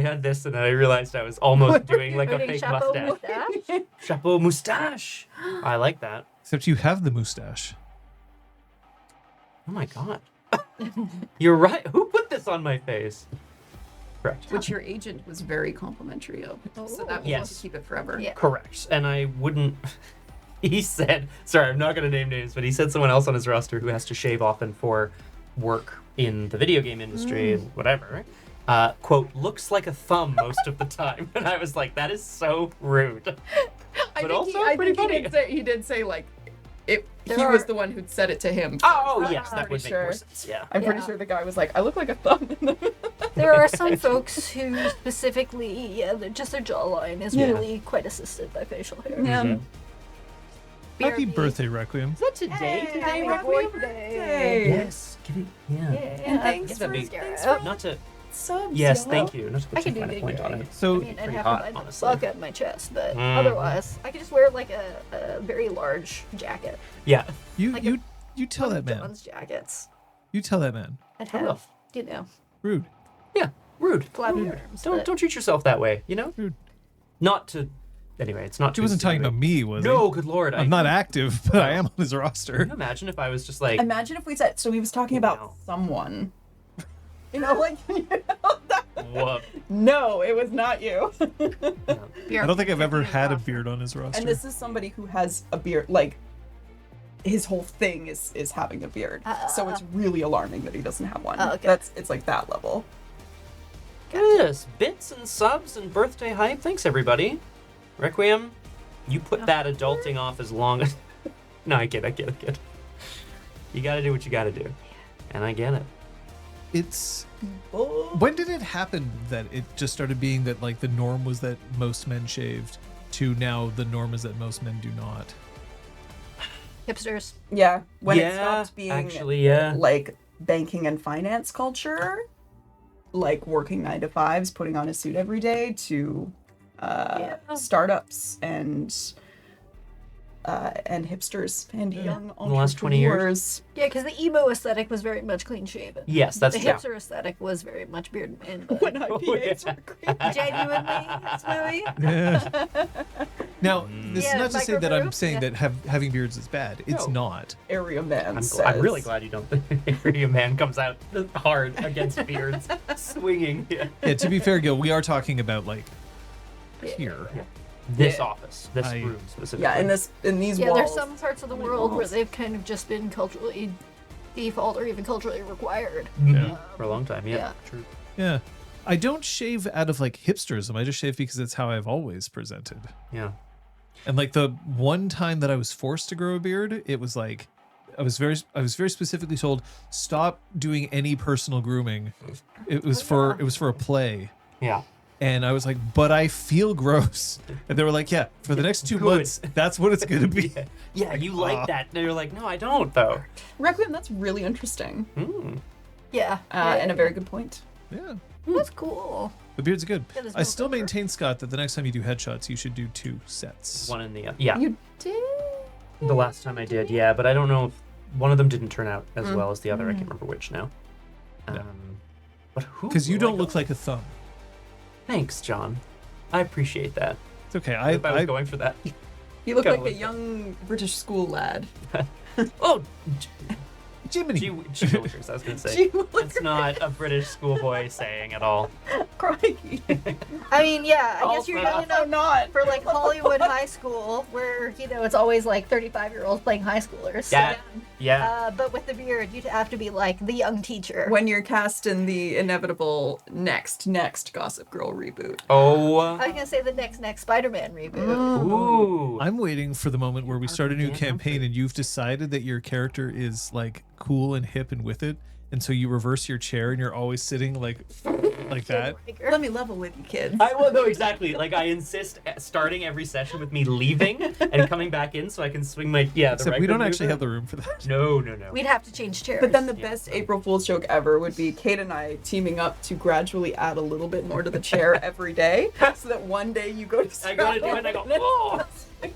had this, and then I realized I was almost doing like a Doing fake chapeau mustache. mustache? Chapeau moustache. I like that. Except you have the mustache. Oh my god. You're right. Who put this on my face? Correct. Which your agent was very complimentary of. So that was Yes. to keep it forever. Yeah. Correct. And I wouldn't... He said... Sorry, I'm not going to name names, but he said someone else on his roster who has to shave often for work in the video game industry and whatever, quote, looks like a thumb most of the time. And I was like, that is so rude. I also think pretty funny. he did say like, he There was are- the one who'd said it to him. Oh, first. yes, that would make sure. more sense. Yeah. I'm pretty Yeah. sure the guy was like, I look like a thumb. There are some folks who specifically, just their jawline is Yeah. really quite assisted by facial hair. Yeah. Mhm. Happy BRB. birthday, Requiem. Is that today? Happy Happy birthday. Yes. Give it, yeah. And thanks Yes, for, that'd be- thanks for Not to... subs. Yes, yo. thank you. Not to I put can too do fine a big point on earring. it. So I mean, I'd Pretty have hot, to find honestly. a buck at my chest, but Mhm. otherwise, I could just wear like a very large jacket. Yeah. Like you tell one that of man. John's jackets. You tell that man. I'd Fair have, enough. Rude. Yeah. Rude. flabby Rude. arms. Don't but- don't treat yourself that way, you know? Rude. Not to... Anyway, it's not He wasn't talking about me, was he? No, good lord. I'm not active, but I am on his roster. Can you imagine if I was just like... Imagine if we said, so he was talking about No. someone. You know, like, Whoa. no, it was not you. I don't think I've ever had a beard on his roster. And this is somebody who has a beard, like, his whole thing is having a beard. So it's really alarming that he doesn't have one. Okay. It's like that level. Look at this. Bits and subs and birthday hype. Thanks, everybody. Requiem, you put that adulting off as long as... No, I get it. You gotta do what you gotta do. And I get it. It's... When did it happen that it just started being that, like, the norm was that most men shaved to now the norm is that most men do not? Hipsters. Yeah, when it Yeah, stopped being actually, yeah. like banking and finance culture, like working 9 to 5s, putting on a suit every day, to startups and hipsters and young In the last 20 years. entrepreneurs. Yeah, because the emo aesthetic was very much clean shaven. Yes, that's The true. hipster aesthetic was very much beard and bun. When IPAs were green. Genuinely, it's movie. Yeah. Now, this Yeah, is not to say that I'm microbrew, saying yeah. that having beards is bad. It's No. not. Area man I'm really glad you don't think Area Man comes out hard against beards, swinging. Yeah. Yeah, to be fair, Gil, we are talking about, like, here. This Yeah. office, this I- room specifically. Yeah, in these Yeah, walls. there's some parts of the Many world where walls. they've kind of just been culturally default or even culturally required. Mhm. For a long time, yeah. Yeah. True. Yeah. I don't shave out of, like, hipsterism. I just shave because it's how I've always presented. Yeah. And, like, the one time that I was forced to grow a beard, it was like I was very specifically told, stop doing any personal grooming. It was for a play. Yeah. And I was like, but I feel gross. And they were like, yeah, for the next 2 Good. months, that's what it's going to be. Yeah, you like that. And you're like, no, I don't, though. Requiem, that's really interesting. Mm. Yeah. And a very good point. Yeah. That's cool. The beard's good. Yeah, there's I no still filter. maintain, Scott, that the next time you do headshots, you should do 2 sets. One in the... Yeah. You did? The last time I did, yeah. But I don't know if... One of them didn't turn out as well as the other. I can't remember which now. But who... Because you don't like- look like a thumb. Thanks, John. I appreciate that. It's okay. I was I going for that. You look Go like a with it. young British school lad. Oh, Jiminy. gee willikers, I was going to say. Gee willikers. It's not a British schoolboy saying at all. Crikey. I mean, yeah, I guess you're, Also not. for like Hollywood high school, where, it's always like 35-year-olds playing high schoolers. Yeah. Yeah. But with the beard, you'd have to be like the young teacher. When you're cast in the inevitable next Gossip Girl reboot. Oh. I was gonna say the next Spider-Man reboot. Ooh. I'm waiting for the moment where we start a new campaign and you've decided that your character is, like, cool and hip and with it. And so you reverse your chair and you're always sitting like that. Let me level with you, kids. No, exactly. Like, I insist starting every session with me leaving and coming back in so I can swing my... Yeah, the Except we regular don't actually mover. have the room for that. No. We'd have to change chairs. But then the best April Fool's joke ever would be Kate and I teaming up to gradually add a little bit more to the chair every day, so that one day you go to I go to do it and I go, oh!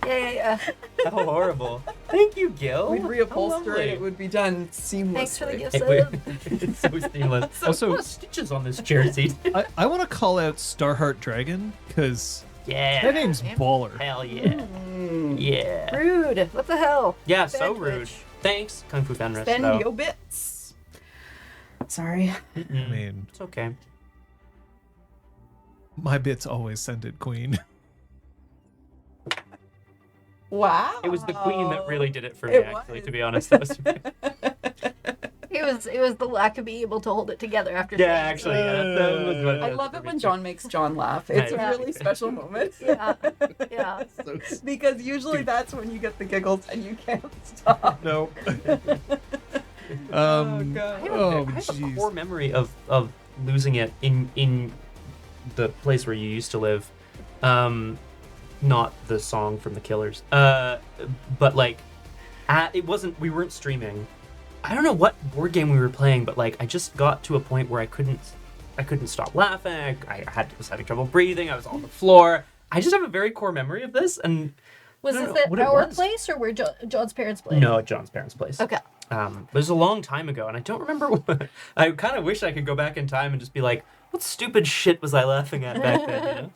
yeah. How horrible. Thank you, Gil. We'd How reupholster lovely. it. It would be done seamlessly. Thanks for the gift It sub. would- it's so seamless. Also- a lot of stitches on this chair. fancied. I want to call out Starheart Dragon because Yeah. that name's baller. Hell yeah. Yeah. Rude. What the hell? Yeah, so Spend rude. rich. Thanks, Kung Fu Fenris. Spend though. your bits. Sorry. I mean, It's okay. my bits always send it, Queen. Wow. It was the queen that really did it for me, It actually, was. to be honest. That was... It was the lack of being able to hold it together after. yeah, saying actually, that was what it I was love for it me when too. John makes John laugh. It's a Yeah. really special moment. Yeah, yeah. Because usually that's when you get the giggles and you can't stop. No. Oh, God. I have, Oh, I have a jeez. core memory of losing it in the place where you used to live. Not the song from the Killers. But like, it wasn't. We weren't streaming. I don't know what board game we were playing, but like, I just got to a point where I couldn't stop laughing. Was having trouble breathing. I was on the floor. I just have a very core memory of this, and Was I don't this know at what it our was. place or where John's parents played? no, at John's parents' place. Okay. It was a long time ago, and I don't remember what. I kind of wish I could go back in time and just be like, what stupid shit was I laughing at back then, you know?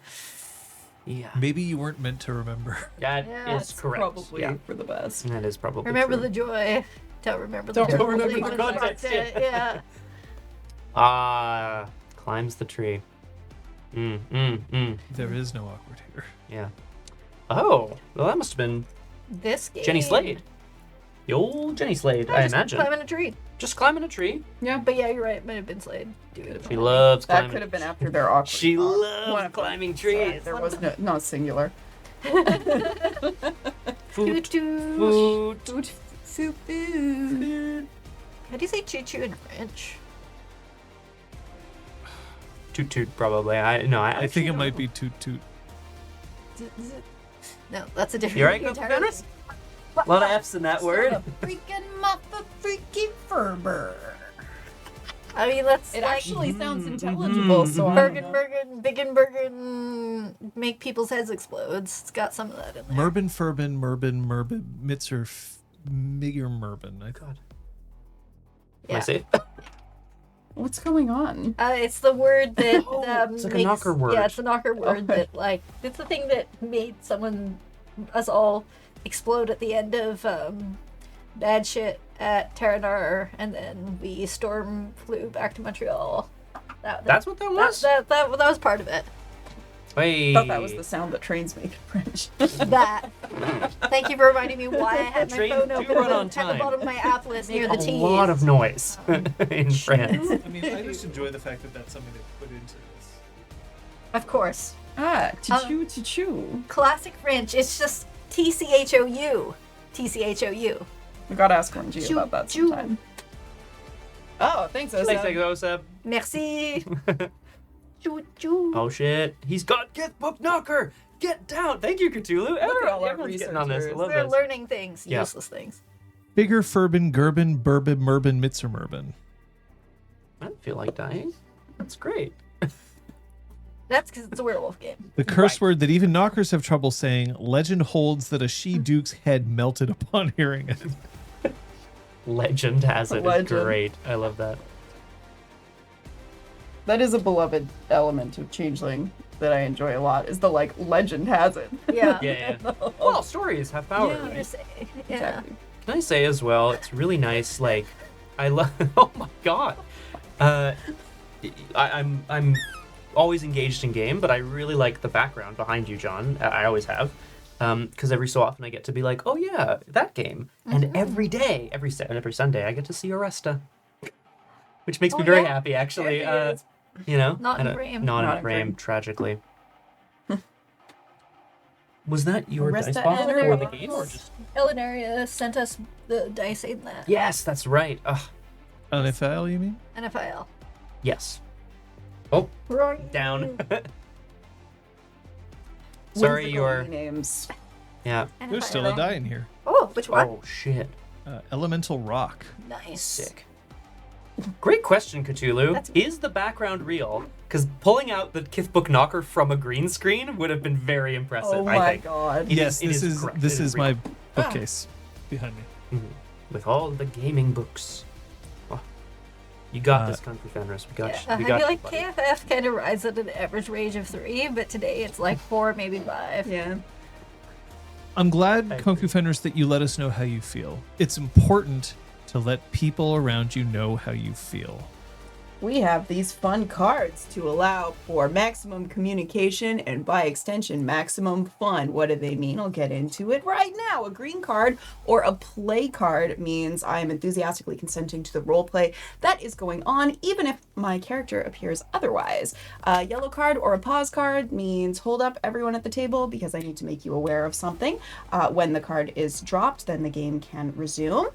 Yeah. Maybe you weren't meant to remember. That Yeah, is It's correct. probably Yeah, for the best. that is probably Remember true. the joy. Don't remember the Don't terrible remember thing the when context, you got to- yeah. Climbs the tree. There is no awkward here. Yeah. Oh, well, that must have been This game. Jenny Slade. The old Jenny Slade, Yeah, I just imagine. climbing a tree. Just climbing a tree. Yeah. But yeah, you're right. It might have been Slade. She loves That climbing. could have been after their awkward She talk. loves One of them. climbing Sorry, trees. there was no singular. Food, Choo-choo. food, Food. How do you say choo-choo in French? toot toot, probably. I think it might be toot toot. No, that's a different. You alright, Kung Fu Fenris? A lot of F's in that word. Freaking mother freaking Ferber. I mean, that's It like actually sounds intelligible, so I don't know. Bergen, Biggenbergen, make people's heads explode. It's got some of that in there. Merbin, Furbin, Merbin, Mitzer, Migger, Merbin. I thought. Can I say it? What's going on? It's the word that it's like a makes, knocker word. Yeah, it's a knocker word Okay. that like it's the thing that made us all explode at the end of bad shit at Terranar, and then we flew back to Montreal. That's what that was? That was part of it. Hey. I thought that was the sound that trains make in French. That. Thank you for reminding me why I had my Trains phone do open run on at the time. bottom of my app list near the a T. lot of noise in France. I mean, I just enjoy the fact that that's something they put into this. Of course. To chew. Classic French. It's just TCHOU. TCHOU. We gotta ask Wenji Choo- about that choo. sometime. Oh, thanks, Osa. Thanks, Oseb. Merci. Choo choo. Oh shit. He's got Get Book Knocker! Get down! Thank you, Cthulhu. at all our Everyone's getting on this. I researchers. love They're this. learning things, Yeah. useless things. Bigger, Furbin, Gerbin, Burbin, Merbin, Mitzer, Merbin. I don't feel like dying. That's great. That's because it's a werewolf game. The curse word that even knockers have trouble saying. Legend holds that a she-duke's head melted upon hearing it. Legend has it. Legend. It's great. I love that. That is a beloved element of Changeling that I enjoy a lot, is the, like, legend has it. Yeah. Yeah, yeah. Well, stories have power. Yeah. right? Just- yeah. Exactly. Can I say as well, it's really nice, like, I love, oh my god. I'm always engaged in game, but I really like the background behind you, John. I always have. Because every so often I get to be like, oh yeah, that game. And every day, every Sunday, I get to see Oresta. Which makes me Oh, very yeah. happy, actually. There he is. You know? Not I in don't- Brame. Not Not in in Brame, Brame. tragically. Was that your Oresta dice box and for the Oresta. game? Or just... Elinaria sent us the dice in that. Yes, that's right. Ugh, NFL, you mean? NFL. yes. Oh, Rory. down. Sorry, Whimsical you're... names. Yeah. There's still a die in here. Oh, which one? Oh, shit. Elemental Rock. Nice. Sick. Great question, Cthulhu. That's- Is the background real? Because pulling out the Kith Book Knocker from a green screen would have been very impressive, Oh I my think. god. It Yes, is this is correct. this It is real. my bookcase behind me. With all the gaming books. Oh. You got this, Kung Fu Fenris. We got Yeah, you. I feel like KFF kind of rides at an average range of 3, but today it's like 4, maybe 5. Yeah. I'm glad, I Kung Fu Fenris, that you let us know how you feel. It's important to let people around you know how you feel. We have these fun cards to allow for maximum communication and by extension, maximum fun. What do they mean? I'll get into it right now. A green card or a play card means I am enthusiastically consenting to the role play that is going on, even if my character appears otherwise. A yellow card or a pause card means hold up everyone at the table because I need to make you aware of something. When the card is dropped, then the game can resume.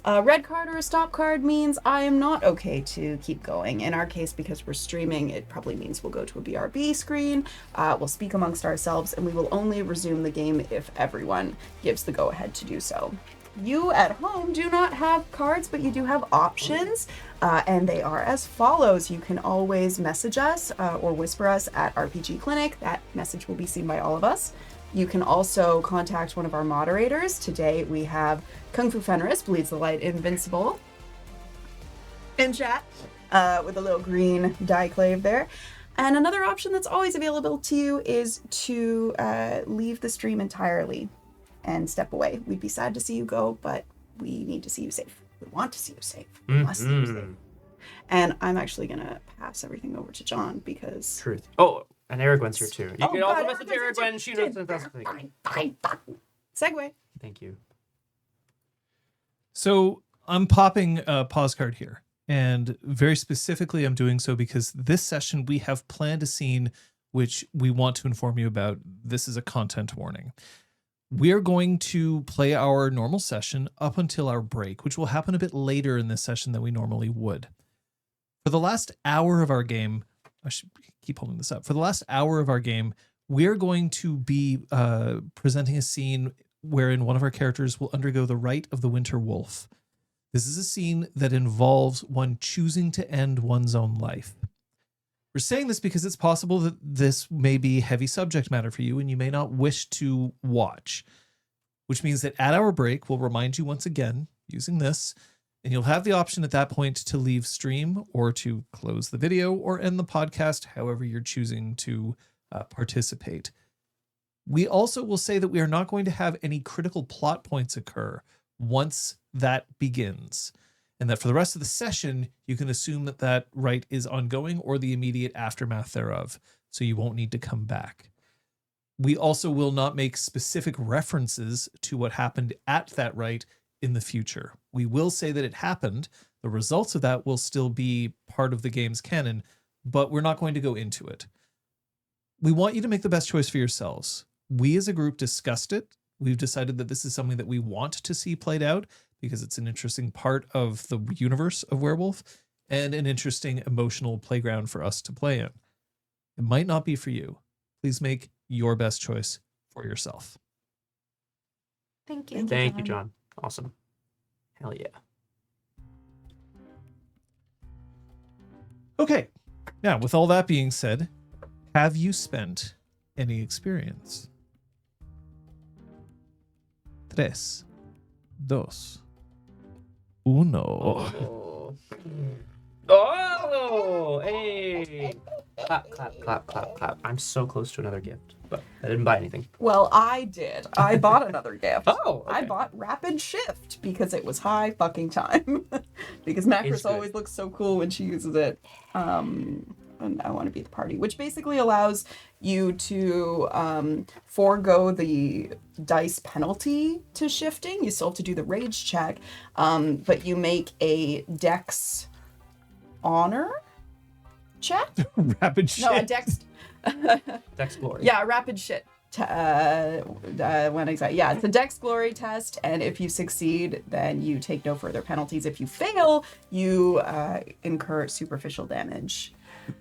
A red card or a stop card means I am not okay to keep going. In our case, because we're streaming, it probably means we'll go to a BRB screen, we'll speak amongst ourselves, and we will only resume the game if everyone gives the go-ahead to do so. You at home do not have cards, but you do have options, and they are as follows. You can always message us or whisper us at RPGClinic. That message will be seen by all of us. You can also contact one of our moderators. Today we have Kung Fu Fenris, Bleeds the Light Invincible, in chat with a little green dieclave there. And another option that's always available to you is to leave the stream entirely and step away. We'd be sad to see you go, but we need to see you safe. We want to see you safe. We must see you safe. And I'm actually going to pass everything over to John because... Truth. Oh, and Aragwen's here too. You can also God, message Aragwen. She knows that's Fine. Segue. Thank you. So I'm popping a pause card here. And very specifically, I'm doing so because this session we have planned a scene which we want to inform you about. This is a content warning. We are going to play our normal session up until our break, which will happen a bit later in this session than we normally would. For the last hour of our game, I should keep holding this up. For the last hour of our game, we're going to be presenting a scene wherein one of our characters will undergo the Rite of the Winter Wolf. This is a scene that involves one choosing to end one's own life. We're saying this because it's possible that this may be heavy subject matter for you and you may not wish to watch, which means that at our break, we'll remind you once again using this, and you'll have the option at that point to leave stream or to close the video or end the podcast, however you're choosing to participate. We also will say that we are not going to have any critical plot points occur once that begins, and that for the rest of the session, you can assume that that rite is ongoing or the immediate aftermath thereof, so you won't need to come back. We also will not make specific references to what happened at that rite in the future. We will say that it happened. The results of that will still be part of the game's canon, but we're not going to go into it. We want you to make the best choice for yourselves. We as a group discussed it. We've decided that this is something that we want to see played out because it's an interesting part of the universe of Werewolf and an interesting emotional playground for us to play in. It might not be for you. Please make your best choice for yourself. Thank you. Thank you, John. Awesome. Hell yeah. Okay. Now, with all that being said, have you spent any experience? 3, 2, 1. Oh. Oh, hey. Clap, clap, clap, clap, clap. I'm so close to another gift, but I didn't buy anything. Well, I did. I bought another gift. Oh, okay. I bought Rapid Shift because it was high fucking time. Because Macros always looks so cool when she uses it. And I want to be at the party, which basically allows you to forego the dice penalty to shifting. You still have to do the rage check, but you make a dex honor check. Rapid shit. No, a dex. Dex Glory. Yeah, rapid shit. When exactly? Yeah, it's a Dex Glory test, and if you succeed, then you take no further penalties. If you fail, you incur superficial damage.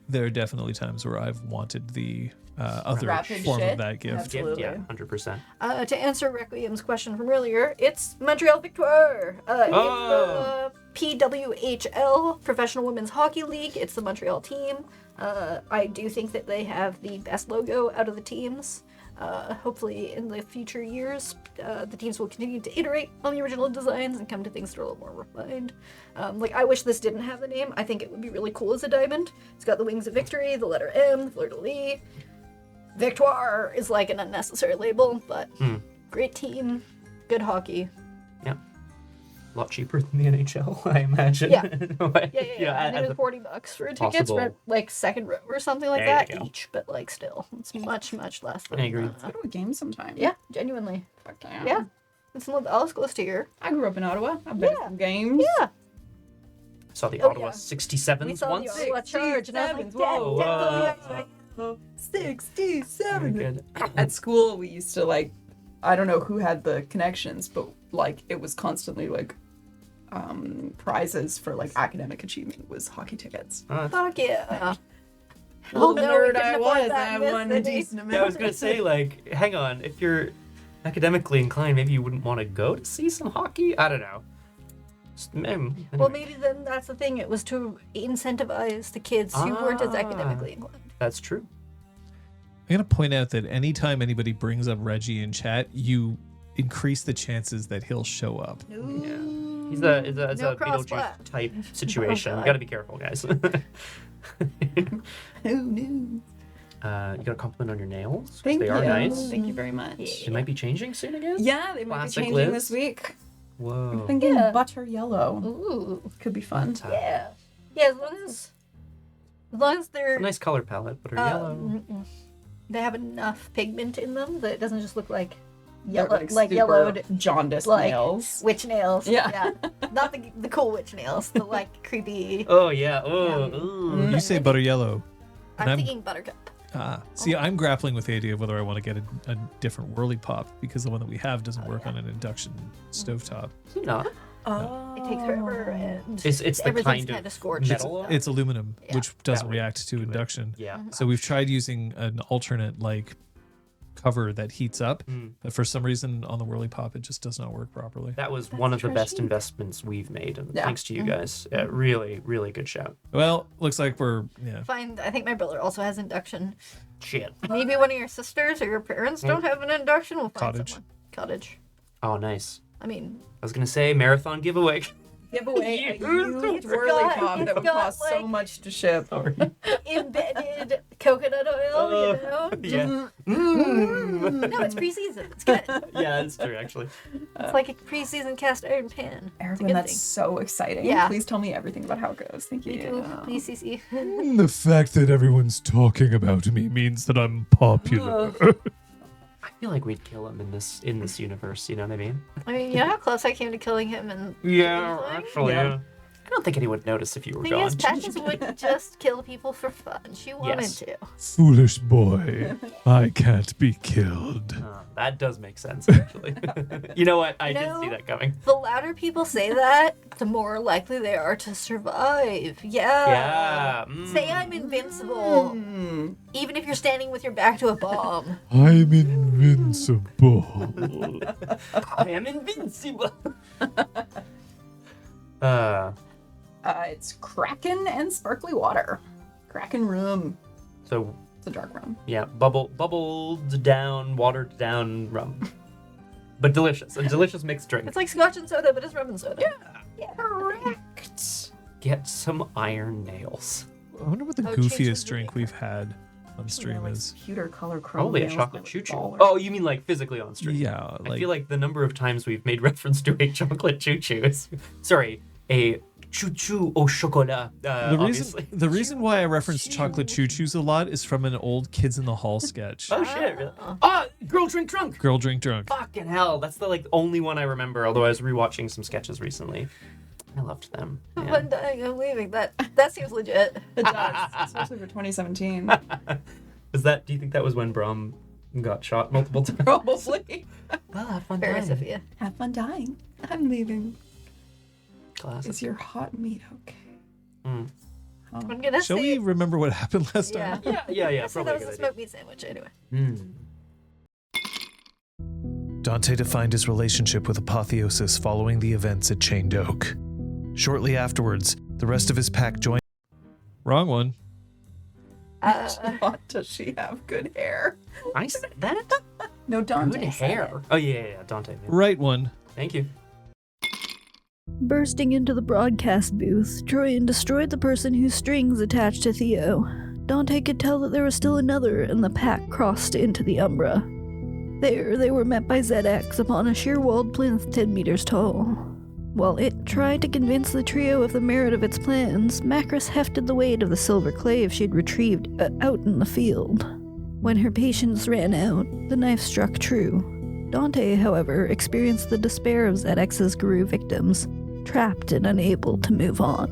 There are definitely times where I've wanted the other Rapid form shit? of that gift. Absolutely. Yeah, 100%. To answer Requiem's question from earlier, it's Montreal Victoire. It's the PWHL, Professional Women's Hockey League. It's the Montreal team. I do think that they have the best logo out of the teams. Hopefully in the future years, the teams will continue to iterate on the original designs and come to things that are a little more refined. Like, I wish this didn't have the name. I think it would be really cool as a diamond. It's got the wings of victory, the letter M, the fleur-de-lis. Victoire is like an unnecessary label, but great team, good hockey. Yeah. A lot cheaper than the NHL, I imagine. Yeah. Yeah, And it was $40 for tickets for possible- like second row or something like There you that go. each, but like still, it's much less than. I agree. Go to a game sometime. Yeah, genuinely. Fuck Yeah. It's Alice close to here. I grew up in Ottawa. I've been to some games. Yeah. Saw the Oh, Ottawa yeah. 67s We saw once. the Ottawa Charge, and I was like, Whoa, "Dad, whoa. 67. Very good. At school, we used to like, I don't know who had the connections, but like it was constantly like prizes for like academic achievement was hockey tickets. Fuck yeah. Little no, we nerd couldn't I afford was, that I in this won a city. decent amount. Yeah, I was gonna say, like, hang on, if you're academically inclined, maybe you wouldn't want to go to see some hockey. I don't know. Anyway. Well, maybe then that's the thing. It was to incentivize the kids who weren't as academically inclined. That's true. I'm gonna point out that anytime anybody brings up Reggie in chat, you increase the chances that he'll show up. Yeah. It's a No Beetlejuice cross-black. type situation. Oh, God. You gotta be careful, guys. Who knew? You got a compliment on your nails. Thank They you. are nice. Thank you very much. Yeah. They might be changing soon again. Yeah, they might Classic be changing lips. this week. Whoa. I'm thinking Yeah. butter yellow. Ooh. Could be fun. Yeah. Yeah, as long as they're It's a nice color palette, but are yellow. they have enough pigment in them that it doesn't just look like They're, yellow, like super yellowed jaundiced like nails. witch nails. Yeah. Not the cool witch nails, the like creepy. Oh yeah. Oh. Ooh. You say butter yellow. I'm I'm- thinking buttercup. See, I'm grappling with the idea of whether I want to get a different whirly pop because the one that we have doesn't work on an induction stovetop. No. Oh. It takes forever and It's the everything's kind kind of of scorched. metal. It's aluminum, Yeah. which doesn't That would react to do it. induction. Yeah. So we've tried using an alternate like cover that heats up, but for some reason on the whirly pop it just does not work properly. That was one of the best trashy. investments we've made, and Yeah. thanks to you guys. Really, really good shout. Well, looks like we're Fine. I think my brother also has induction. Shit. Maybe one of your sisters or your parents don't have an induction. We'll find Cottage. someone. Cottage. Oh, nice. I mean, I was gonna say marathon giveaway. Give away a huge It's whirly got- pop it's that would got, cost so like- much to ship. Sorry. embedded coconut oil, you know? Yeah. No, it's pre-season. It's good. Yeah, that's true. Actually. It's like a pre-season cast iron pan. It's a Erwin, good that's thing. so exciting. Yeah. Please tell me everything about how it goes. Thank you. Me too. Please, CC. the fact that everyone's talking about me means that I'm popular. I feel like we'd kill him in this universe. You know what I mean? I mean, you know how close I came to killing him and Yeah, Anything? actually. Yeah. Yeah. I don't think anyone would notice if you were thing gone. is, Patches would just kill people for fun. She wanted Yes. to. Foolish boy, I can't be killed. That does make sense, actually. You know what? I No. did see that coming. The louder people say that, the more likely they are to survive. Yeah. Yeah. Say I'm invincible, even if you're standing with your back to a bomb. I'm invincible. I am invincible. It's Kraken and sparkly water. Kraken rum. So It's a dark rum. yeah, bubbled down, watered down rum, but delicious. A delicious mixed drink. It's like scotch and soda, but it's rum and soda. Yeah. Correct. Get some iron nails. I wonder what the Oh, change goofiest the drink video. we've had on stream like is. pewter color chrome. Probably a nails, chocolate like choo choo. baller. Oh, you mean like physically on stream? Yeah, I feel like the number of times we've made reference to a chocolate choo choo is, sorry, a choo choo au chocolat. Obviously. the reason why I reference chocolate choo choos a lot is from an old Kids in the Hall sketch. Oh shit! Really? Oh, girl drink drunk. Girl drink drunk. Fucking hell! That's the only one I remember. Although I was rewatching some sketches recently. I loved them. I'm Yeah. dying. I'm leaving. That seems legit. It does, especially for 2017. Is that? Do you think that was when Brom got shot multiple times? Probably. Well, have fun Fair, dying. Sophia. Have fun dying. I'm leaving. Classic. Is your hot meat okay? Mm. I'm gonna Shall say. we remember what happened last Yeah. time? Yeah. So Probably that a was a good idea. smoked meat sandwich anyway. Dante defined his relationship with Apotheosis following the events at Chained Oak. Shortly afterwards, the rest of his pack joined. Wrong one. Does she have good hair? I said that. No, Dante. Good said hair. it. Oh yeah, Dante. Yeah. Right one. Thank you. Bursting into the broadcast booth, Troyan destroyed the person whose strings attached to Theo. Dante could tell that there was still another, and the pack crossed into the Umbra. There, they were met by ZX upon a sheer-walled plinth 10 meters tall. While it tried to convince the trio of the merit of its plans, Macris hefted the weight of the silver clave she'd retrieved out in the field. When her patience ran out, the knife struck true. Dante, however, experienced the despair of ZX's Guru victims, trapped and unable to move on.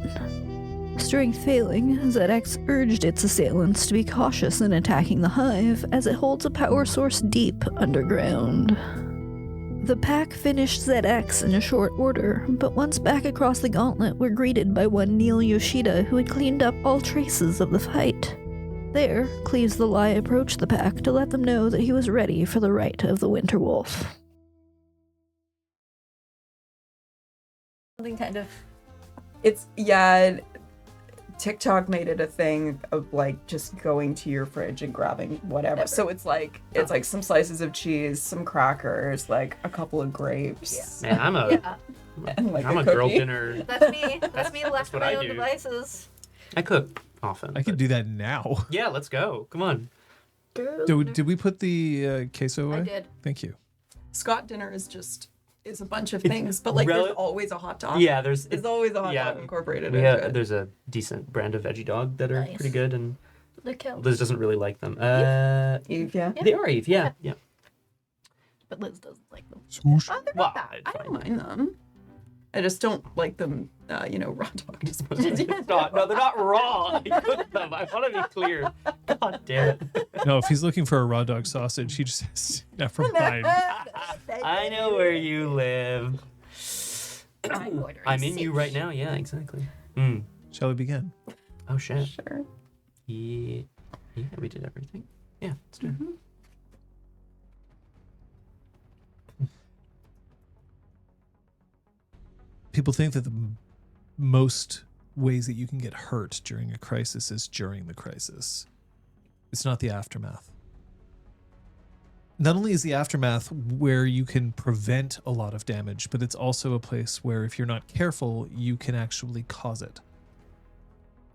Strength failing, ZX urged its assailants to be cautious in attacking the hive, as it holds a power source deep underground. The pack finished ZX in a short order, but once back across the gauntlet were greeted by one Neil Yoshida who had cleaned up all traces of the fight. There, Cleves the Lie approached the pack to let them know that he was ready for the Rite of the Winter Wolf. Something kind of... TikTok made it a thing of like just going to your fridge and grabbing whatever. So it's like some slices of cheese, some crackers, like a couple of grapes. Man, I'm And like a a girl cookie. dinner. That's me. That's me left to what my I own do. devices. I cook often. I could do that now. Yeah, let's go. Come on. Did we put the queso away? I did. Thank you. Scott dinner is a bunch of things, but like there's always a hot dog. Yeah, There's always a hot dog incorporated into it. There's a decent brand of veggie dog that are Nice. pretty good, and The kill. Liz doesn't really like them. Eve, yeah. They are Eve, yeah. But Liz doesn't like them. Swoosh. Oh, they're Well, not bad. I'd I don't find mind them. I just don't like them, raw dog. It's not, no, they're not raw. I cooked them. I want to be clear. God damn it. No, if he's looking for a raw dog sausage, he just has never mind. I know where you live. I'm ordering I'm in you sushi. right now. Yeah, exactly. Mm. Shall we begin? Oh shit. Sure. Yeah, we did everything. Yeah, let's do it. People think that the most ways that you can get hurt during a crisis is during the crisis. It's not the aftermath. Not only is the aftermath where you can prevent a lot of damage, but it's also a place where if you're not careful, you can actually cause it.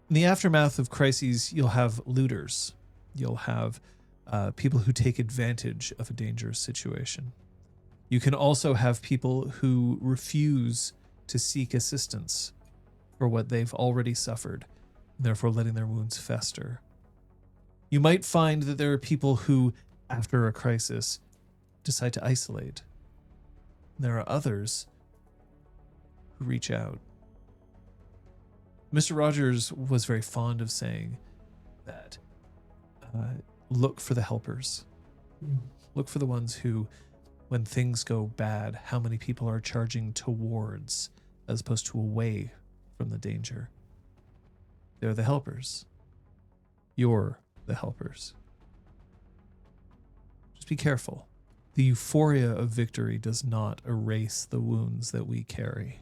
In the aftermath of crises, you'll have looters. You'll have people who take advantage of a dangerous situation. You can also have people who refuse to seek assistance for what they've already suffered, therefore letting their wounds fester. You might find that there are people who, after a crisis, decide to isolate. There are others who reach out. Mr. Rogers was very fond of saying that look for the helpers. Look for the ones who, when things go bad, how many people are charging towards as opposed to away from the danger. They're the helpers. You're the helpers. Just be careful. The euphoria of victory does not erase the wounds that we carry.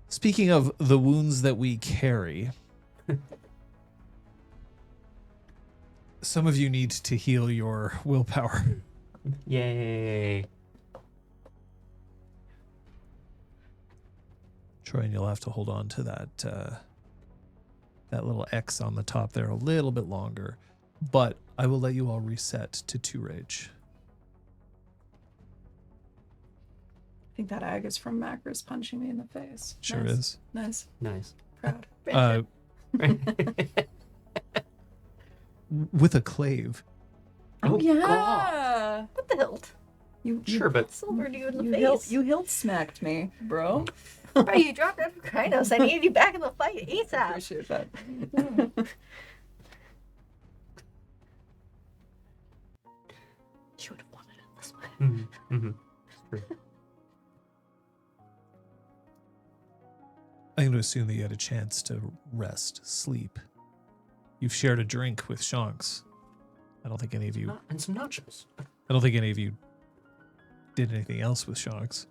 Speaking of the wounds that we carry, some of you need to heal your willpower. Yay. Troy, and you'll have to hold on to that little X on the top there a little bit longer. But I will let you all reset to 2 rage. I think that ag is from Macros punching me in the face. Sure Nice. is. Nice. Nice. Proud. With a clave. Oh, Oh, yeah. God. What the hilt? You Sure, but Silvered you in the you face. hilt smacked me, bro. Bro, you dropped out of Krynos. I needed you back in the fight ASAP. Appreciate that. She would have wanted it this way. mm-hmm. Mm-hmm. True. I'm going to assume that you had a chance to rest, sleep. You've shared a drink with Shanks. I don't think any of you. And some nachos. I don't think any of you did anything else with Shanks.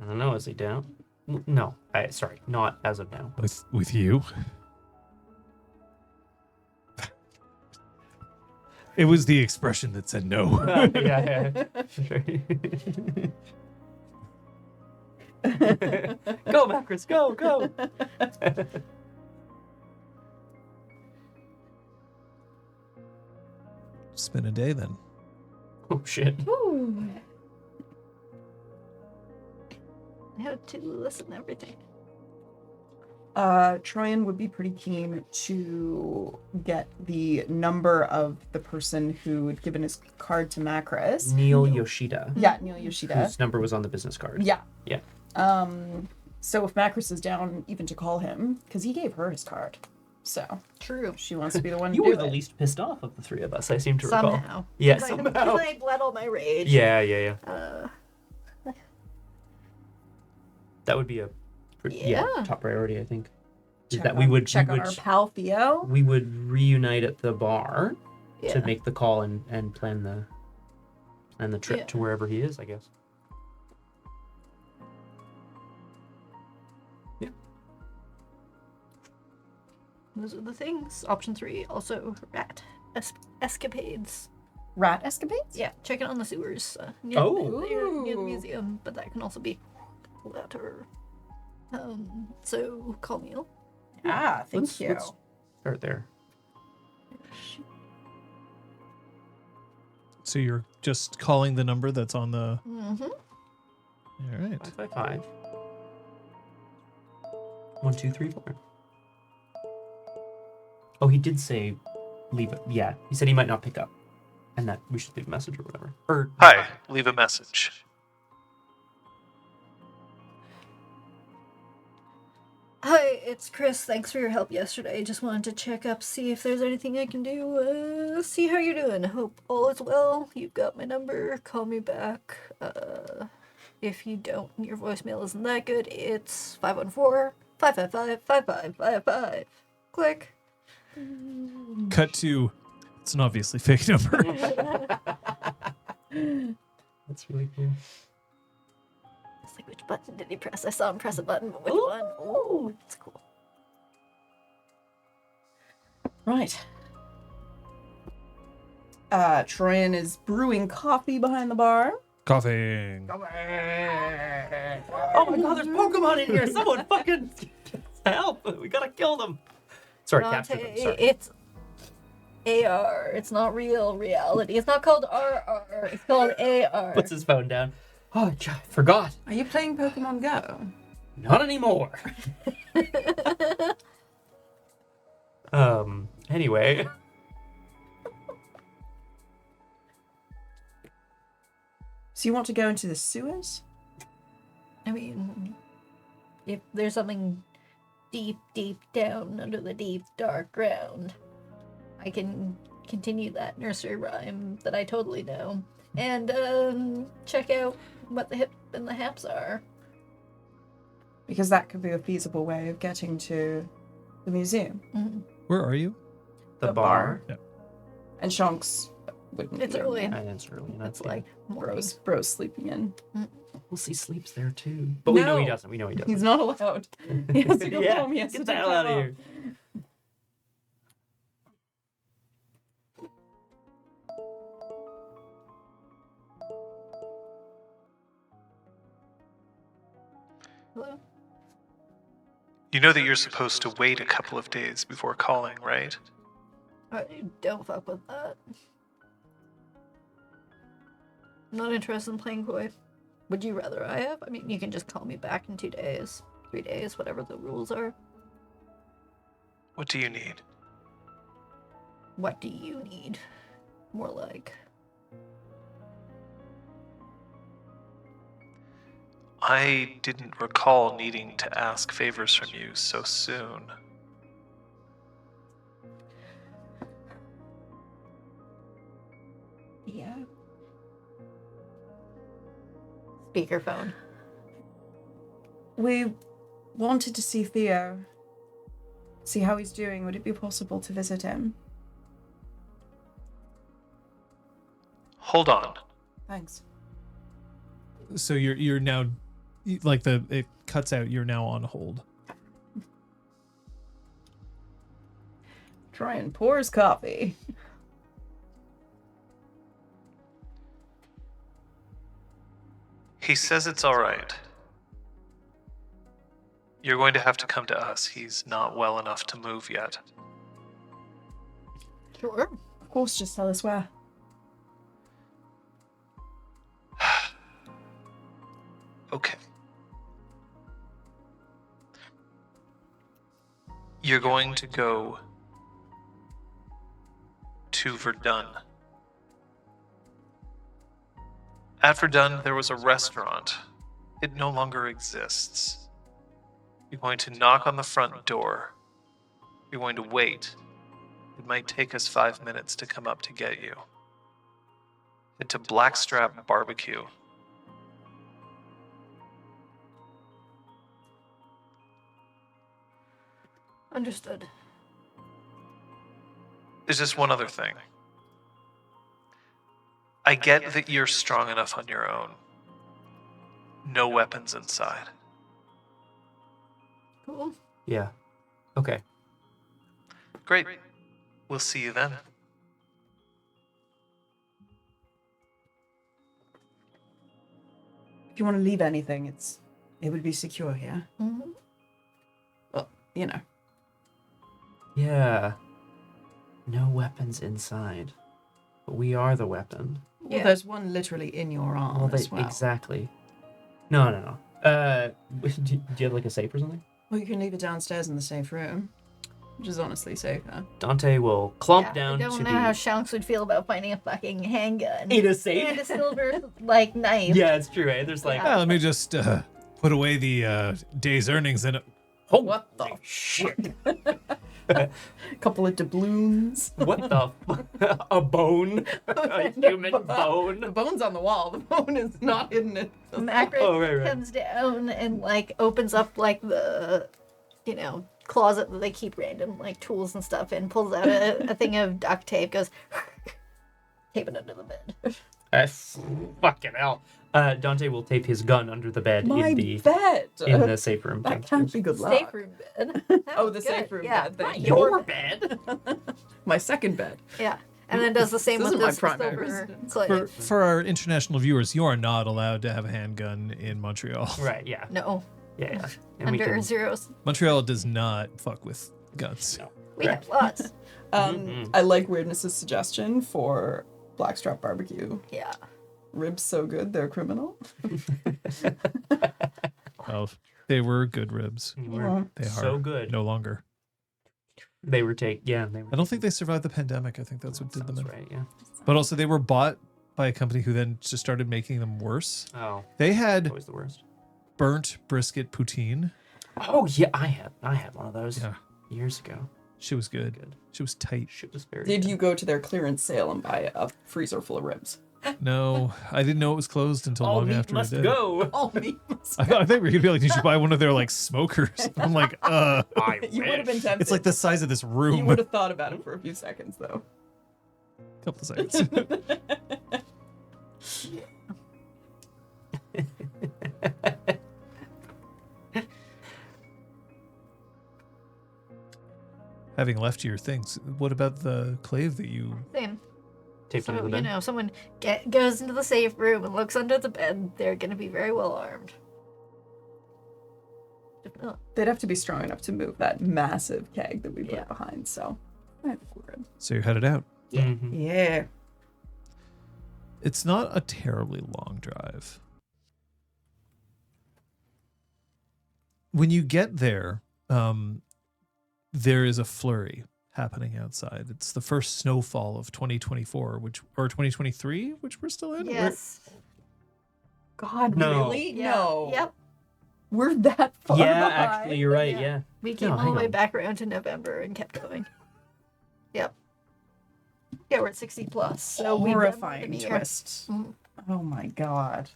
I don't know. Is he down? No. Sorry, not as of now. With you? It was the expression that said no. Yeah. Sure. Go, Macris, go. Spin a day then. Oh, shit. Ooh. I had to listen to everything. Troyan would be pretty keen to get the number of the person who had given his card to Macris. Neil Yoshida, Yeah, Neil Yoshida. whose number was on the business card. Yeah. Yeah. So if Macris is down even to call him, because he gave her his card. So True. she wants to be the one to You do were the it. least pissed off of the three of us, I seem to recall. Somehow. Yeah, 'Cause somehow. Because I bled all my rage. Yeah. Uh, That would be a Yeah. top priority, I think. Is Check that on, we would check on our pal Theo. we would reunite at the bar yeah. to make the call and plan the trip Yeah. to wherever he is, I guess. Yeah. Those are the things. Option 3, also rat escapades. Rat escapades? Yeah, check it on the sewers. Near, Oh. near the Ooh. museum, but that can also be later. So call Neil. Ah, thank Let's- you. let's start there. So you're just calling the number that's on the. Mm-hmm. All right. 555. 1, 2, 3, 4. Oh, he did say leave it. Yeah, he said he might not pick up, and that we should leave a message or whatever. Or Hi, leave a message. Hi, it's Chris. Thanks for your help yesterday. Just wanted to check up, see if there's anything I can do. See how you're doing. Hope all is well. You've got my number. Call me back. If you don't, your voicemail isn't that good. It's 514-555-5555. Click. Cut to. It's an obviously fake number. that's really cool. It's like, which button did he press? I saw him press a button, but which one? Ooh, that's cool. Right. Troyan is brewing coffee behind the bar. Coughing. Oh my god, there's Pokemon in here! Someone fucking help! We gotta kill them! Sorry, capture them. Dante, Sorry. it's AR. It's not real reality. It's not called RR. It's called AR. Puts his phone down. Oh, I forgot. Are you playing Pokemon Go? Not anymore. Anyway. So you want to go into the sewers? I mean, if there's something deep, deep down under the deep, dark ground, I can continue that nursery rhyme that I totally know and check out what the hip and the haps are. Because that could be a feasible way of getting to the museum. Mhm. Where are you? The The bar. And Shanks wouldn't It's be early. in there. And it's early enough. It's like morning. Bros sleeping in. We'll see sleeps there too. But we know he No. doesn't. We know he doesn't. He's not allowed. He has to go Yeah, home. He has get to the take hell time out of off. here. Hello? You know that you're supposed to wait a couple of days before calling, right? Don't fuck with that. I'm not interested in playing coy. Would you rather I have? I mean, you can just call me back in 2 days, 3 days, whatever the rules are. What do you need? What do you need? More like. I didn't recall needing to ask favors from you so soon. Yeah. Speakerphone. We wanted to see Theo. See how he's doing. Would it be possible to visit him? Hold on. Thanks. So you're now, like it cuts out. You're now on hold. Try and pours coffee. He says it's all right. You're going to have to come to us. He's not well enough to move yet. Sure. Of course, just tell us where. Okay. You're going to go to Verdun. At Verdun, there was a restaurant. It no longer exists. You're going to knock on the front door. You're going to wait. It might take us 5 minutes to come up to get you. Head to Blackstrap Barbecue. Understood. There's just one other thing. I get that you're strong enough on your own. No weapons inside. Cool. Yeah. Okay. Great. We'll see you then. If you want to leave anything, it would be secure here. Mm-hmm. Well, you know. Yeah. No weapons inside. But we are the weapon. Well, Yeah. there's one literally in your arm Well, as well. exactly. No. Do you have like a safe or something? Well, you can leave it downstairs in the safe room, which is honestly safer. Dante will clump Yeah, down I don't to know the... how Shanks would feel about finding a fucking handgun. In a safe? And a silver, like, knife. Yeah, it's true, eh? There's like... Yeah. Let me just put away the day's earnings in it. Oh, What the shit? Couple of doubloons. What the fuck? A bone? A human The bone? bone's on the wall. The bone is not hidden in the Macri Oh, right. comes down and, like, opens up, like, the, closet that they keep random, like, tools and stuff in, pulls out a thing of duct tape, goes, tape it under the bed. Fucking hell. Dante will tape his gun under the bed My in the bed. safe room. That can't be good luck. Safe room bed. Oh, the safe room Yeah. bed. Thank you. Your bed? My second bed. Yeah. And then does the same This with isn't my this primary silver residence. clay. For our international viewers, you are not allowed to have a handgun in Montreal. Right, yeah. No. Yeah. And we Under can... zeros. Montreal does not fuck with guns. No. We have lots. I like Weirdness's suggestion for Blackstrap Barbecue. Yeah. Ribs so good, they're criminal. Well, they were good ribs. We were They are so good. no longer. They were they were... I don't think they survived the pandemic. I think that's what did them Sounds in. right, yeah. But also, they were bought by a company who then just started making them worse. Oh, They had always the worst. burnt brisket poutine. Oh, yeah, I had one of those Yeah, years ago. she was good. Good. She was tight. Shit was very Did good. you go to their clearance sale and buy a freezer full of ribs? No, I didn't know it was closed until All long meat after must I did. go. Oh, me. I thought we were gonna be like, did you buy one of their like smokers? I'm like, I You would have been wish. tempted. it's like the size of this You room. would have thought about it for a few seconds, though. Couple of seconds. Having left your things, what about the clave that you? Same. Taped under So, the bed. someone goes into the safe room and looks under the bed, they're going to be very well armed. If not, They'd have to be strong enough to move that massive keg that we put Yeah. behind, so I think we're good. So you're headed out. Mhm. Yeah. It's not a terribly long drive. When you get there, there is a flurry happening outside. It's the first snowfall of 2024, or 2023, which we're still in. yes. God, No. really? Yeah. No. Yep. We're that far Yeah, behind. actually, you're right. Yeah. Yeah. We came No, all the hang way on. back around to November and kept going. Yep. Yeah, we're at 60 plus. So we Horrifying twist. Mhm. Oh my god.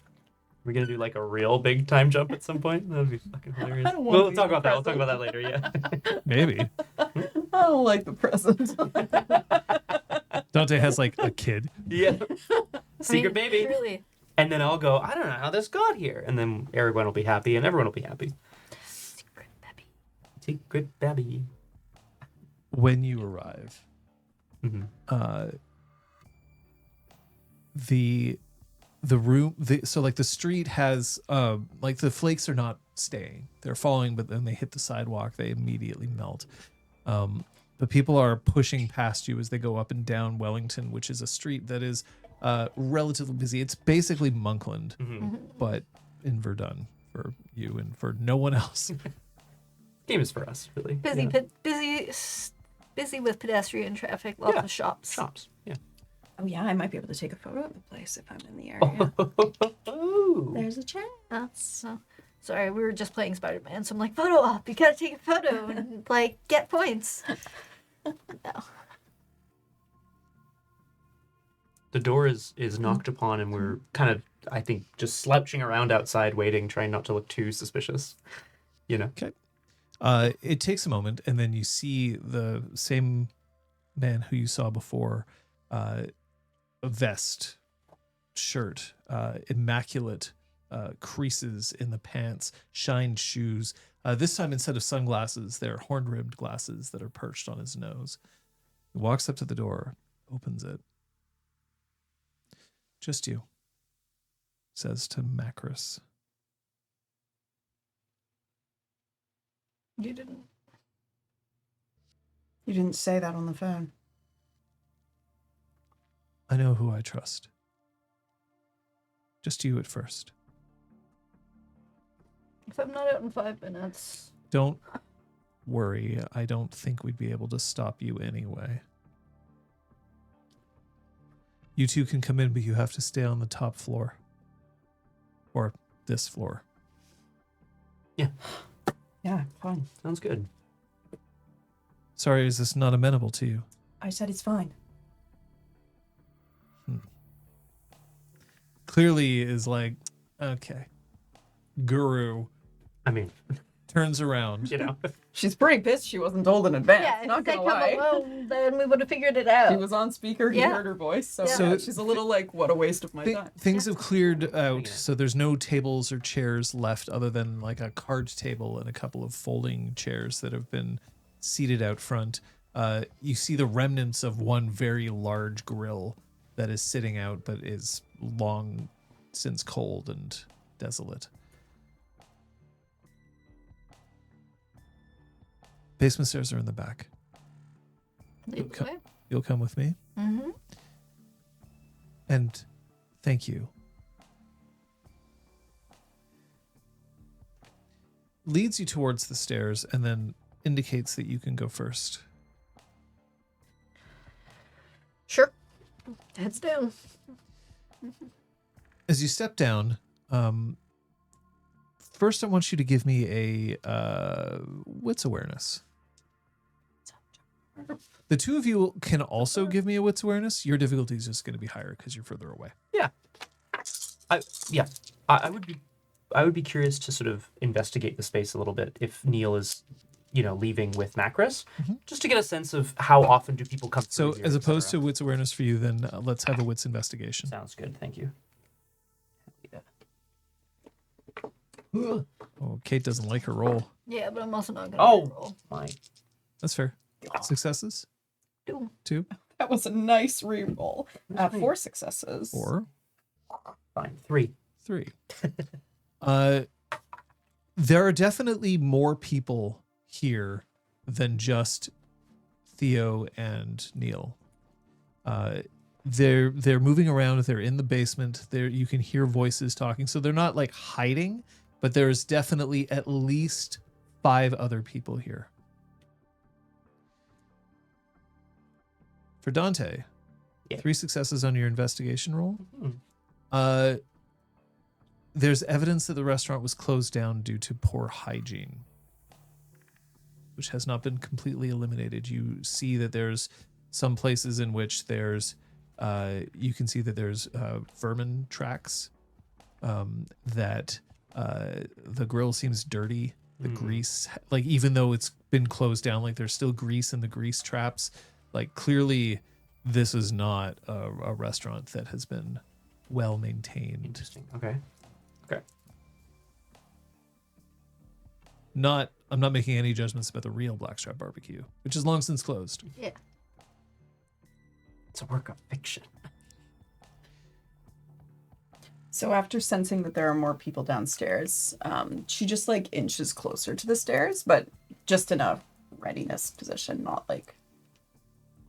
We're gonna do like a real big time jump at some point. That'd be fucking hilarious. I don't wanna We'll be talk the about that. We'll talk present. about that later. Yeah. Maybe I don't like the present. Dante has like a kid. Yeah. I Secret mean, baby. Really. And then I'll go, I don't know how this got here. And then everyone will be happy and everyone will be happy. Secret baby. Secret baby. When you arrive, Mm-hmm. the so like the street has like the flakes are not staying, they're falling, but then they hit the sidewalk, they immediately melt. But people are pushing past you as they go up and down Wellington, which is a street that is relatively busy. It's basically Monkland, but in Verdun for you and for no one else. Game is for us, really. Busy with pedestrian traffic, lots of shops. Yeah. Oh yeah, I might be able to take a photo of the place if I'm in the area. Oh. There's a chance. Sorry, we were just playing Spider-Man, so I'm like, photo op, you gotta take a photo and like get points. No. The door is knocked upon, and we're kind of, I think, just slouching around outside, waiting, trying not to look too suspicious. You know. Okay. It takes a moment, and then you see the same man who you saw before, a vest, shirt, immaculate creases in the pants, shined shoes. This time, instead of sunglasses, they're horn-rimmed glasses that are perched on his nose. He walks up to the door, opens it. Just you, says to Macris. You didn't. You didn't say that on the phone. I know who I trust. Just you at first. If I'm not out in 5 minutes. Don't worry. I don't think we'd be able to stop you anyway. You two can come in, but you have to stay on the top floor. Or this floor. Yeah. Yeah, fine. Sounds good. Sorry, is this not amenable to you? I said it's fine. Clearly is like, okay. Guru I mean, turns around. you know. She's pretty pissed she wasn't told in advance. Yeah, not if they gonna come lie. alone, then we would have figured it out. She was on speaker, he Yeah. heard her voice, so, So- she's a little like, what a waste of my time. Things have cleared out, Yeah. so there's no tables or chairs left other than like a card table and a couple of folding chairs that have been seated out front. You see the remnants of one very large grill that is sitting out but is long since cold and desolate. Basement stairs are in the back. Lead the way. You'll come with me? Mm-hmm. And thank you. Leads you towards the stairs and then indicates that you can go first. Sure. Heads down. As you step down, first I want you to give me a wits awareness. The two of you can also give me a wits awareness. Your difficulty is just going to be higher because you're further away. I would be curious to sort of investigate the space a little bit if Neil is, leaving with Macris, just to get a sense of how often do people come So through as here, et opposed to cetera. wits awareness for you, then let's have a wits investigation. Sounds good, thank you. Oh, Kate doesn't like her roll. Yeah, but I'm also not gonna Oh roll. my! That's fair. Successes? 2. That was a nice reroll. 4 successes. 4. Fine, 3. 3. There are definitely more people here than just Theo and Neil. They're moving around. They're in the basement. You can hear voices talking. So they're not like hiding, but there's definitely at least 5 other people here. For Dante, Yeah. 3 successes on your investigation roll. Mhm. There's evidence that the restaurant was closed down due to poor hygiene, which has not been completely eliminated. You see that there's some places in which there's, you can see that there's vermin tracks, that the grill seems dirty. The grease, like even though it's been closed down, like there's still grease in the grease traps. Like clearly this is not a restaurant that has been well maintained. Interesting. Okay. I'm not making any judgments about the real Blackstrap Barbecue, which is long since closed. Yeah. It's a work of fiction. So after sensing that there are more people downstairs, she just like inches closer to the stairs, but just in a readiness position, not like.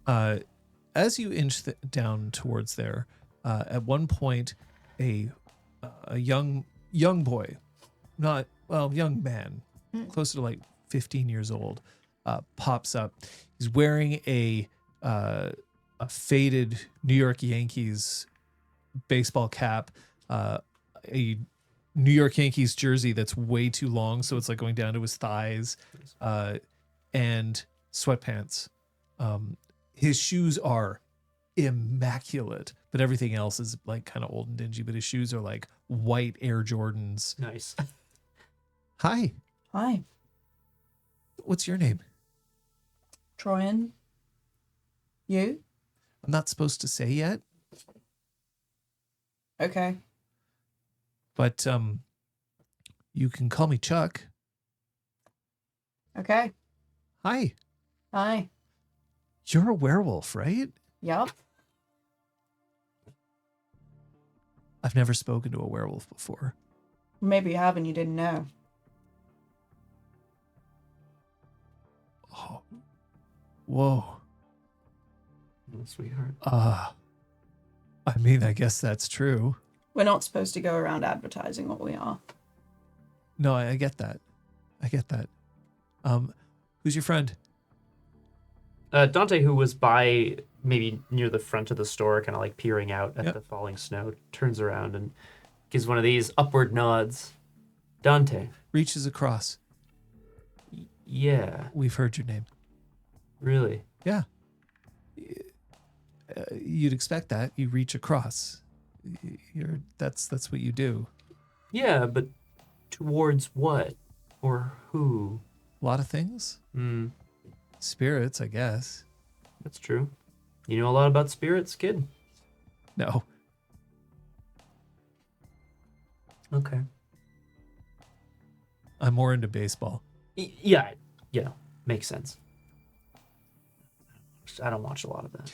As you inch down towards there, at one point, a young boy, young man, closer to like 15 years old, pops up. He's wearing a faded New York Yankees baseball cap, a New York Yankees jersey that's way too long, so it's like going down to his thighs, and sweatpants. His shoes are immaculate, but everything else is like kind of old and dingy. But his shoes are like white Air Jordans. Nice. Hi, Hi, what's your name? Troyan. You? I'm not supposed to say yet, Okay. but you can call me Chuck. Okay. Hi, Hi. you're a werewolf, right? Yup. I've never spoken to a werewolf before. Maybe you have and you didn't know. Oh, whoa. Oh, sweetheart. I mean, I guess that's true. We're not supposed to go around advertising what we are. No, I get that. I get that. Who's your friend? Dante, who was by maybe near the front of the store, kind of like peering out at Yep. the falling snow, turns around and gives one of these upward nods. Dante. Reaches across. Yeah, We've heard your name. really. Yeah. You'd expect that. You reach across. That's what you do. Yeah, but towards what? Or who? A lot of things. Spirits, I guess. That's true. You know a lot about spirits, kid? No. Okay. I'm more into baseball. Yeah, makes sense. I don't watch a lot of that.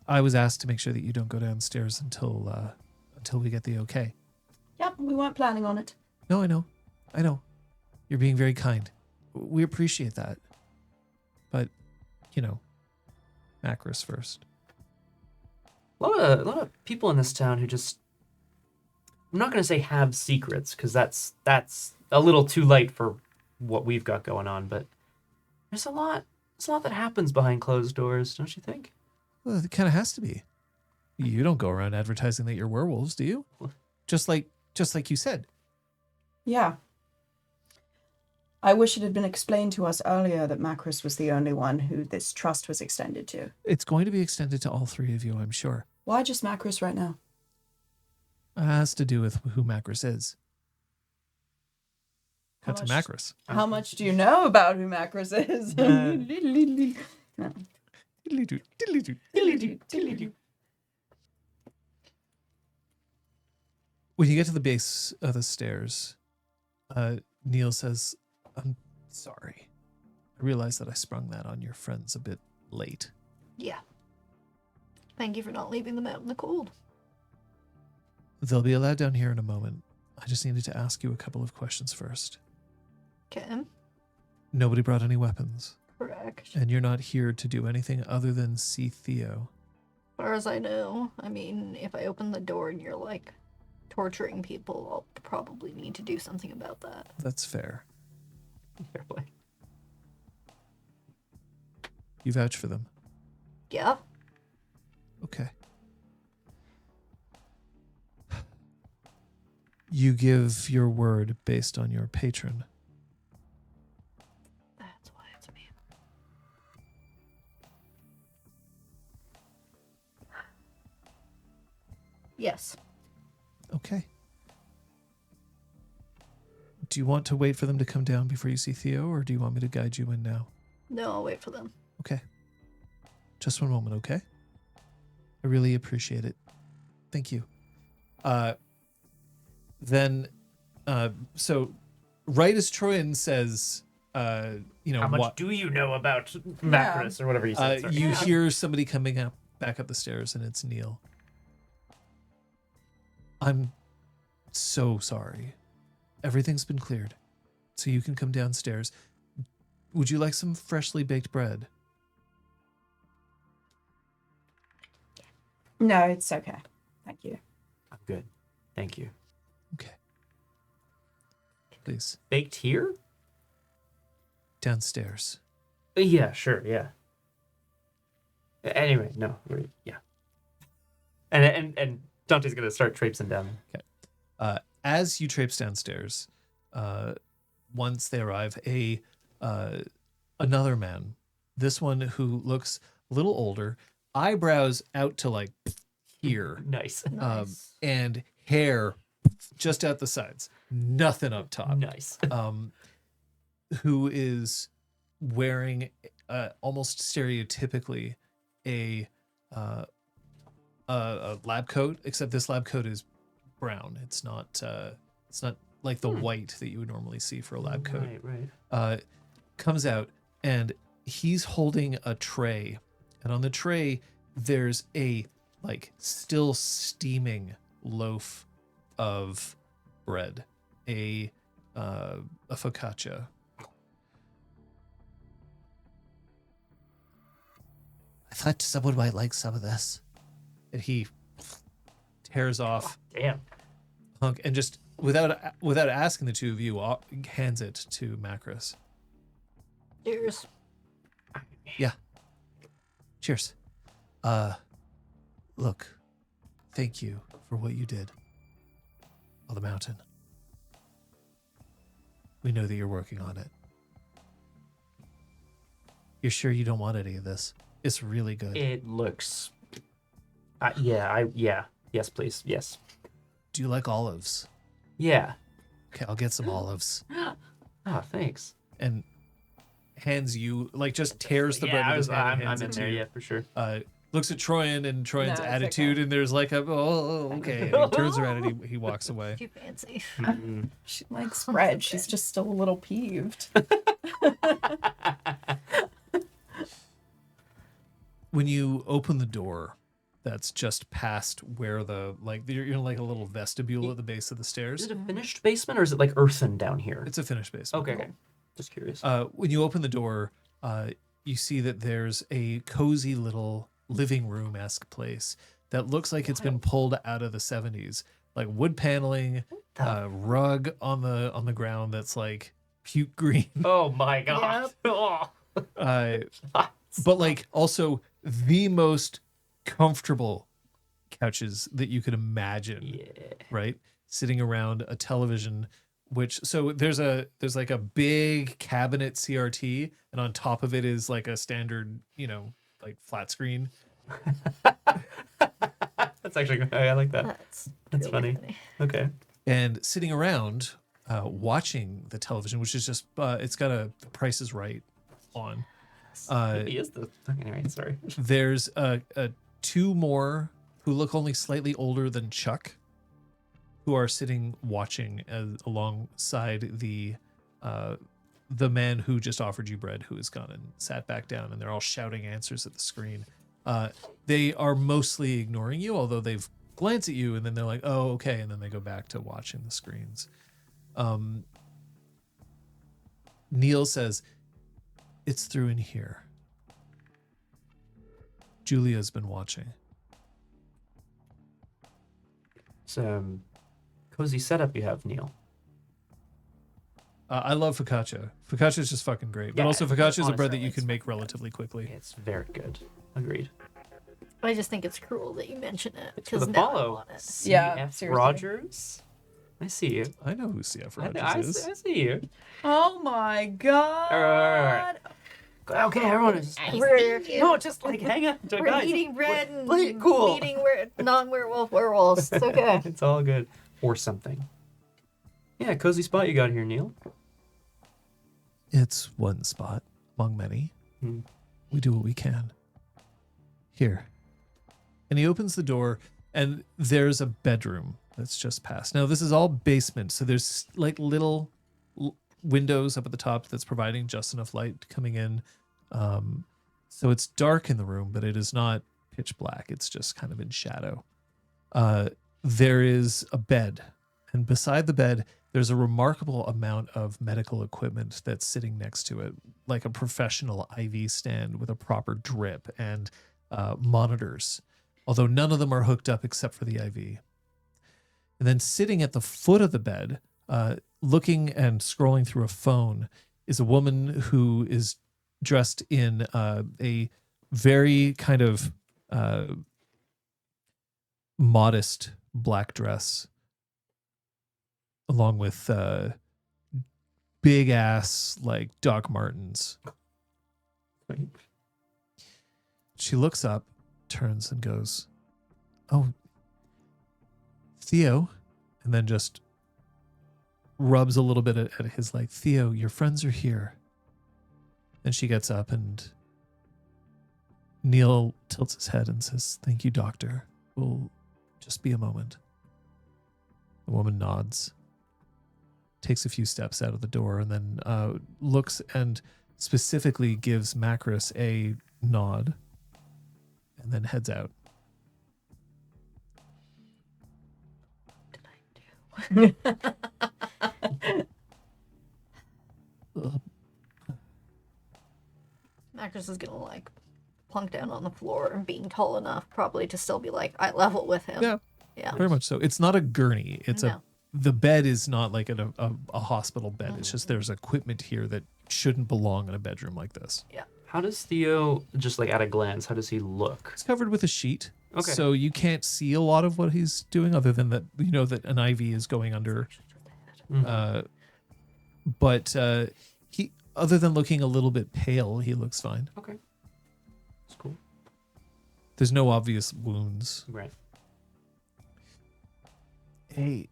I was asked to make sure that you don't go downstairs until we get the okay. Yep, we weren't planning on it. No, I know. You're being very kind. We appreciate that. But, Macris first. A lot of people in this town who just, I'm not going to say have secrets, because that's a little too light for what we've got going on, but there's a lot that happens behind closed doors, don't you think? Well, it kind of has to be. You don't go around advertising that you're werewolves, do you? Just like you said. Yeah. I wish it had been explained to us earlier that Macris was the only one who this trust was extended to. It's going to be extended to all three of you, I'm sure. Why just Macris right now? It has to do with who Macris is. How Cut to much- Macris. How much do you know about who Macris is? When you get to the base of the stairs, Neil says, "I'm sorry. I realize that I sprung that on your friends a bit late." Yeah. Thank you for not leaving them out in the cold. They'll be allowed down here in a moment. I just needed to ask you a couple of questions first. Okay. Nobody brought any weapons, Correct. and you're not here to do anything other than see Theo. As far as I know, I mean, if I open the door and you're like torturing people, I'll probably need to do something about that. That's fair. Fair play. You vouch for them. Yeah. Okay. You give your word based on your patron. That's why it's me. Yes. Okay. Do you want to wait for them to come down before you see Theo, or do you want me to guide you in now? No, I'll wait for them. Okay. Just one moment, okay? I really appreciate it. Thank you. So right as Troyan says, How much do you know about Macris, or whatever you said? Sorry. you hear somebody coming back up the stairs, and it's Neil. I'm so sorry. Everything's been cleared, so you can come downstairs. Would you like some freshly baked bread? No, it's okay. Thank you. I'm good. Thank you. Okay. Please, Baked here? downstairs. Yeah, sure, yeah. Anyway, no, yeah. And Dante's gonna start traipsing down. As you traipse downstairs, once they arrive, another man, this one who looks a little older, eyebrows out to like here, Nice. Nice. and hair just out the sides, nothing up top. Nice. Who is wearing almost stereotypically a lab coat, except this lab coat is brown. It's not like the white that you would normally see for a lab coat. Right. Comes out and he's holding a tray, and on the tray there's a like still steaming loaf of bread, a focaccia. I thought someone might like some of this. And he tears off Damn. hunk and just without asking the two of you hands it to Macros. Cheers. Yeah. Cheers. Look, thank you for what you did on the mountain. We know that you're working on it. You're sure you don't want any of this? It's really good. It looks. Yeah. Yes, please. Yes. Do you like olives? Yeah. Okay, I'll get some olives. Oh, thanks. And hands you, like, just tears the bread with his hand and hands I'm in it to there. you. Yeah, for sure. Looks at Troyan and Troyan's No, it's attitude, okay. and there's like okay. And he turns around and he walks away. Too fancy. She likes bread. She's just still a little peeved. When you open the door, that's just past where you're in like a little vestibule at the base of the Is stairs. it a finished basement or is it like earthen down here? It's a finished basement. Okay. Just curious. When you open the door, you see that there's a cozy little living room-esque place that looks like it's been pulled out of the 70s. Like wood paneling, rug on the ground that's like puke green. Oh my god. Oh. But like also the most comfortable couches that you could imagine. Yeah. Right? Sitting around a television, so there's like a big cabinet CRT, and on top of it is like a standard, like flat screen. That's actually good. I like that. That's really funny. Okay. And sitting around watching the television, which is just it's got a Price is Right on. He is the. Anyway, sorry. There's two more who look only slightly older than Chuck, who are sitting watching alongside the man who just offered you bread, who has gone and sat back down, and they're all shouting answers at the screen. They are mostly ignoring you, although they've glanced at you, and then they're like, "Oh, okay," and then they go back to watching the screens. Neil says, "It's through in here. Julia's been watching." It's cozy setup you have, Neil. I love focaccia. Focaccia is just fucking great. But Yeah, also focaccia is a bread honestly, that you it's can make fucking good. relatively quickly. It's very good. Agreed. I just think it's cruel that you mention it It's for because the now I follow. want it. Yeah, CF seriously. Rogers. I see you. I know who CF I Rogers is. see you. Oh my god. Alright. Okay, everyone is. We're, No, just like hang on. we're guys. eating bread and Play it cool. meeting non-werewolf werewolves. It's okay. It's all good. Or something. Yeah, cozy spot you got here, Neil. It's one spot among many. Hmm. We do what we can. Here. And he opens the door, and there's a bedroom that's just past. Now, this is all basement, so there's like little windows up at the top that's providing just enough light coming in. So it's dark in the room, but it is not pitch black. It's just kind of in shadow. There is a bed And beside the bed, there's a remarkable amount of medical equipment that's sitting next to it, like a professional IV stand with a proper drip and monitors, although none of them are hooked up except for the IV. And then sitting at the foot of the bed, looking and scrolling through a phone, is a woman who is dressed in a very kind of modest black dress, along with big ass like Doc Martens. She looks up, turns, and goes, "Oh, Theo," and then just rubs a little bit at his like, "Theo, your friends are here." Then she gets up and Neil tilts his head and says, "Thank you, doctor. We'll just be a moment." The woman nods, takes a few steps out of the door, and then looks and specifically gives Macris a nod, and then heads out. Macris is gonna like plunk down on the floor and being tall enough probably to still be like eye level with him. Yeah. Very much so. It's not a gurney. It's No. the bed is not like a hospital bed. It's just there's equipment here that shouldn't belong in a bedroom like this. How does Theo, just like at a glance, how does he look? It's covered with a sheet. Okay. So you can't see a lot of what he's doing other than that you know that an IV is going under. But he, other than looking a little bit pale, he looks fine. Okay. That's cool. There's no obvious wounds. Right. Hey,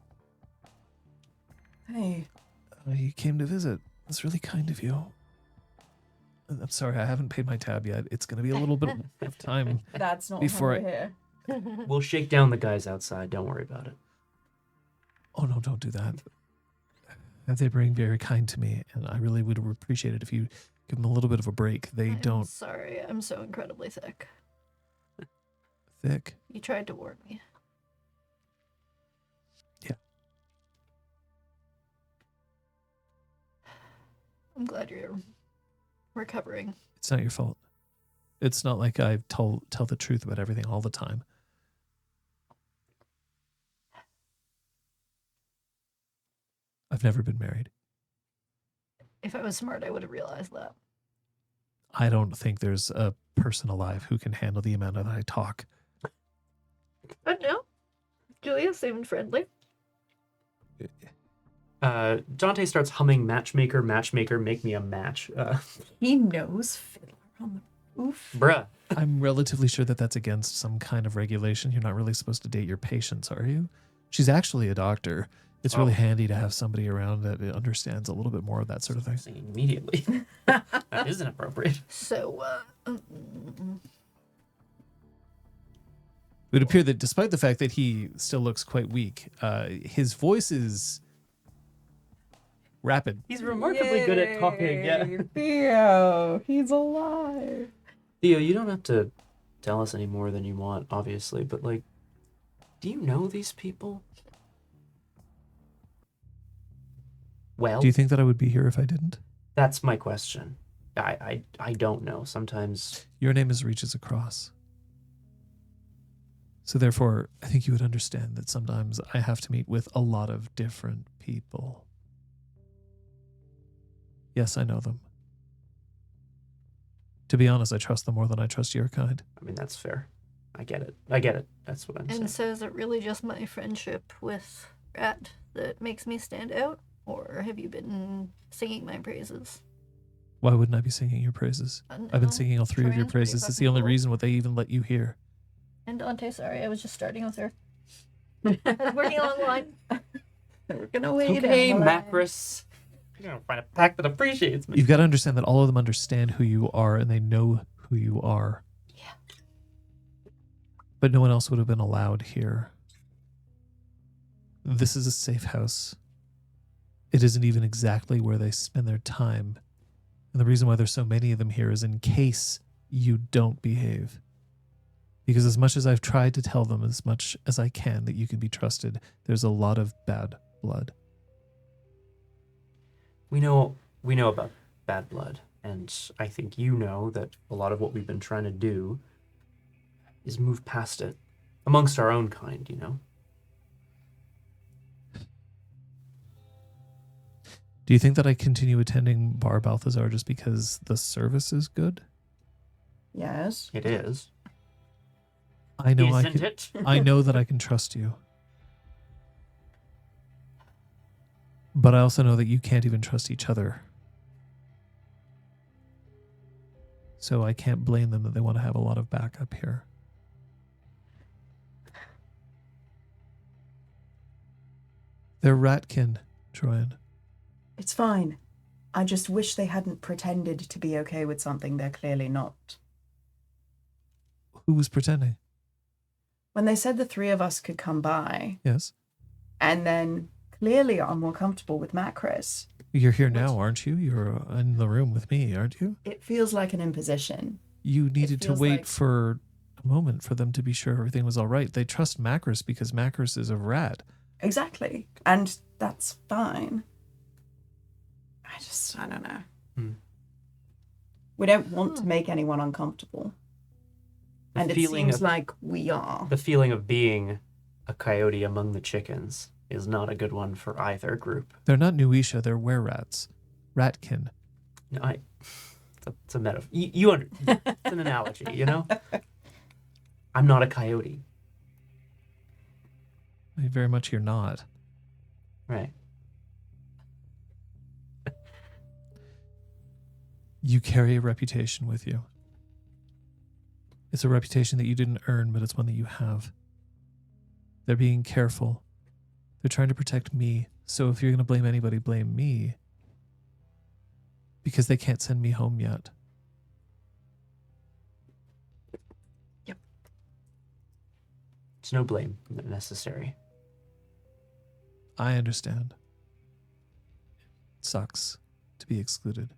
Hey, you came to visit. That's really kind of you. I'm sorry, I haven't paid my tab yet. It's going to be a little bit of time. that's not Before over here. We'll shake down the guys outside. Don't worry about it. Oh, no, don't do that. They're being very kind to me, and I really would appreciate it if you give them a little bit of a break. They I'm don't sorry, I'm so incredibly thick. thick. You tried to warn me. Yeah. I'm glad you're recovering. It's not your fault. It's not like I tell the truth about everything all the time. I've never been married. If I was smart, I would have realized that. I don't think there's a person alive who can handle the amount that I talk. But no, Julia seemed friendly. Dante starts humming Matchmaker, Matchmaker, Make Me a Match. He knows Fiddler on the Roof. Bruh. I'm relatively sure that that's against some kind of regulation. You're not really supposed to date your patients, are you? She's actually a doctor. It's really handy to have somebody around that understands a little bit more of that sort of thing. Singing immediately. That isn't appropriate. So, It would appear that despite the fact that he still looks quite weak, his voice is rapid. He's remarkably good at talking, yeah. Theo, he's alive. Theo, you don't have to tell us any more than you want, obviously, but, like, do you know these people? Well, Do you think that I would be here if I didn't? that's my question. I don't know. Sometimes, Your name is reaches across. So therefore, I think you would understand that sometimes I have to meet with a lot of different people. Yes, I know them. To be honest, I trust them more than I trust your kind. I mean, that's fair. I get it. That's what I'm saying. and so is it really just my friendship with Rat that makes me stand out? Or have you been singing my praises? Why wouldn't I be singing your praises? I've been singing all three of your Trian's pretty praises. It's the fucking only cool. reason what they even let you hear. And Dante, sorry, I was just starting with her. I was working along the line. We're gonna wait. Okay, down the line. Macris. You're gonna find a pack that appreciates me. You've got to understand that all of them understand who you are and they know who you are. Yeah. But no one else would have been allowed here. This is a safe house. It isn't even exactly where they spend their time. And the reason why there's so many of them here is in case you don't behave. Because as much as I've tried to tell them as much as I can that you can be trusted, there's a lot of bad blood. We know about bad blood, and I think you know that a lot of what we've been trying to do is move past it amongst our own kind, you know? Do you think that I continue attending Bar Balthazar just because the service is good? Yes. It is. I know Isn't it? I know that I can trust you. But I also know that you can't even trust each other. So I can't blame them that they want to have a lot of backup here. They're ratkin, Troyan. It's fine. I just wish they hadn't pretended to be okay with something they're clearly not. Who was pretending? When they said the three of us could come by, Yes. and then clearly are more comfortable with Macris, You're here now, aren't you? You're in the room with me, aren't you? it feels like an imposition. You needed to feels wait like- for a moment for them to be sure everything was all right. They trust Macris because Macris is a rat. Exactly. And that's fine. I don't know. Hmm. We don't want to make anyone uncomfortable. The And it feeling seems of- like we are. The feeling of being a coyote among the chickens is not a good one for either group. They're not Nuisha, they're were-rats. Ratkin. No, it's a metaphor. It's an analogy, you know? I'm not a coyote. Very much you're not. Right. You carry a reputation with you. It's a reputation that you didn't earn, but it's one that you have. They're being careful. They're trying to protect me. So if you're going to blame anybody, blame me. Because they can't send me home yet. There's no blame necessary. I understand. It sucks to be excluded.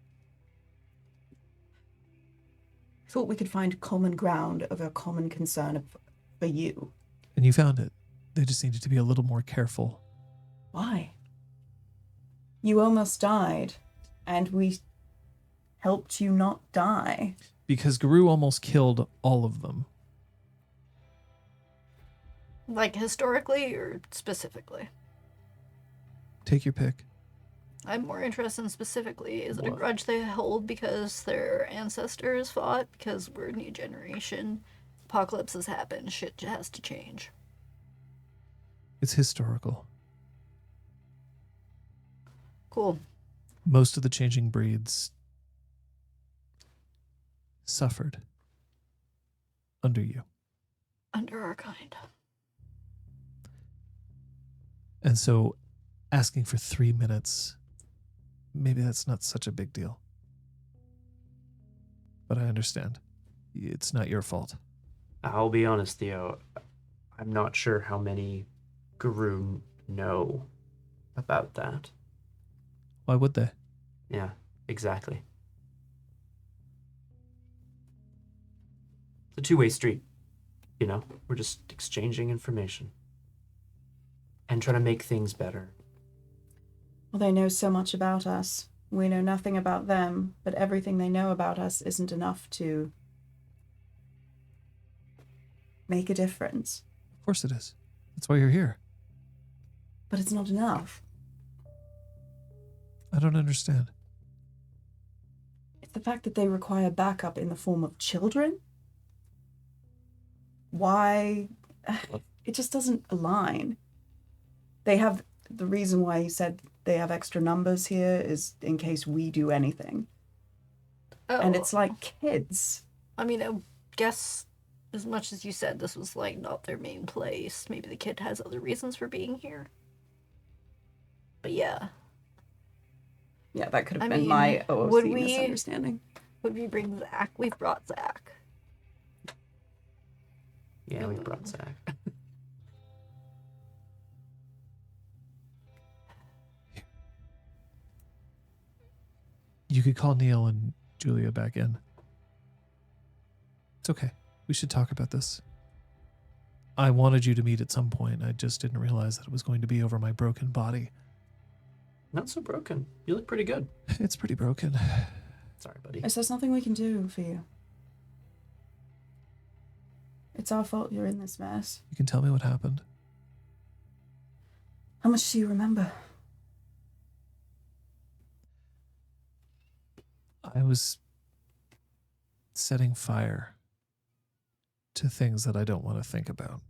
Thought we could find common ground of a common concern for you. And you found it. They just needed to be a little more careful. Why? You almost died, and we helped you not die. Because Guru almost killed all of them. Like historically or specifically? Take your pick. I'm more interested in specifically. Is it a What? grudge they hold because their ancestors fought? Because we're a new generation. Apocalypse has happened. Shit has to change. It's historical. Cool. Most of the changing breeds suffered under you. Under our kind. And so asking for 3 minutes, maybe that's not such a big deal. But I understand. It's not your fault. I'll be honest, Theo. I'm not sure how many Guru know about that. Why would they? Yeah, exactly. It's a two-way street. You know, we're just exchanging information and trying to make things better. Well, they know so much about us. We know nothing about them, but everything they know about us isn't enough to make a difference. Of course it is. That's why you're here. But it's not enough. I don't understand. It's the fact that they require backup in the form of children. Why? It just doesn't align. They have the reason why he said they have extra numbers here is in case we do anything. Oh, And it's like kids. I mean, I guess as much as you said this was like not their main place, maybe the kid has other reasons for being here. But yeah, Yeah, that could have I been mean, my OOC would we- misunderstanding. would we bring Zach? We've brought Zach. Yeah, we brought Zach. You could call Neil and Julia back in. It's okay. We should talk about this. I wanted you to meet at some point. I just didn't realize that it was going to be over my broken body. Not so broken. You look pretty good. It's pretty broken. Sorry, buddy. There's nothing we can do for you. It's our fault you're in this mess. You can tell me what happened. How much do you remember? I was setting fire to things that I don't want to think about.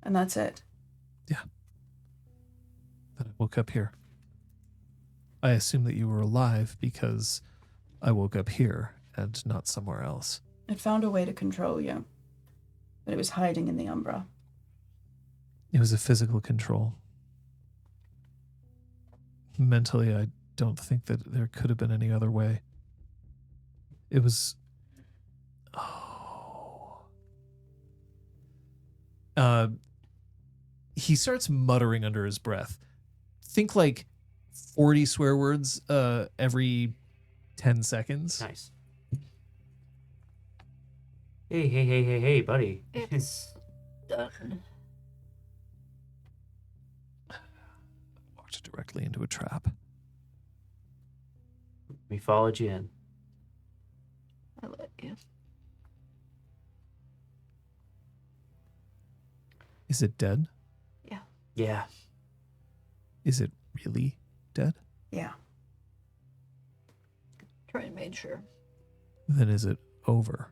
And that's it. Then I woke up here. I assume that you were alive because I woke up here and not somewhere else. It found a way to control you. But it was hiding in the Umbra. It was a physical control. Mentally, I don't think that there could have been any other way. It was... He starts muttering under his breath. Think like 40 swear words every 10 seconds. Nice. Hey, buddy. It's done. Walked directly into a trap. We followed you in. I let you. Is it dead? Yeah. Is it really dead? Yeah. Try and made sure. Then is it over?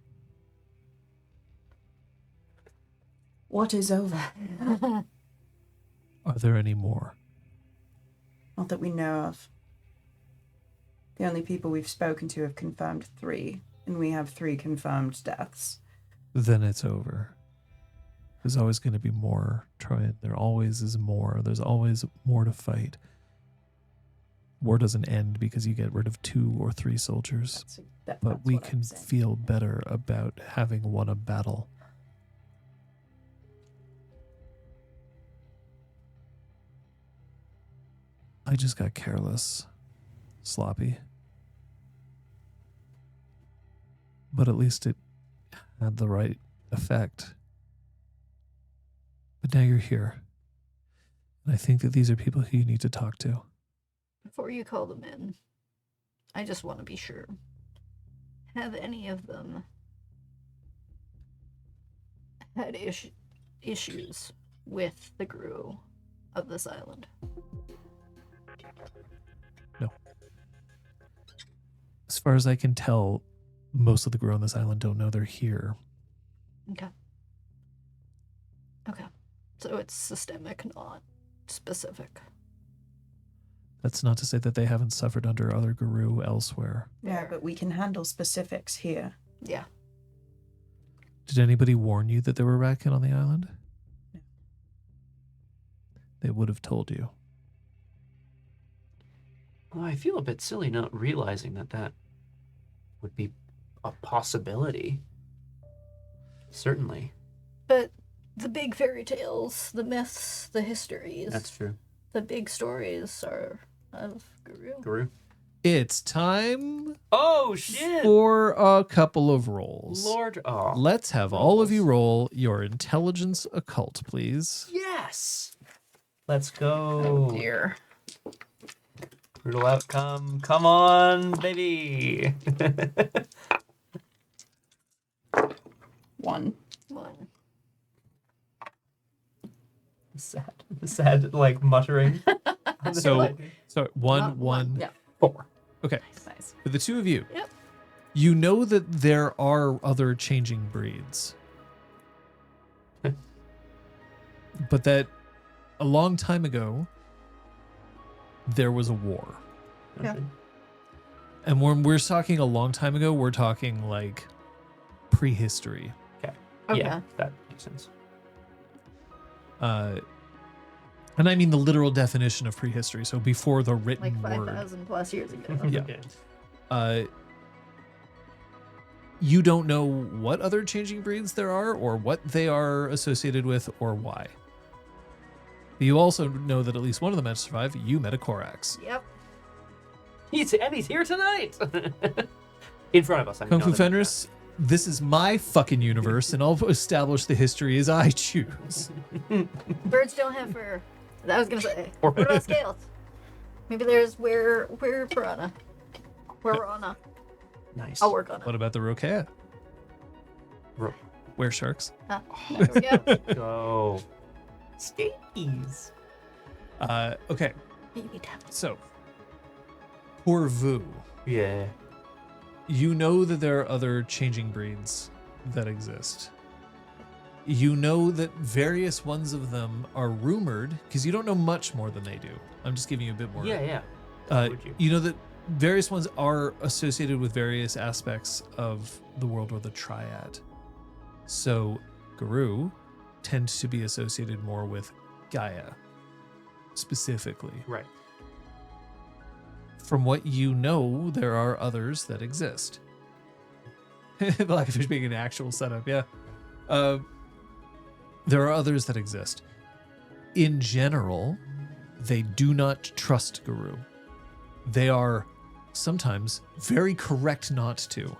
What is over? Are there any more? Not that we know of. The only people we've spoken to have confirmed 3, and we have 3 confirmed deaths. Then it's over. There's always going to be more, Troy. There always is more. There's always more to fight. War doesn't end because you get rid of 2 or 3 soldiers. But we can feel better about having won a battle. I just got careless, sloppy. But at least it had the right effect. But now you're here. And I think that these are people who you need to talk to. Before you call them in, I just want to be sure. Have any of them had issues with the crew of this island? No. As far as I can tell, most of the crew on this island don't know they're here. Okay. Okay. So it's systemic, not specific. That's not to say that they haven't suffered under other guru elsewhere. Yeah, but we can handle specifics here. Yeah. Did anybody warn you that there were Ratkin on the island? No. They would have told you. Well, I feel a bit silly not realizing that would be a possibility. Certainly. But the big fairy tales, the myths, the histories, That's true. the big stories are of Guru. Guru. It's time Oh, shit! for a couple of rolls. Lord. Oh. Let's have all of you roll your intelligence occult, please. Yes! Let's go. Oh dear. Brutal outcome. Come on, baby. 1. Sad, like muttering. So, one, Not one, Yeah. 4. Okay, Nice. for the two of you, Yep. you know that there are other changing breeds. But that a long time ago, there was a war. Yeah. And when we're talking a long time ago, we're talking like prehistory. Okay. Yeah, that makes sense. And I mean the literal definition of prehistory, so before the written Like word. 5,000 plus years ago. Yeah. Okay. You don't know what other changing breeds there are, or what they are associated with, or why. But you also know that at least one of them had survived. You met a Korax. Yep. He's here tonight. In front of us. I mean, Kung Fu on the Fenris, this is my fucking universe, and I'll establish the history as I choose. Birds don't have fur. That was gonna say. What about scales? Maybe there's where piranha. Werana. Nice. I'll work on it. What about the Rokea? Ro- Where sharks? There we go. Go. Skaties. Okay, Baby tap. so pour vous. Yeah. You know that there are other changing breeds that exist. You know that various ones of them are rumored, because you don't know much more than they do. I'm just giving you a bit more. Yeah. Would you? You know that various ones are associated with various aspects of the world or the triad. So Guru tend to be associated more with Gaia, specifically. Right. From what you know, there are others that exist. Blackfish being an actual setup, yeah. There are others that exist. In general, they do not trust Guru. They are sometimes very correct not to.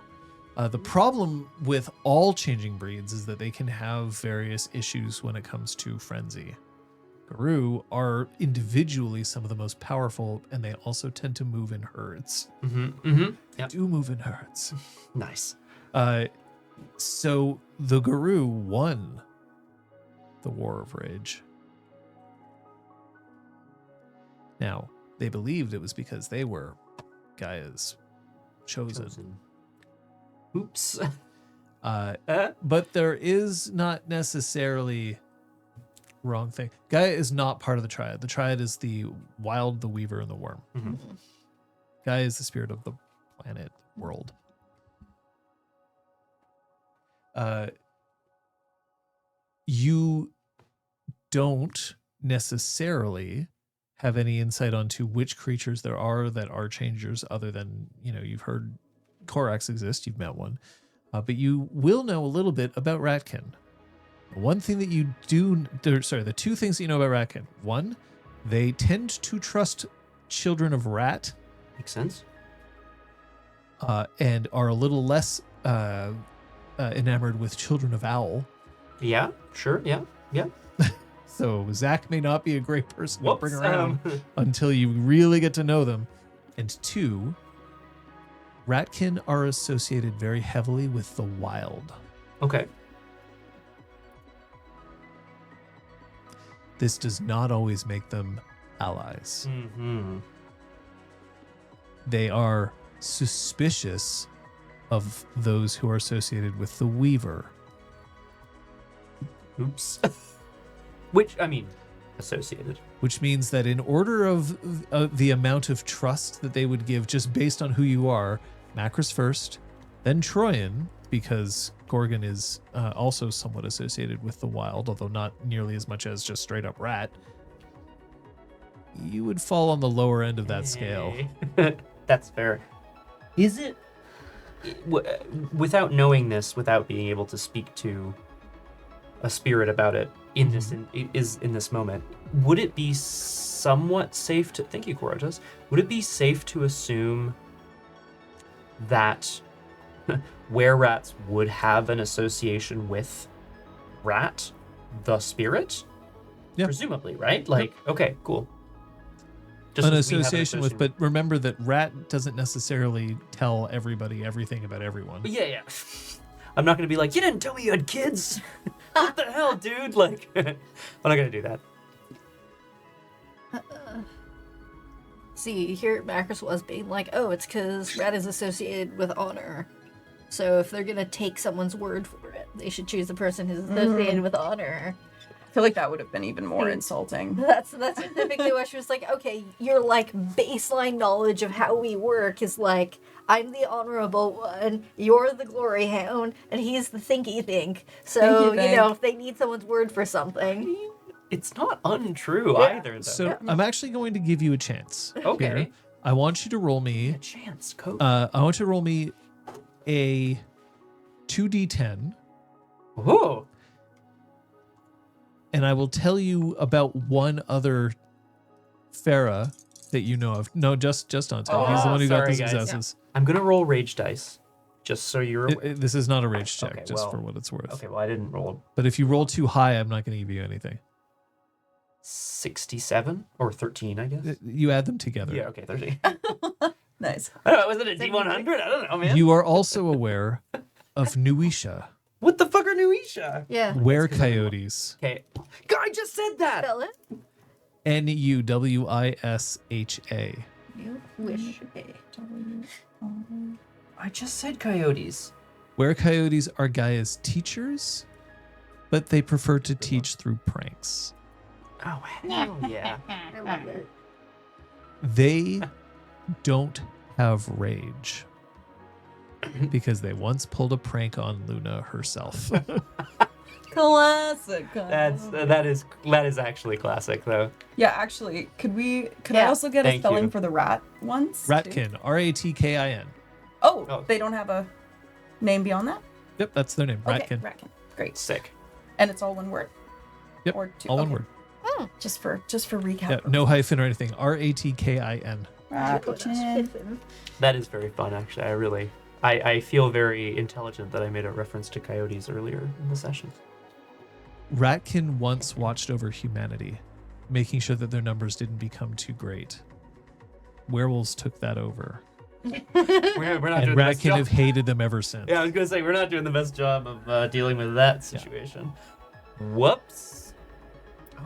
The problem with all changing breeds is that they can have various issues when it comes to frenzy. Guru are individually some of the most powerful, and they also tend to move in herds. Yeah. Do move in herds. Nice. So the Guru won the War of Rage. Now, they believed it was because they were Gaia's chosen. Oops. But there is not necessarily wrong thing. Gaia is not part of the triad. The triad is the wild, the weaver, and the worm. Mhm. Gaia is the spirit of the planet, world. You don't necessarily have any insight onto which creatures there are that are changers, other than, you've heard Korax exist, you've met one. But you will know a little bit about Ratkin. One thing that you the two things that you know about Ratkin. One, they tend to trust children of rat, Makes sense. and are a little less enamored with children of owl. Yeah, sure. Yeah. So Zach may not be a great person to bring Whoops, around until you really get to know them. And two, Ratkin are associated very heavily with the wild. Okay. This does not always make them allies. Mm-hmm. They are suspicious of those who are associated with the Weaver. Oops. Which, I mean, associated. Which means that in order of the amount of trust that they would give just based on who you are, Macris first, then Troyan, because Gorgon is also somewhat associated with the wild, although not nearly as much as just straight up rat. You would fall on the lower end of that scale. That's fair. Is it, without knowing this, without being able to speak to a spirit about it in this moment, would it be somewhat safe to, thank you, Korotas, would it be safe to assume that were-rats would have an association with rat, the spirit? Yeah. Presumably, right? Like, okay, cool. Just An as we have association with, but remember that rat doesn't necessarily tell everybody everything about everyone. Yeah. I'm not going to be like, you didn't tell me you had kids. What the hell, dude? Like, I'm not going to do that. See, here Macris was being like, oh, it's because rat is associated with honor. So if they're gonna take someone's word for it, they should choose the person who's associated with honor. I feel like that would have been even more insulting. That's typically what she was like, okay, your like baseline knowledge of how we work is like, I'm the honorable one, you're the glory hound, and he's the thinky think. So, if they need someone's word for something. It's not untrue either, though. So I'm actually going to give you a chance. Okay. Here. I want you to roll me. A chance, coach. I want you to roll me a 2d10, Whoa. and I will tell you about one other Farah that you know of. No, just Dante. He's the one who got sorry, the guys. successes. I'm going to roll rage dice Just so you're aware. This is not a rage check, Okay, just well, for what it's worth. Okay, well, I didn't roll But if you roll too high, I'm not going to give you anything. 67 or 13, I guess. You add them together. Yeah, okay, 13. Nice. I don't know, was it a D100? I don't know, man. You are also aware of Nuisha, What the fuck are Nuisha? Yeah. were-coyotes. Okay. God, I just said that! Spell it. Nuwisha. You wish. I just said coyotes. Were-coyotes are Gaia's teachers, but they prefer to teach through pranks. Oh, hell yeah. I love it. They don't have rage because they once pulled a prank on Luna herself. Classic. That is actually classic, though. Yeah, actually, could I Yeah. also get Thank a spelling you. for the rat ones? Ratkin, Ratkin. Oh, they don't have a name beyond that? Yep, that's their name, Okay, Ratkin. Ratkin. Great. Sick. And it's all one word? Yep, Or two? all one okay. word. Just for recap. Yeah, no hyphen or anything. Ratkin. Ratkin. That is very fun, actually. I feel very intelligent that I made a reference to coyotes earlier in the session. Ratkin once watched over humanity, making sure that their numbers didn't become too great. Werewolves took that over, We're not and doing the best Ratkin job. have hated them ever since. Yeah, I was gonna say we're not doing the best job of dealing with that situation. Whoops.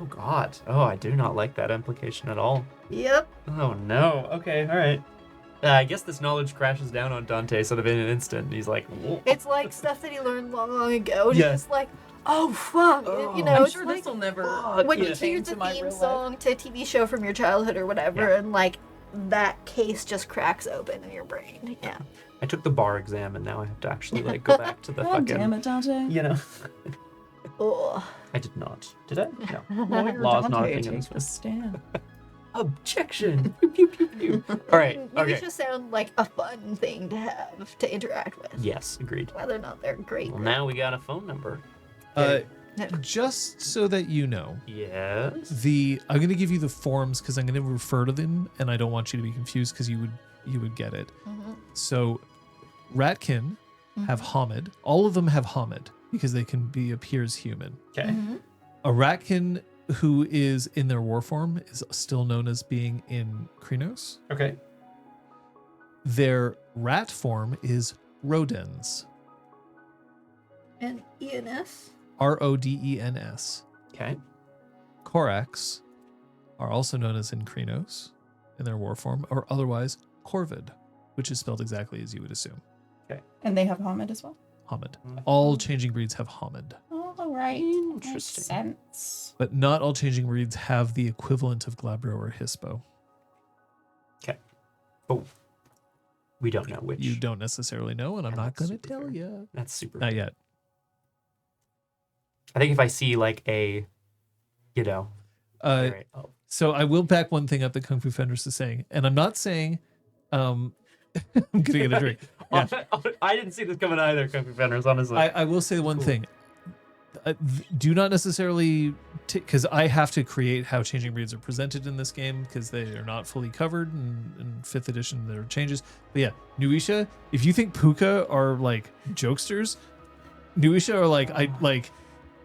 Oh God. Oh, I do not like that implication at all. Yep. Oh no. Okay. All right. I guess this knowledge crashes down on Dante sort of in an instant. He's like, whoa. It's like stuff that he learned long ago. And Yeah. he's just like, oh fuck. Oh. You know, I'm it's sure like this will never. when you Yeah. hear change the to my theme real life. song to a TV show from your childhood or whatever, Yeah. and like that case just cracks open in your brain. Yeah. I took the bar exam and now I have to actually like go back to the God fucking. damn it, Dante. You know. Oh. I did not. Did I? No. Lawyer Law's not a Dante thing in this takes a stand. Objection. Pew, pew, pew, pew. All right. You Okay. just sound like a fun thing to have to interact with. Yes. Agreed. Whether or not they're great. Well, now we got a phone number. Just so that you know, Yes. I'm going to give you the forms because I'm going to refer to them, and I don't want you to be confused because you would get it. So, Ratkin have Hamid. All of them have Hamid because they can appears human. Okay. A Ratkin who is in their war form is still known as being in Krynos. Okay. Their rat form is Rodens. And ENS. Rodens. Okay. Korax are also known as in Krynos in their war form, or otherwise Corvid, which is spelled exactly as you would assume. And they have Hamid as well? Hamid. All changing breeds have Hamid, All right. Interesting. Sense. but not all changing breeds have the equivalent of Glabro or Hispo. Oh. We don't know which. You don't necessarily know, and I'm not That's going to super tell fair. you. That's super. Not yet. I think if I see like a, all right. Oh. So I will back one thing up that Kung Fu Fenders is saying, and I'm not saying, I'm gonna get a drink. Yeah. I didn't see this coming either, Kung Fu Fenders, honestly. I will say one Cool. thing. Do not necessarily, because I have to create how changing breeds are presented in this game because they are not fully covered in 5th edition. There are changes. But yeah, Nuisha, if you think Puka are like jokesters, Nuisha are like,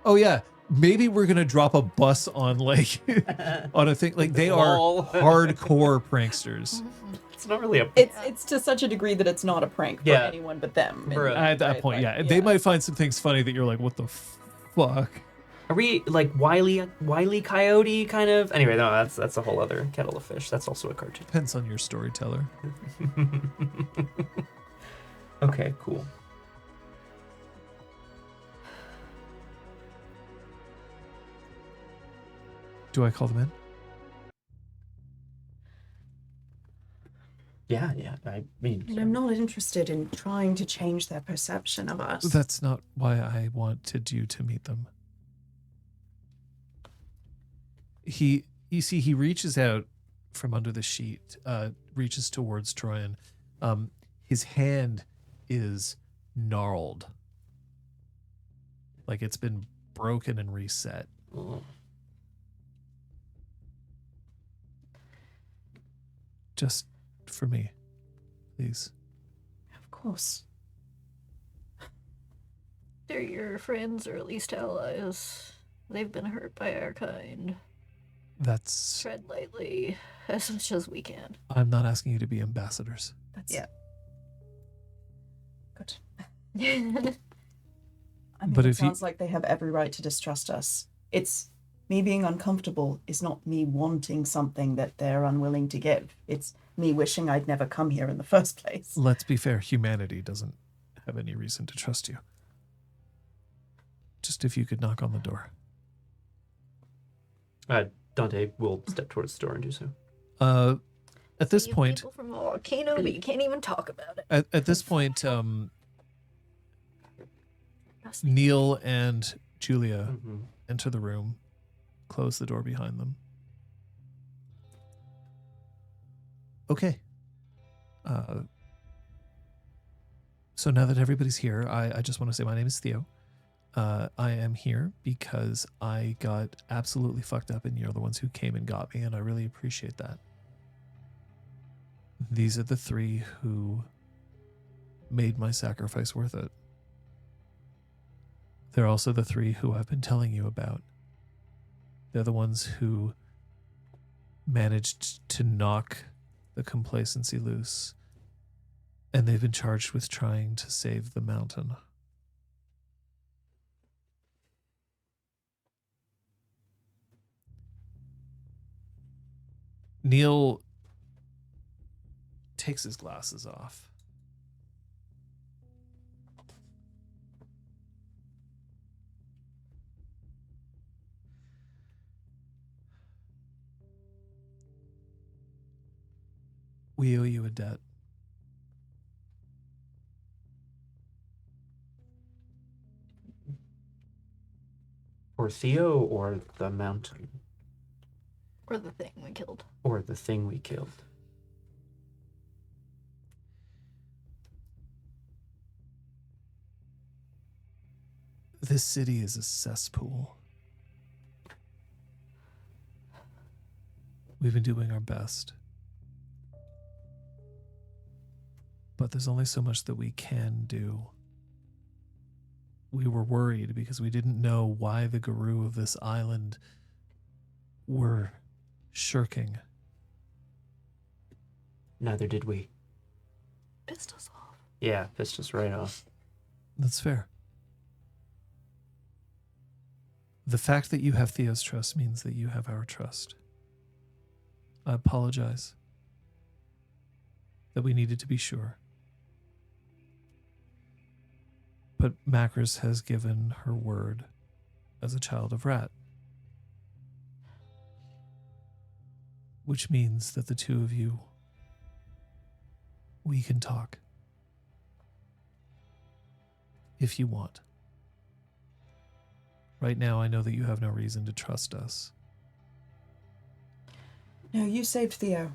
oh yeah, maybe we're going to drop a bus on like, on a thing. Like they are Lol. hardcore pranksters. It's not really a. It's to such a degree that it's not a prank for Yeah. anyone but them. Bruh. At that Right, point, like, yeah. They might find some things funny that you're like, what the fuck? Are we like Wile Coyote kind of? Anyway, no, that's a whole other kettle of fish. That's also a cartoon. Depends on your storyteller. Okay, cool. Do I call them in? Yeah. I mean, And I'm not interested in trying to change their perception of us. That's not why I wanted you to meet them. You see, he reaches out from under the sheet, reaches towards Troyan. His hand is gnarled, like it's been broken and reset. oh, Just for me, please. Of course. They're your friends, or at least allies. They've been hurt by our kind. That's. Tread lightly, as much as we can. I'm not asking you to be ambassadors. That's Yeah. good. Yeah. I mean, But it if you- sounds like they have every right to distrust us. It's me being uncomfortable is not me wanting something that they're unwilling to give. It's me wishing I'd never come here in the first place. Let's be fair. Humanity doesn't have any reason to trust you. Just if you could knock on the door. Dante will step towards the door and do so. At this You point, people from a volcano, but you can't even talk about it. at this point, Neil and Julia Mm-hmm. enter the room, close the door behind them. Okay. So now that everybody's here, I just want to say my name is Theo. I am here because I got absolutely fucked up and you're the ones who came and got me, and I really appreciate that. These are the three who made my sacrifice worth it. They're also the three who I've been telling you about. They're the ones who managed to knock the complacency loose, and they've been charged with trying to save the mountain. Neil takes his glasses off. We owe you a debt. Or Theo, or the mountain, Or the thing we killed. or the thing we killed. This city is a cesspool. We've been doing our best. But there's only so much that we can do. We were worried because we didn't know why the guru of this island were shirking. Neither did we. Pissed us off. Yeah, pissed us right off. That's fair. The fact that you have Theo's trust means that you have our trust. I apologize that we needed to be sure. But Macris has given her word as a child of Rat. Which means that the two of you, we can talk. If you want. Right now, I know that you have no reason to trust us. No, you saved Theo.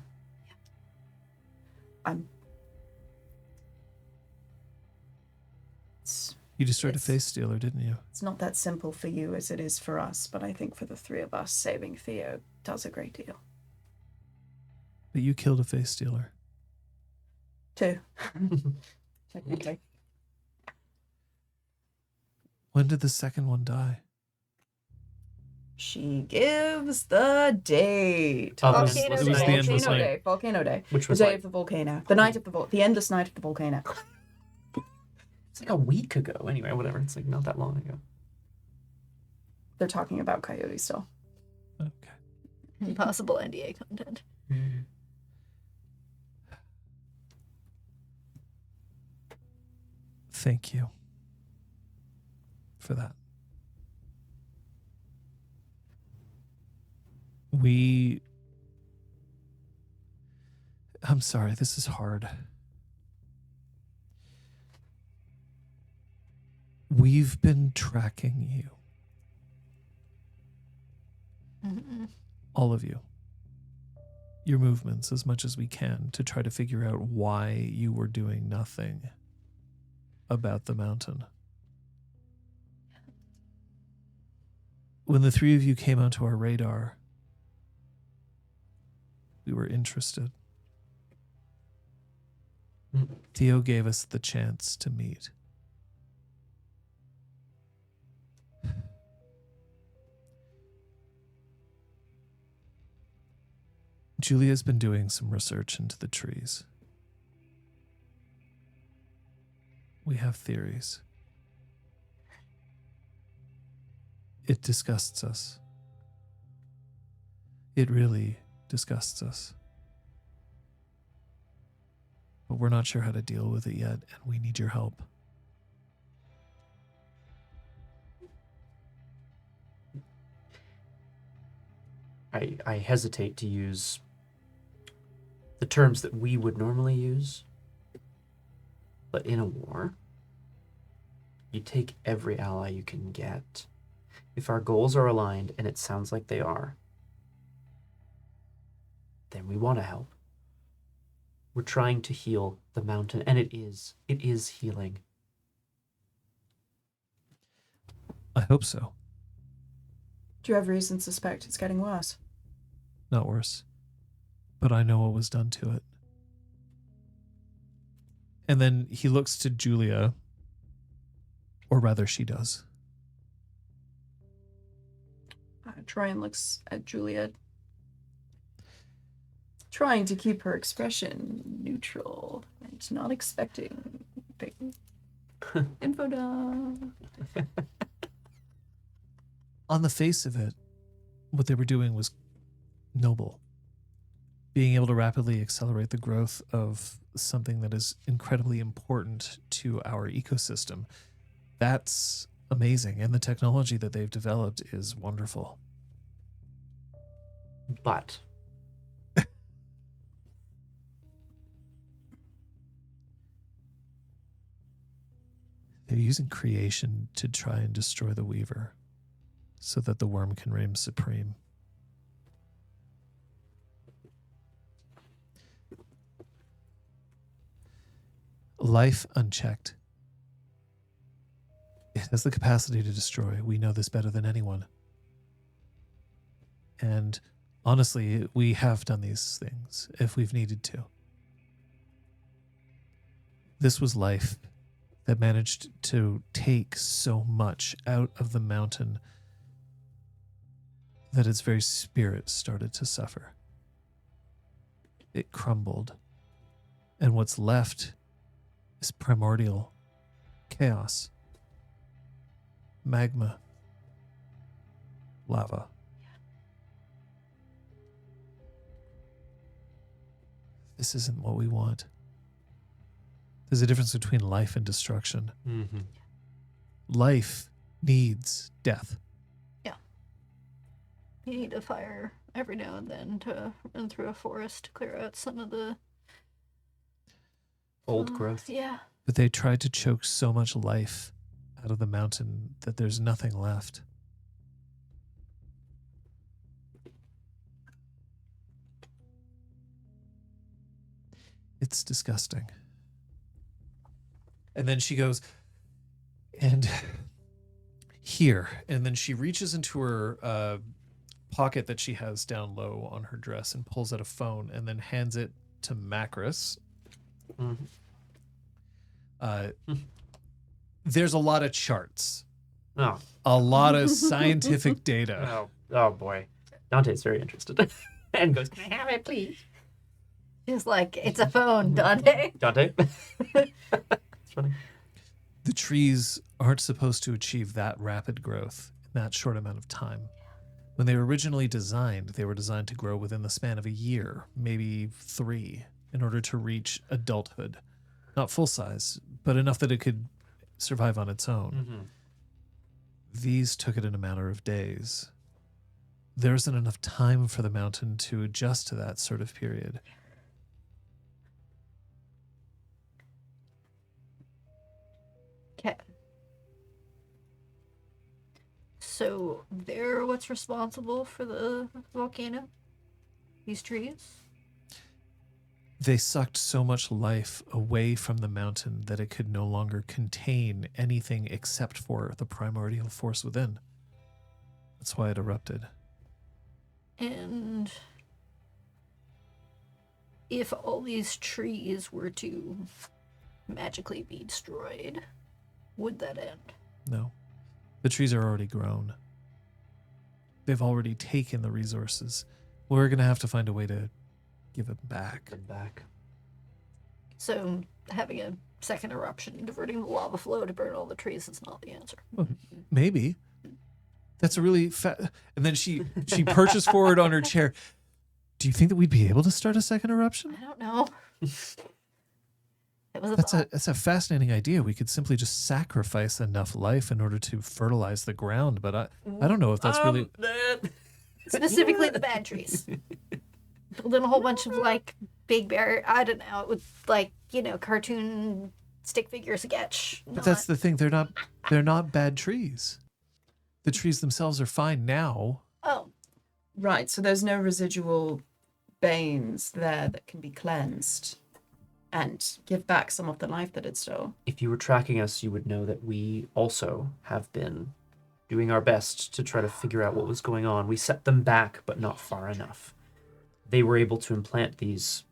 You destroyed a It's- face stealer, didn't you? It's not that simple for you as it is for us, but I think for the three of us, saving Theo does a great deal. But you killed a face stealer. Two. Technically. When did the second one die? She gives the date. Oh, Volcano it was Day. the endless Volcano night. Day. Volcano Day. Which The was day like, of the volcano. The night of the endless night of the volcano. it's like a week ago. Anyway, whatever. It's like not that long ago. They're talking about Coyote still. Okay. Possible NDA content. Thank you for that. I'm sorry, this is hard. We've been tracking you. Mm-mm. All of you. Your movements as much as we can to try to figure out why you were doing nothing about the mountain. When the three of you came onto our radar, we were interested. Theo gave us the chance to meet. Julia's been doing some research into the trees. We have theories. It disgusts us. It really disgusts us. But we're not sure how to deal with it yet, and we need your help. I hesitate to use the terms that we would normally use, but in a war, you take every ally you can get. If our goals are aligned, and it sounds like they are, then we want to help. We're trying to heal the mountain, and it is healing. I hope so. Do you have reason to suspect it's getting worse? Not worse. But I know what was done to it. And then he looks to Julia, or rather she does. Tryon looks at Julia, trying to keep her expression neutral and not expecting big info dump. On the face of it, what they were doing was noble. Being able to rapidly accelerate the growth of something that is incredibly important to our ecosystem. That's amazing. And the technology that they've developed is wonderful. But they're using creation to try and destroy the Weaver so that the worm can reign supreme. Life unchecked. It has the capacity to destroy. We know this better than anyone. And honestly, we have done these things if we've needed to. This was life that managed to take so much out of the mountain that its very spirit started to suffer. It crumbled. And what's left is primordial chaos, magma, lava. This isn't what we want. There's a difference between life and destruction. mm-hmm. Life needs death. You need to fire every now and then to run through a forest to clear out some of the Old growth. Yeah. But they tried to choke so much life out of the mountain that there's nothing left. It's disgusting. And then she goes, and here. And then she reaches into her pocket that she has down low on her dress and pulls out a phone and then hands it to Macris. Mm-hmm. There's a lot of charts. Oh. A lot of scientific data. Oh boy. Dante's very interested. And goes, "Can I have it, please?" She's like, it's a phone, Dante. Dante? It's funny. The trees aren't supposed to achieve that rapid growth in that short amount of time. When they were originally designed, they were designed to grow within the span of a year, maybe 3, in order to reach adulthood. Not full size, but enough that it could survive on its own. Mm-hmm. These took it in a matter of days. There isn't enough time for the mountain to adjust to that sort of period. Okay. So they're what's responsible for the volcano? These trees? They sucked so much life away from the mountain that it could no longer contain anything except for the primordial force within. That's why it erupted. And if all these trees were to magically be destroyed, would that end? No. The trees are already grown. They've already taken the resources. We're going to have to find a way to Give it back. Come back. So having a second eruption and diverting the lava flow to burn all the trees is not the answer. Well, maybe. That's a really and then she perches forward on her chair. Do you think that we'd be able to start a second eruption? I don't know. It was a thought. That's a fascinating idea. We could simply just sacrifice enough life in order to fertilize the ground, but I don't know if that's really Specifically the bad trees. Build in a whole bunch of like big bear, I don't know, with like, cartoon stick figure sketch. But that's the thing. They're not bad trees. The trees themselves are fine now. Oh. Right, so there's no residual banes there that can be cleansed and give back some of the life that it stole. If you were tracking us, you would know that we also have been doing our best to try to figure out what was going on. We set them back, but not far enough. They were able to implant these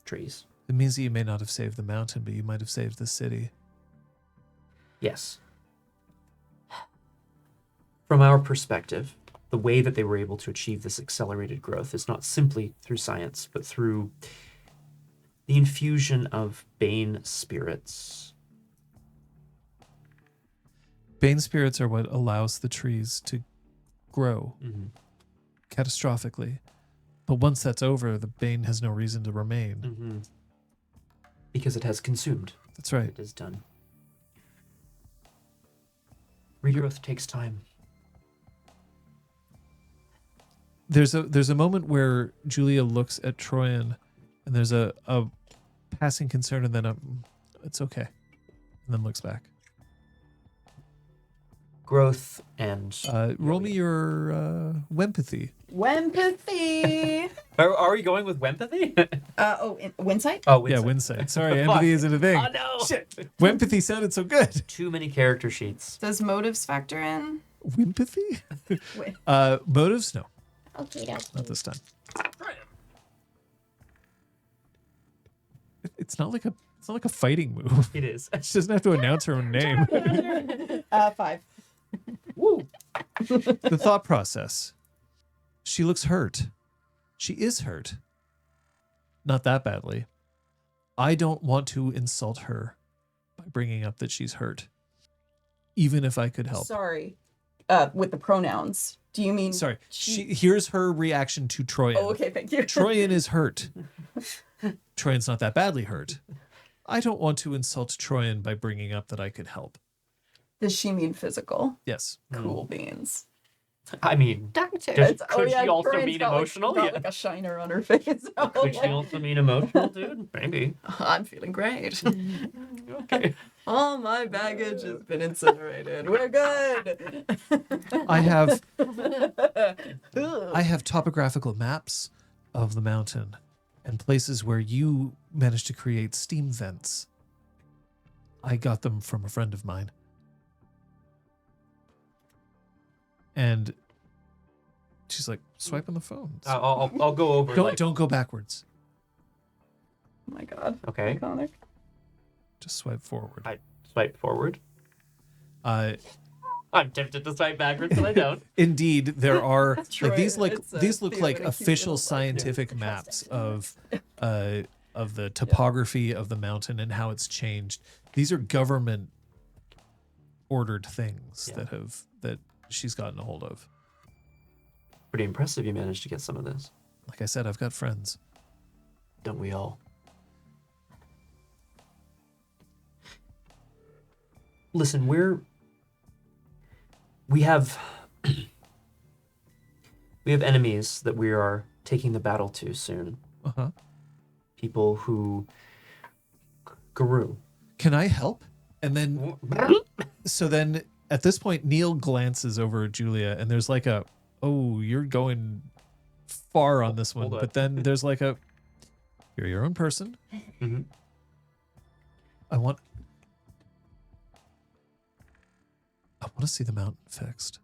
trees. It means that you may not have saved the mountain, but you might have saved the city. Yes. From our perspective, the way that they were able to achieve this accelerated growth is not simply through science, but through the infusion of Bane spirits. Bane spirits are what allows the trees to grow catastrophically. But once that's over, the Bane has no reason to remain. Because it has consumed. That's right. It is done. Regrowth takes time. There's a moment where Julia looks at Troyan, and there's a passing concern, and then it's okay, and then looks back. Growth and... roll me your Wempathy. Wempathy! Are we going with Wempathy? Winsight? Oh, Yeah, Winsight. Sorry, empathy isn't a thing. Oh, no! Shit. Wempathy sounded so good. Too many character sheets. Does motives factor in? Wimpathy? Wait. Motives? No, Okay, not this time. It's not like a fighting move. It is. She doesn't have to announce her own name. 5. Woo! The thought process. She looks hurt. She is hurt. Not that badly. I don't want to insult her by bringing up that she's hurt, even if I could help. Sorry. With the pronouns. Do you mean... Sorry. Here's her reaction to Troyan. Oh, okay, thank you. Troyan is hurt. Troyan's not that badly hurt. I don't want to insult Troyan by bringing up that I could help. Does she mean physical? Yes. Cool beans. I mean, Doctor. could she also Troyan's mean got, emotional? Got Yeah. like a shiner on her face. Could she also mean emotional, dude? Maybe. I'm feeling great. Okay. All my baggage has been incinerated. We're good. I have topographical maps of the mountain and places where you managed to create steam vents. I got them from a friend of mine. And she's like, swipe on the phone. I'll go over. Don't go backwards. Oh my god. Okay. Iconic. Just swipe forward. I swipe forward. Uh, I'm tempted to swipe backwards, but I don't. Indeed, there are Troy, these like it's a these cute official little scientific maps of the topography of the mountain and how it's changed. These are government ordered things that she's gotten a hold of. Pretty impressive you managed to get some of this. Like I said, I've got friends. Don't we all? Listen, we have enemies that we are taking the battle to soon. Uh-huh. People who Guru. Can I help? And then so then at this point Neil glances over at Julia and there's like a, oh, you're going far on this one. Hold on. But then there's like a, you're your own person. Mm-hmm. I want to see the mountain fixed.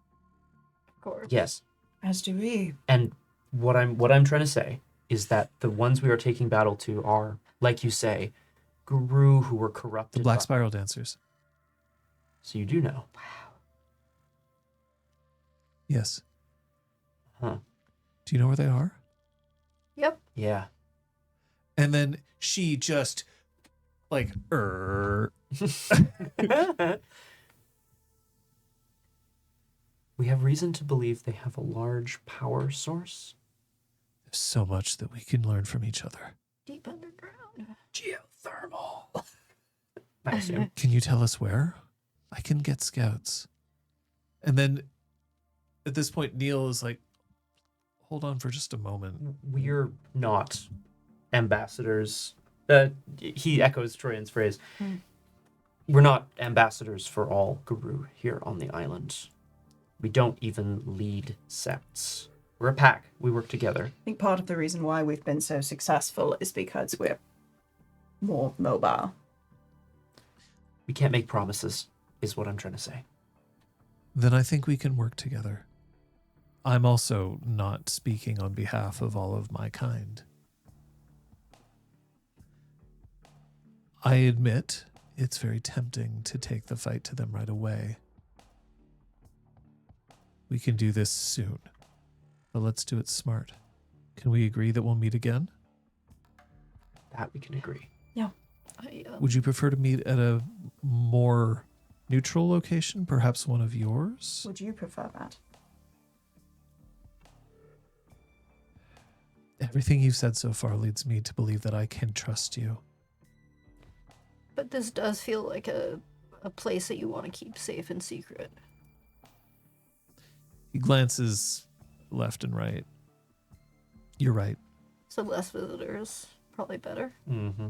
Of course. Yes. As do we. And what I'm trying to say is that the ones we are taking battle to are, like you say, Guru who were corrupted. The Black by- Spiral Dancers. So you do know. Yes. Huh. Do you know where they are? Yep. Yeah. And then she just like, We have reason to believe they have a large power source. There's so much that we can learn from each other. Deep underground. Geothermal. I assume. Can you tell us where? I can get scouts. And then at this point, Neil is like, hold on for just a moment. We're not ambassadors. He echoes Troyan's phrase. We're not ambassadors for all Guru here on the island. We don't even lead sects. We're a pack. We work together. I think part of the reason why we've been so successful is because we're more mobile. We can't make promises, is what I'm trying to say. Then I think we can work together. I'm also not speaking on behalf of all of my kind. I admit it's very tempting to take the fight to them right away. We can do this soon, but let's do it smart. Can we agree that we'll meet again? That we can agree. Would you prefer to meet at a more neutral location, perhaps one of yours? Would you prefer that? Everything you've said so far leads me to believe that I can trust you. But this does feel like a place that you want to keep safe and secret. He glances left and right. You're right. So less visitors, probably better. Mm-hmm.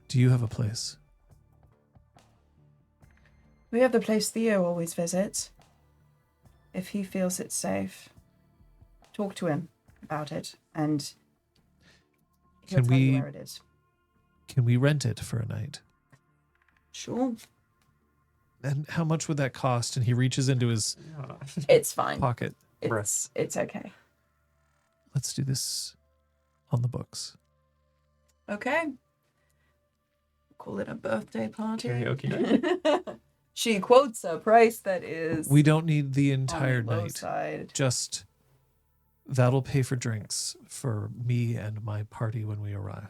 Do you have a place? We have the place Theo always visits. If he feels it's safe, talk to him about it, and he'll Can tell you we- where it is. Can we rent it for a night? Sure. And how much would that cost? And he reaches into his It's fine. pocket. It's okay. Let's do this on the books. Okay. Call it a birthday party. Karaoke night. She quotes a price that is We don't need the on entire the low night. side. Just that'll pay for drinks for me and my party when we arrive.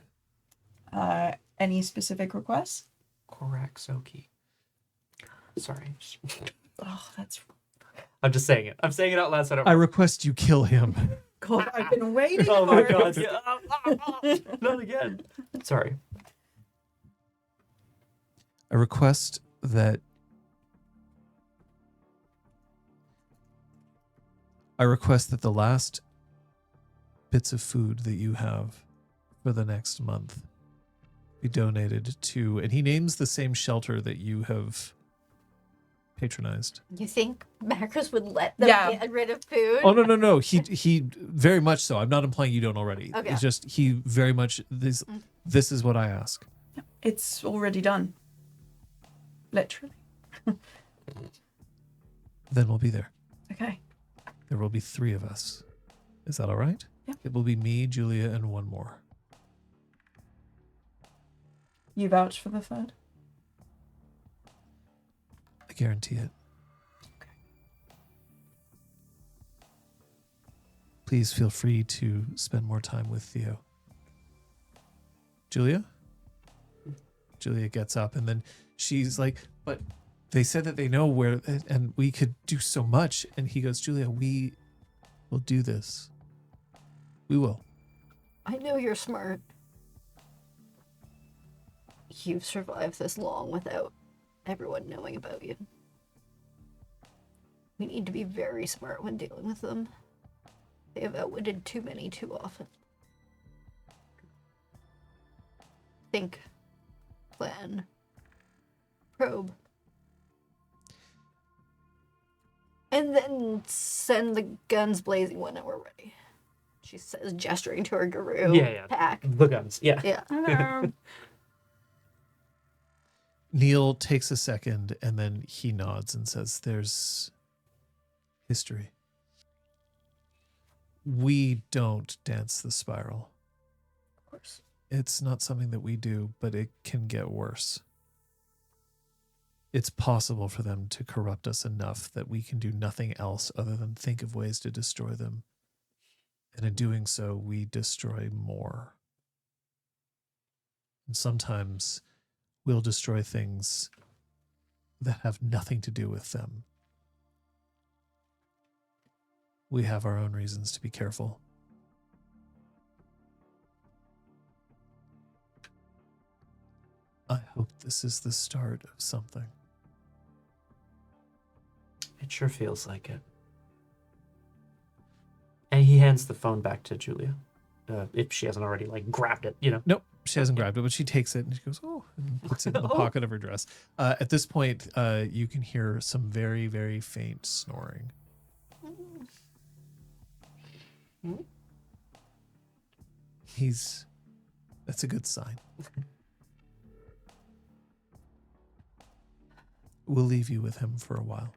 Any specific requests? Koraksoki. Sorry. Oh, that's I'm just saying it. I'm saying it out loud so I don't... I request you kill him. God. I've been waiting. Oh my for god. it. Yeah. Not again. Sorry. I request that the last bits of food that you have for the next month be donated to, and he names the same shelter that you have patronized. You think Macros would let them Yeah. get rid of food? Oh no. He very much so. I'm not implying you don't already. Okay. It's just he very much this is what I ask. It's already done. Literally. Then we'll be there. Okay. There will be 3 of us. Is that all right? Yeah. It will be me, Julia, and one more. You vouch for the third? I guarantee it. Please feel free to spend more time with Theo. Julia? Julia gets up and then she's like, but they said that they know where, and we could do so much. And he goes, Julia, we will do this. We will. I know you're smart. You've survived this long without everyone knowing about you. We need to be very smart when dealing with them. They have outwitted too many too often. Think. Plan. Probe. And then send the guns blazing when we're ready. She says, gesturing to her guru Yeah. pack. The guns. Yeah. Yeah. Neil takes a second and then he nods and says, there's history. We don't dance the spiral. Of course. It's not something that we do, but it can get worse. It's possible for them to corrupt us enough that we can do nothing else other than think of ways to destroy them. And in doing so, we destroy more. And sometimes we'll destroy things that have nothing to do with them. We have our own reasons to be careful. I hope this is the start of something. It sure feels like it. And he hands the phone back to Julia. If she hasn't already, like, grabbed it, you know. Nope, she hasn't grabbed it, but she takes it and she goes, oh, and puts it in the pocket of her dress. At this point, you can hear some very, very faint snoring. That's a good sign. We'll leave you with him for a while.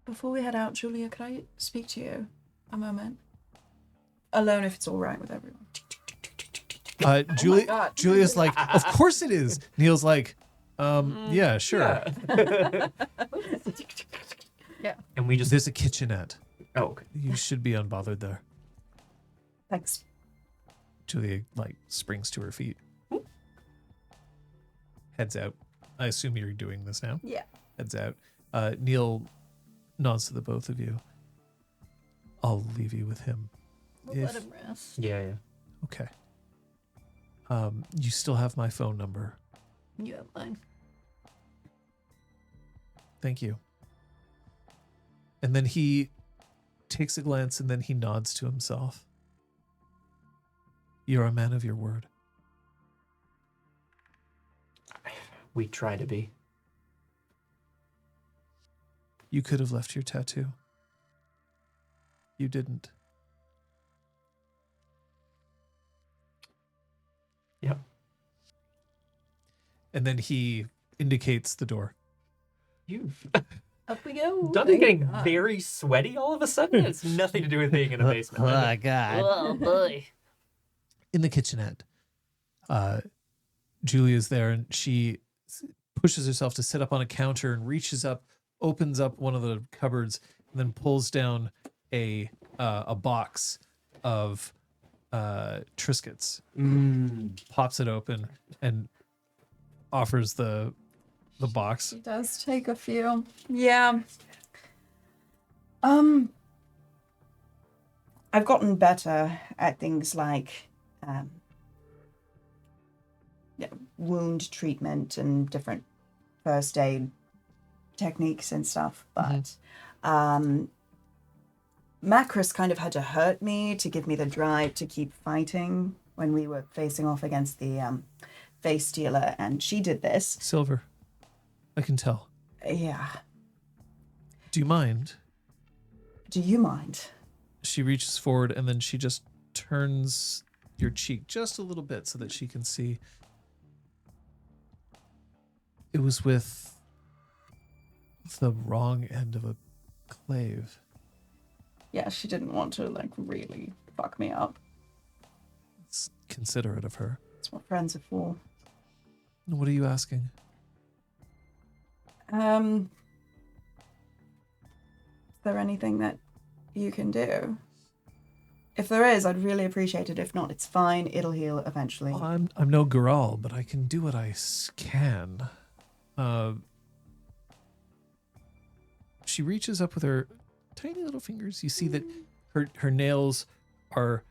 Before we head out, Julia, could I speak to you a moment? Alone, if it's all right with everyone. Julia's like, of course it is. Neil's like, yeah, sure. Yeah. And we just... There's a kitchenette. Oh, okay. You should be unbothered there. Thanks. Julia, like, springs to her feet. Heads out. I assume you're doing this now. Yeah. Heads out. Neil nods to the both of you. I'll leave you with him. We'll let him rest. Yeah. Okay. You still have my phone number. You have mine. Thank you. And then he takes a glance and then he nods to himself. You're a man of your word. We try to be. You could have left your tattoo. You didn't. Yep. And then he indicates the door. You've Up we go. done it getting very sweaty all of a sudden. It's nothing to do with being in a basement. God. Oh boy. In the kitchenette, Julia's there and she pushes herself to sit up on a counter and reaches up, opens up one of the cupboards, and then pulls down a box of Triscuits, pops it open, and offers the box. She does take a few. Yeah. I've gotten better at things like wound treatment and different first aid techniques and stuff, but Macris kind of had to hurt me to give me the drive to keep fighting when we were facing off against the face stealer, and she did this. Silver, I can tell. Yeah. Do you mind? Do you mind? She reaches forward and then she just turns your cheek just a little bit so that she can see. It was with the wrong end of a clave. Yeah, she didn't want to, like, really fuck me up. It's considerate of her. That's what friends are for. What are you asking? Is there anything that you can do? If there is, I'd really appreciate it. If not, it's fine. It'll heal eventually. Well, I'm no Goral, but I can do what I can. She reaches up with her tiny little fingers. You see that her nails are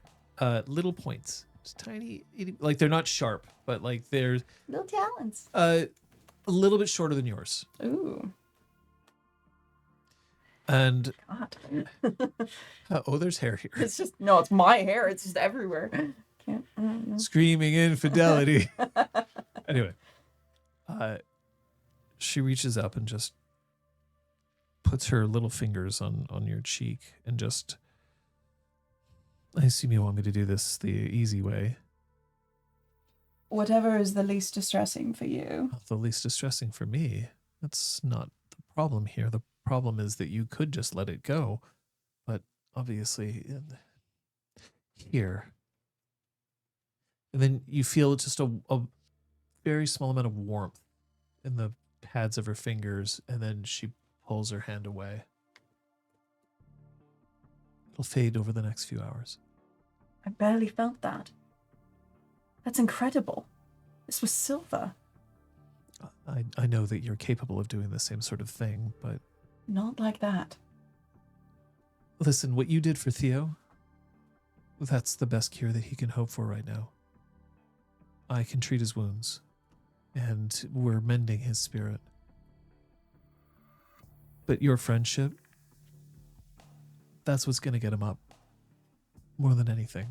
little points. Just tiny, like they're not sharp, but like they're Little talons. a little bit shorter than yours. Ooh. And God. there's hair here. It's just, no, it's my hair. It's just everywhere. Can't, I don't know. Screaming infidelity. Anyway, she reaches up and just puts her little fingers on your cheek and just, I assume you want me to do this the easy way. Whatever is the least distressing for you. The least distressing for me. That's not the problem here. The problem is that you could just let it go. But obviously, here. And then you feel just a very small amount of warmth in the pads of her fingers, and then she pulls her hand away. It'll fade over the next few hours. I barely felt that. That's incredible. This was Silver. I know that you're capable of doing the same sort of thing, but Not like that. listen, what you did for Theo, that's the best cure that he can hope for right now. I can treat his wounds, and we're mending his spirit. But your friendship, that's what's going to get him up more than anything.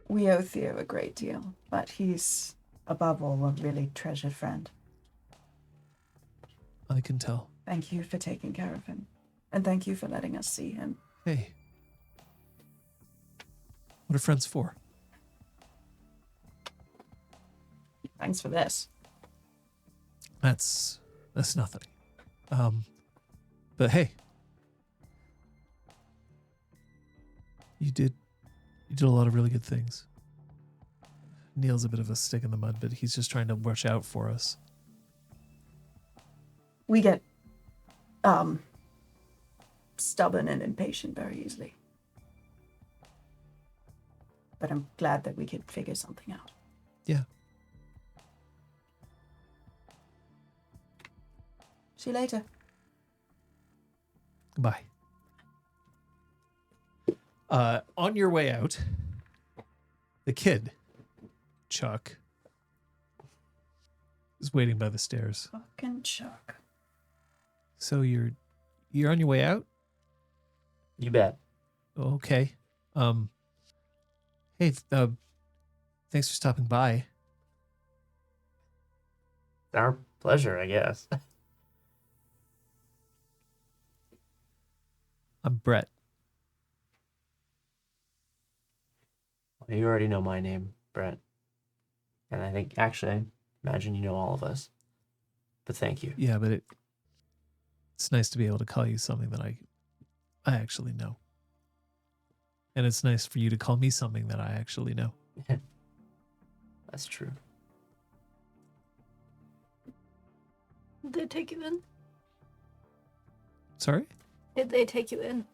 We owe Theo a great deal, but he's, above all, a really treasured friend. I can tell. Thank you for taking care of him. And thank you for letting us see him. Hey, what are friends for? Thanks for this. That's nothing. But hey, you did a lot of really good things. Neil's a bit of a stick in the mud, but he's just trying to watch out for us. We get, stubborn and impatient very easily. But I'm glad that we could figure something out. Yeah. See you later. Goodbye. On your way out, the kid, Chuck, is waiting by the stairs. Fucking Chuck. So you're on your way out? You bet. Okay. Hey, thanks for stopping by. Our pleasure, I guess. I'm Brett. Well, you already know my name, Brett. And I think, actually, I imagine you know all of us. But thank you. Yeah, but it's nice to be able to call you something that I actually know. And it's nice for you to call me something that I actually know. That's true. Did they take you in? Sorry? Did they take you in?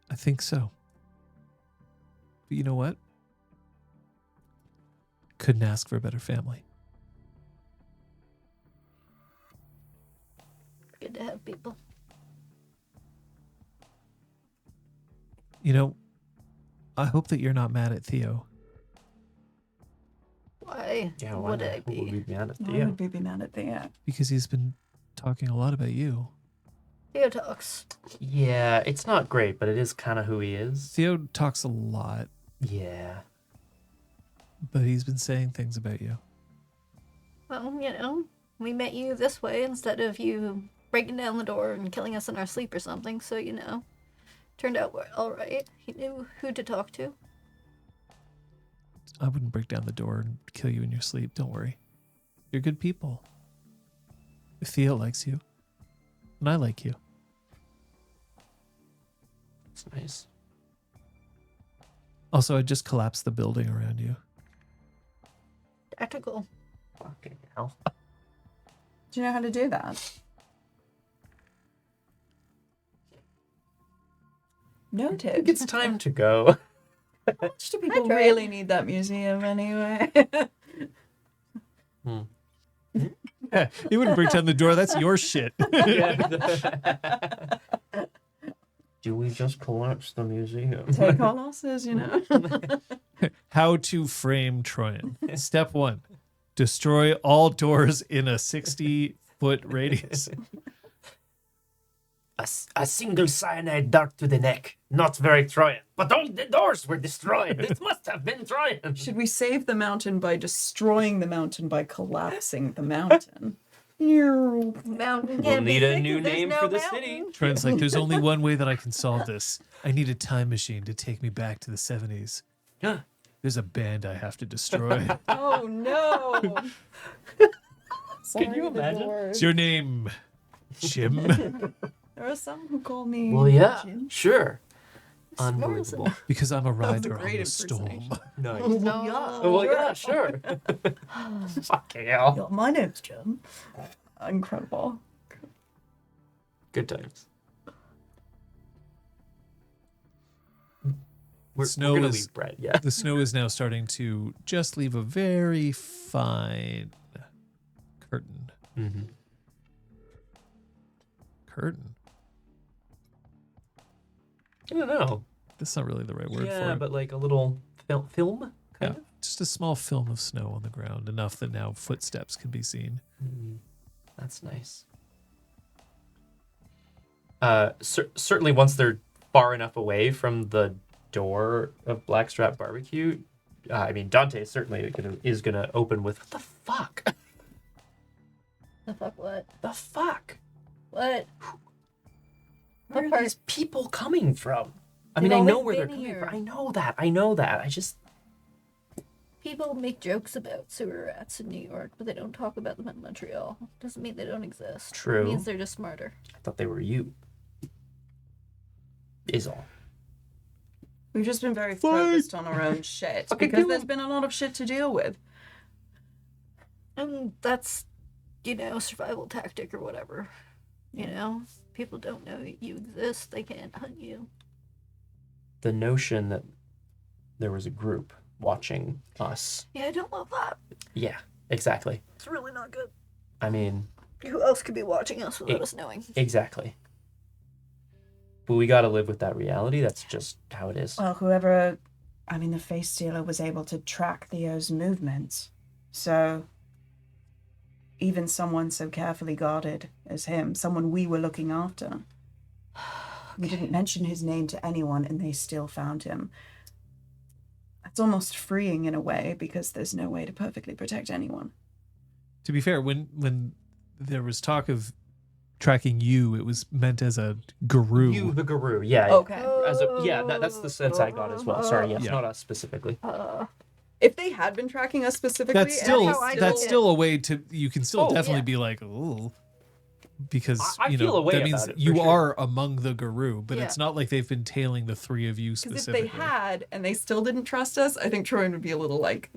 I think so. But you know what? Couldn't ask for a better family. Good to have people. You know, I hope that you're not mad at Theo. Why Yeah, would I Who would be? we be mad at Why Theo? would we be mad at Theo? Because he's been talking a lot about you. Theo talks. Yeah, it's not great, but it is kind of who he is. Theo talks a lot, Yeah. but he's been saying things about you. Well, you know, we met you this way instead of you breaking down the door and killing us in our sleep or something, so, you know, turned out we're all right. He knew who to talk to. I wouldn't break down the door and kill you in your sleep. Don't worry. You're good people. Theo likes you. And I like you. It's nice. Also, I just collapsed the building around you. Tactical. Fucking hell. Do you know how to do that? I think Noted. it's time to go. How much do people tried. really need that museum anyway? You wouldn't break down the door. That's your shit. Do we just collapse the museum? Take our losses, you know? How to frame Troyan. Step 1. Destroy all doors in a 60-foot radius. A single cyanide dart to the neck. Not very Troyan. But all the doors were destroyed. It must have been Troyan. Should we save the mountain by destroying the mountain by collapsing the mountain? Mountain We'll can't be need a fixed new if there's name no for the mountain. city. Troyan's like, there's only one way that I can solve this. I need a time machine to take me back to the 70s. Yeah. There's a band I have to destroy. Oh no! Can you imagine? What's your name? Jim? There are some who call me. Well, yeah, Jim. sure. Unbelievable. Because I'm a was a rider on great the storm. impersonation. Nice. No. Oh, well, yeah, sure. Fucking hell. Yeah, my name's Jim. Incredible. Good times. We're Snow gonna is- leave Brett. Yeah. The snow is now starting to just leave a very fine curtain. Mm-hmm. Curtain? I don't know. That's not really the right word for Yeah, it. but like a little film Yeah, kind of. just a small film of snow on the ground, enough that now footsteps can be seen. That's nice. Certainly, once they're far enough away from the door of Blackstrap Barbecue, I mean, Dante certainly is gonna open with what the fuck? The fuck what? The fuck? What? Where are part? these people coming from? I They've mean, I know always where they're been coming here. from. I know that. I just People make jokes about sewer rats in New York, but they don't talk about them in Montreal. Doesn't mean they don't exist. True. It means they're just smarter. thought they were you. Is all. We've just been very focused on our own shit Okay, because do there's it. been a lot of shit to deal with. And that's, survival tactic or whatever. People don't know you exist. They can't hunt you. The notion that there was a group watching us. Yeah, I don't love that. Yeah, exactly. It's really not good. I mean, Who else could be watching us without It- us knowing? exactly. But we gotta live with that reality. That's just how it is. Well, the face stealer was able to track Theo's movements. So even someone so carefully guarded as him, someone we were looking after. We didn't mention his name to anyone and they still found him. That's almost freeing in a way because there's no way to perfectly protect anyone. To be fair, when there was talk of tracking you, it was meant as a guru. You, the guru. Yeah. Okay. That's the sense I got as well. Sorry, yes, Yeah. not us specifically. If they had been tracking us specifically, That's still how I that's did it. still a way to you can still Oh, definitely yeah. be like, oh, because I feel a way that means about it, for you sure. are among the guru, but Yeah. it's not like they've been tailing the three of you because if specifically. they had and they still didn't trust us, I think Troy would be a little like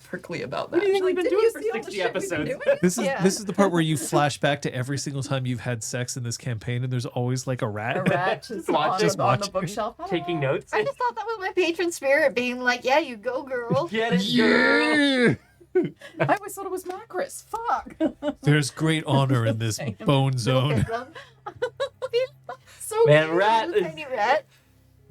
prickly about that. do you think we've been Didn't doing you for see all the 60 shit we've been episodes? doing? This is Yeah. this is the part where you flash back to every single time you've had sex in this campaign, and there's always like a rat. A rat just, Watch- just on the watching. bookshelf. Taking notes. I just thought that was my patron spirit being like, yeah, you go, girl. Get it, girl. Yeah! I always thought it was Macris. Fuck. There's great honor in this bone zone. So Man, cute. rat is Tiny rat.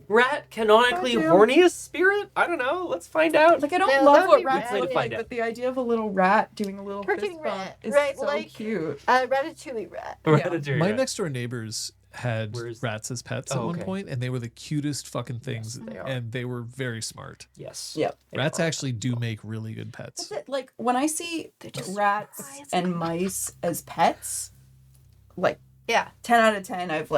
rat canonically Goddamn. horniest spirit. I don't know. Let's find out. Like I don't No, love that would what be rats rad. look Find like, out. but the idea of a little rat doing a little Cartoon fist bump rat. is Right, so like- cute. Ratatouille rat. Ratatouille, My right. next door neighbors had Where's- rats as pets at Oh, one okay. point, and they were the cutest fucking things, they are. and they were very smart. Yes. Yep. They Rats are. actually do make really good pets. That's it. Like when I see just rats surprised. and mice as pets, like Yeah. 10 out of 10, I've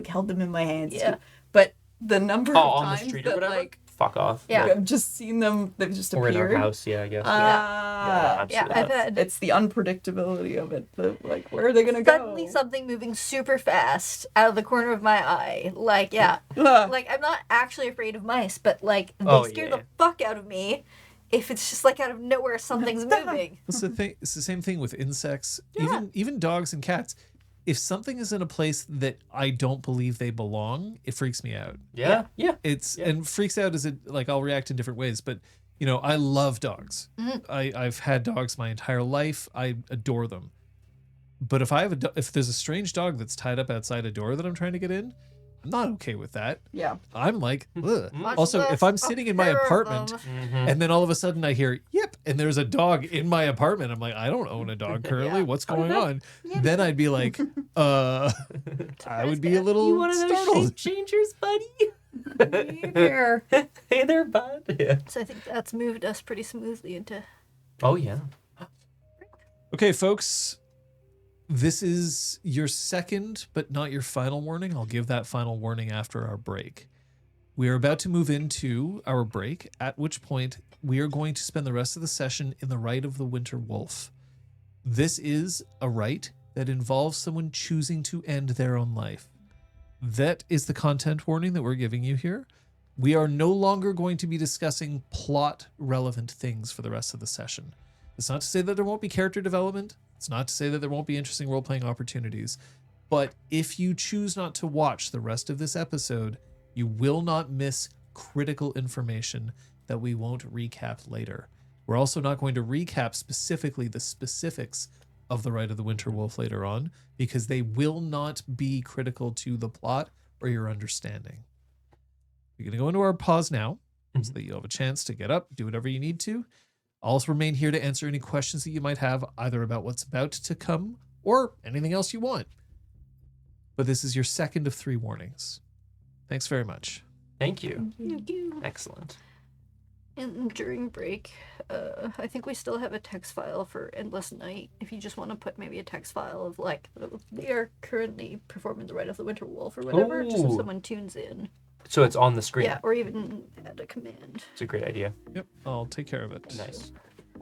held them in my hands. Yeah. Too. But the number Oh, of on the times street or that whatever. like Fuck off. Yeah. I've just seen them, they've just Or in appeared. our house. Yeah, I guess. Ah, Yeah, absolutely. I've had it's the unpredictability of it. Like, where are they gonna go? suddenly something moving super fast out of the corner of my eye. Like, yeah. Ugh. Like, I'm not actually afraid of mice, but, like, they Oh, scare yeah. the fuck out of me if it's just, like, out of nowhere something's moving. It's the thing. It's the same thing with insects. Yeah. Even dogs and cats. If something is in a place that I don't believe they belong, it freaks me out. Yeah. Yeah. It's Yeah. and freaks out is it like I'll react in different ways. But I love dogs. I've had dogs my entire life. I adore them. But if I have if there's a strange dog that's tied up outside a door that I'm trying to get in, I'm not okay with that. Yeah. I'm like, ugh. Much Also, less if I'm a sitting in my pair of apartment them. and then all of a sudden I hear yip and there's a dog in my apartment, I'm like, I don't own a dog currently. Yeah. What's going on? Then I'd be like, I would be a little You one of those startled. shape changers, buddy? Here. Hey there, bud. Yeah. So I think that's moved us pretty smoothly into. Oh yeah. Okay, folks. This is your second, but not your final warning. I'll give that final warning after our break. We are about to move into our break, at which point we are going to spend the rest of the session in the Rite of the Winter Wolf. This is a rite that involves someone choosing to end their own life. That is the content warning that we're giving you here. We are no longer going to be discussing plot-relevant things for the rest of the session. It's not to say that there won't be character development. It's not to say that there won't be interesting role-playing opportunities. But if you choose not to watch the rest of this episode, you will not miss critical information that we won't recap later. We're also not going to recap specifically the specifics of the Rite of the Winter Wolf later on, because they will not be critical to the plot or your understanding. We're going to go into our pause now, so that you'll have a chance to get up, do whatever you need to. I'll also remain here to answer any questions that you might have, either about what's about to come or anything else you want. But this is your second of 3 warnings. Thanks very much. Thank you. Thank you. Excellent. And during break, I think we still have a text file for Endless Night. If you just want to put maybe a text file of like, they are currently performing the Rite of the Winter Wolf or whatever, just so Ooh. someone tunes in. So it's on the screen. Yeah, or even add a command. It's a great idea. Yep, I'll take care of it. Nice.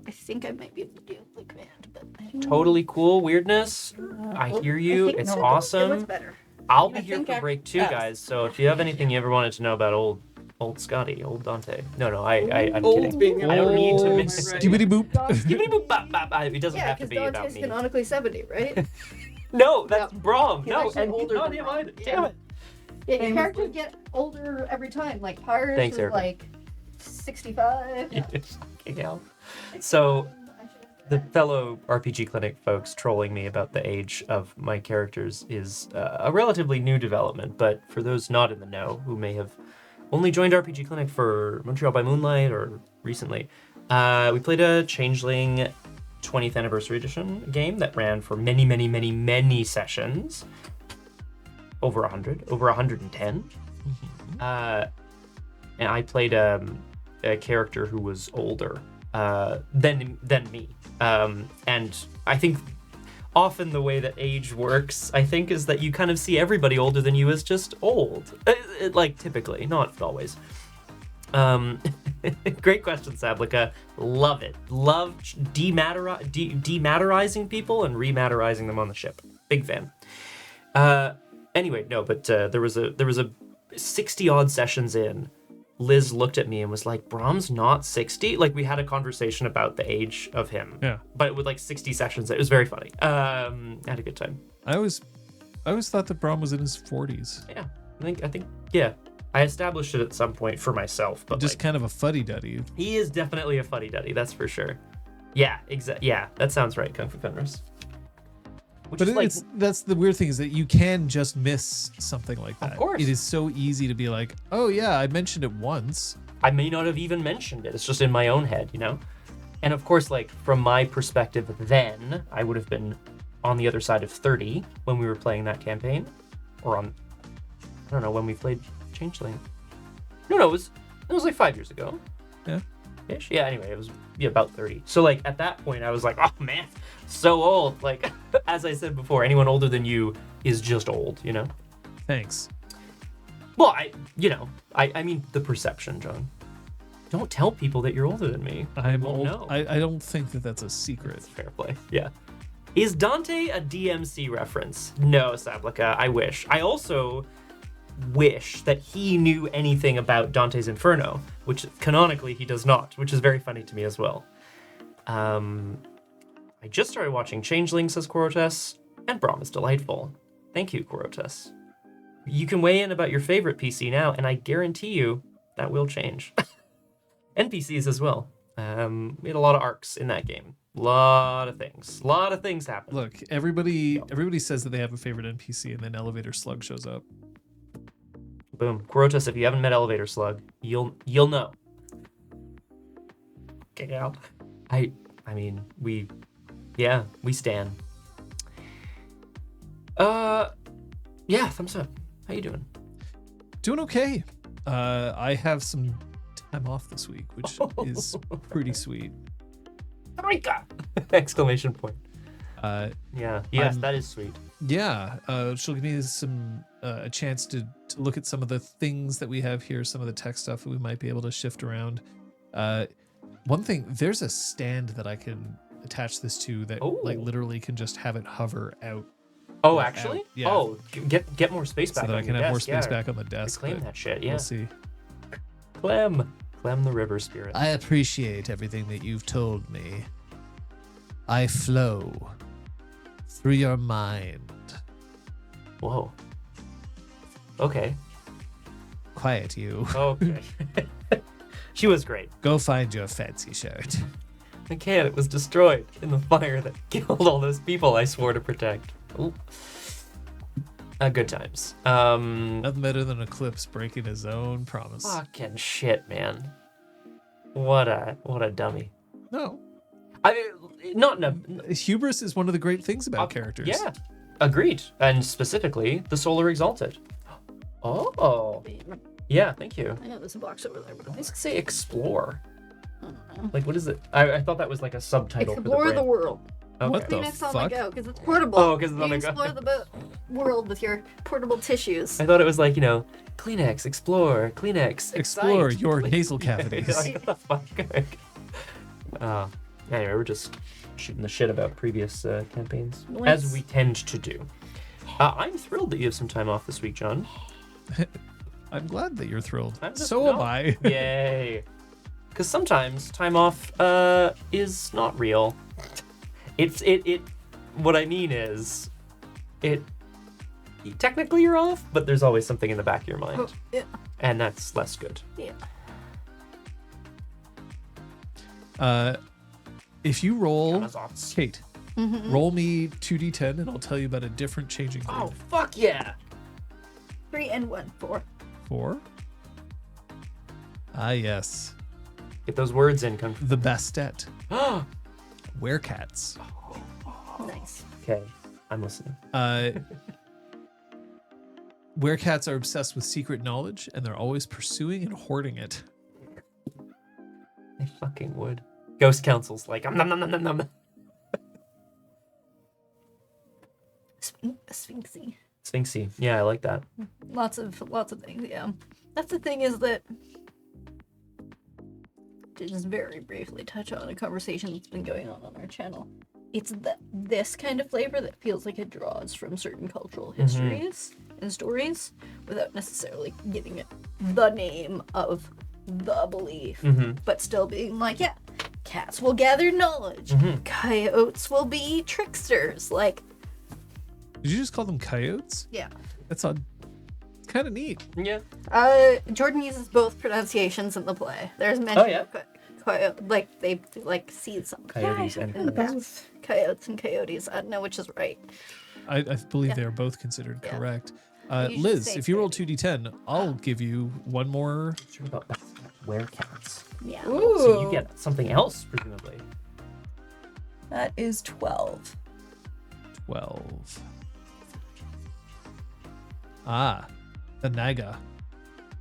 I think I might be able to do the command, but I don't Totally cool weirdness. I hear you. think It's no, awesome. It looks better. I'll be I here think for I- break 2, yes. guys. So if you have anything you ever wanted to know about old Scotty, old Dante. No, I'm Old kidding. being I don't need to old, mix. right. Skibbity boop. Skibbity boop bop bop. It doesn't Yeah, have to because be about Dante's me. canonically 70, right? No, that's Brom. He's No, actually and older not than him Brom. either. Yeah. Damn it. Yeah, your And- characters get older every time. Like Pyrus Thanks, is Erica. like 65. Yeah. Okay, gal. So the fellow RPG Clinic folks trolling me about the age of my characters is a relatively new development, but for those not in the know who may have only joined RPG Clinic for Montreal by Moonlight or recently, we played a Changeling 20th Anniversary Edition game that ran for many sessions. Over 100, over 110. And I played a character who was older than me. And I think often the way that age works, I think, is that you kind of see everybody older than you as just old. Like, typically, not always. Great question, Sablica. Love it. Love dematterizing people and rematterizing them on the ship. Big fan. Anyway, no, but there was a 60 odd sessions in. Liz looked at me and was like, "Brom's not 60." Like, we had a conversation about the age of him. Yeah. But with like 60 sessions, it was very funny. I had a good time. I always thought that Brom was in his 40s. Yeah, I think, yeah. I established it at some point for myself, but Just like, kind of a fuddy-duddy. he is definitely a fuddy-duddy, that's for sure. Yeah, yeah, that sounds right, Kung Fu Fenris. Which But is like, that's the weird thing, is that you can just miss something like that. Of course. It is so easy to be like, oh yeah, I mentioned it once. I may not have even mentioned it. It's just in my own head, you know? And of course, like, from my perspective then, I would have been on the other side of 30 when we were playing that campaign. Or on, I don't know, when we played Changeling. No, it was like 5 years ago. Yeah. Ish. Yeah, anyway, it was about 30. So, like, at that point, I was like, oh, man, so old. Like, as I said before, anyone older than you is just old, you know? Thanks. Well, I mean, the perception, John. Don't tell people that you're older than me. I'm They won't old. know. I don't think that that's a secret. It's fair play. Yeah. Is Dante a DMC reference? No, Sablica. I wish. I also wish that he knew anything about Dante's Inferno, which canonically he does not, which is very funny to me as well. I just started watching Changeling, says Korotes, and Brom is delightful. Thank you, Korotes. You can weigh in about your favorite PC now, and I guarantee you that will change. NPCs as well. We had a lot of arcs in that game. A lot of things happen. Look, everybody says that they have a favorite NPC, and then Elevator Slug shows up. Boom. Korotas, if you haven't met Elevator Slug, you'll know. Okay, gal. I mean, we stand. Yeah, thumbs up. How you doing? Doing okay. I have some time off this week, which is pretty sweet. Eureka! Exclamation point. Yeah, Yes, I'm- that is sweet. she'll give me a chance to look at some of the things that we have here, some of the tech stuff that we might be able to shift around. One thing, there's a stand that I can attach this to that like Oh. literally can just have it hover out, Oh, Yeah, actually? yeah. Oh, get more space back so that on I can your have more desk, space yeah. back on the desk. Reclaim but that shit, yeah. We'll see. Clem the river spirit. I appreciate everything that you've told me. I flow through your mind. Whoa. Okay. quiet, you. Okay. She was great. Go find your fancy shirt. I can't. It was destroyed in the fire that killed all those people I swore to protect. Ooh. Good times. Nothing better than Eclipse breaking his own promise. Fucking shit, man. What a dummy. No. I mean, not in a... Hubris is one of the great things about characters. Yeah, agreed. And specifically, the Solar Exalted. Oh. Yeah, thank you. I know there's a box over there, but Why does it say explore? Like, what is it? I thought that was like a subtitle explore for the the world. Okay. What the Kleenex on the fuck? go because it's portable. Oh, 'cause it's on you the go. explore the world with your portable tissues. I thought it was like, Kleenex, explore, Kleenex, Explore excite. your nasal cavities. Like, what the fuck? Anyway, we're just shooting the shit about previous campaigns, Nice. as we tend to do. I'm thrilled that you have some time off this week, John. I'm glad that you're thrilled. I'm just- So no. am I. Yay. Because sometimes time off is not real. It what I mean is technically you're off, but there's always something in the back of your mind. Oh, yeah. And that's less good. Yeah. If you roll, Amazons. Kate, roll me 2d10 and I'll tell you about a different changing grade. Oh, fuck yeah. 3 and 1, 4. 4. Ah, yes. Get those words in, Kung. The Bastet. Okay, Werecats. Nice. I'm listening. Werecats are obsessed with secret knowledge and they're always pursuing and hoarding it. They fucking would. Ghost Council's like, nom, nom, nom, nom, nom. Sphinxy. Sphinxy. Yeah, I like that. Lots of things, yeah. That's the thing is that to just very briefly touch on a conversation that's been going on our channel. It's this kind of flavor that feels like it draws from certain cultural histories and stories without necessarily giving it the name of the belief, but still being like, yeah, cats will gather knowledge, coyotes will be tricksters, like. Did you just call them coyotes? Yeah. That's kind of neat. Yeah. Jordan uses both pronunciations in the play. There's mention yeah? of coyote, like they like see some Coyotes and in the past. Coyotes and coyotes. I don't know which is right. I believe they are both considered Yeah. correct. You should Liz, say if you roll coyote. 2d10, I'll give you one more. Sure about that. Werecats. Yeah. So you get something else, presumably. That is 12. 12. Ah, the Naga.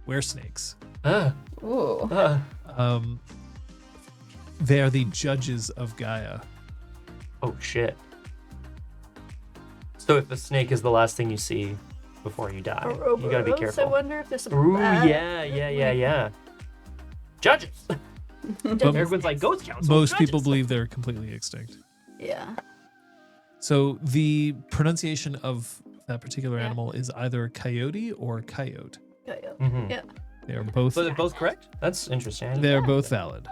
Weresnakes. Ooh. They are the judges of Gaia. Oh shit. So if the snake is the last thing you see before you die, you gotta be I careful. wonder if there's some. Ooh, yeah. Judges. Everyone's like ghost council. Most people judges. believe they're completely extinct. Yeah. So the pronunciation of that particular Yeah. animal is either coyote or coyote. Coyote. Mhm. Yeah. They are both. So they're both correct? That's interesting. They are both valid.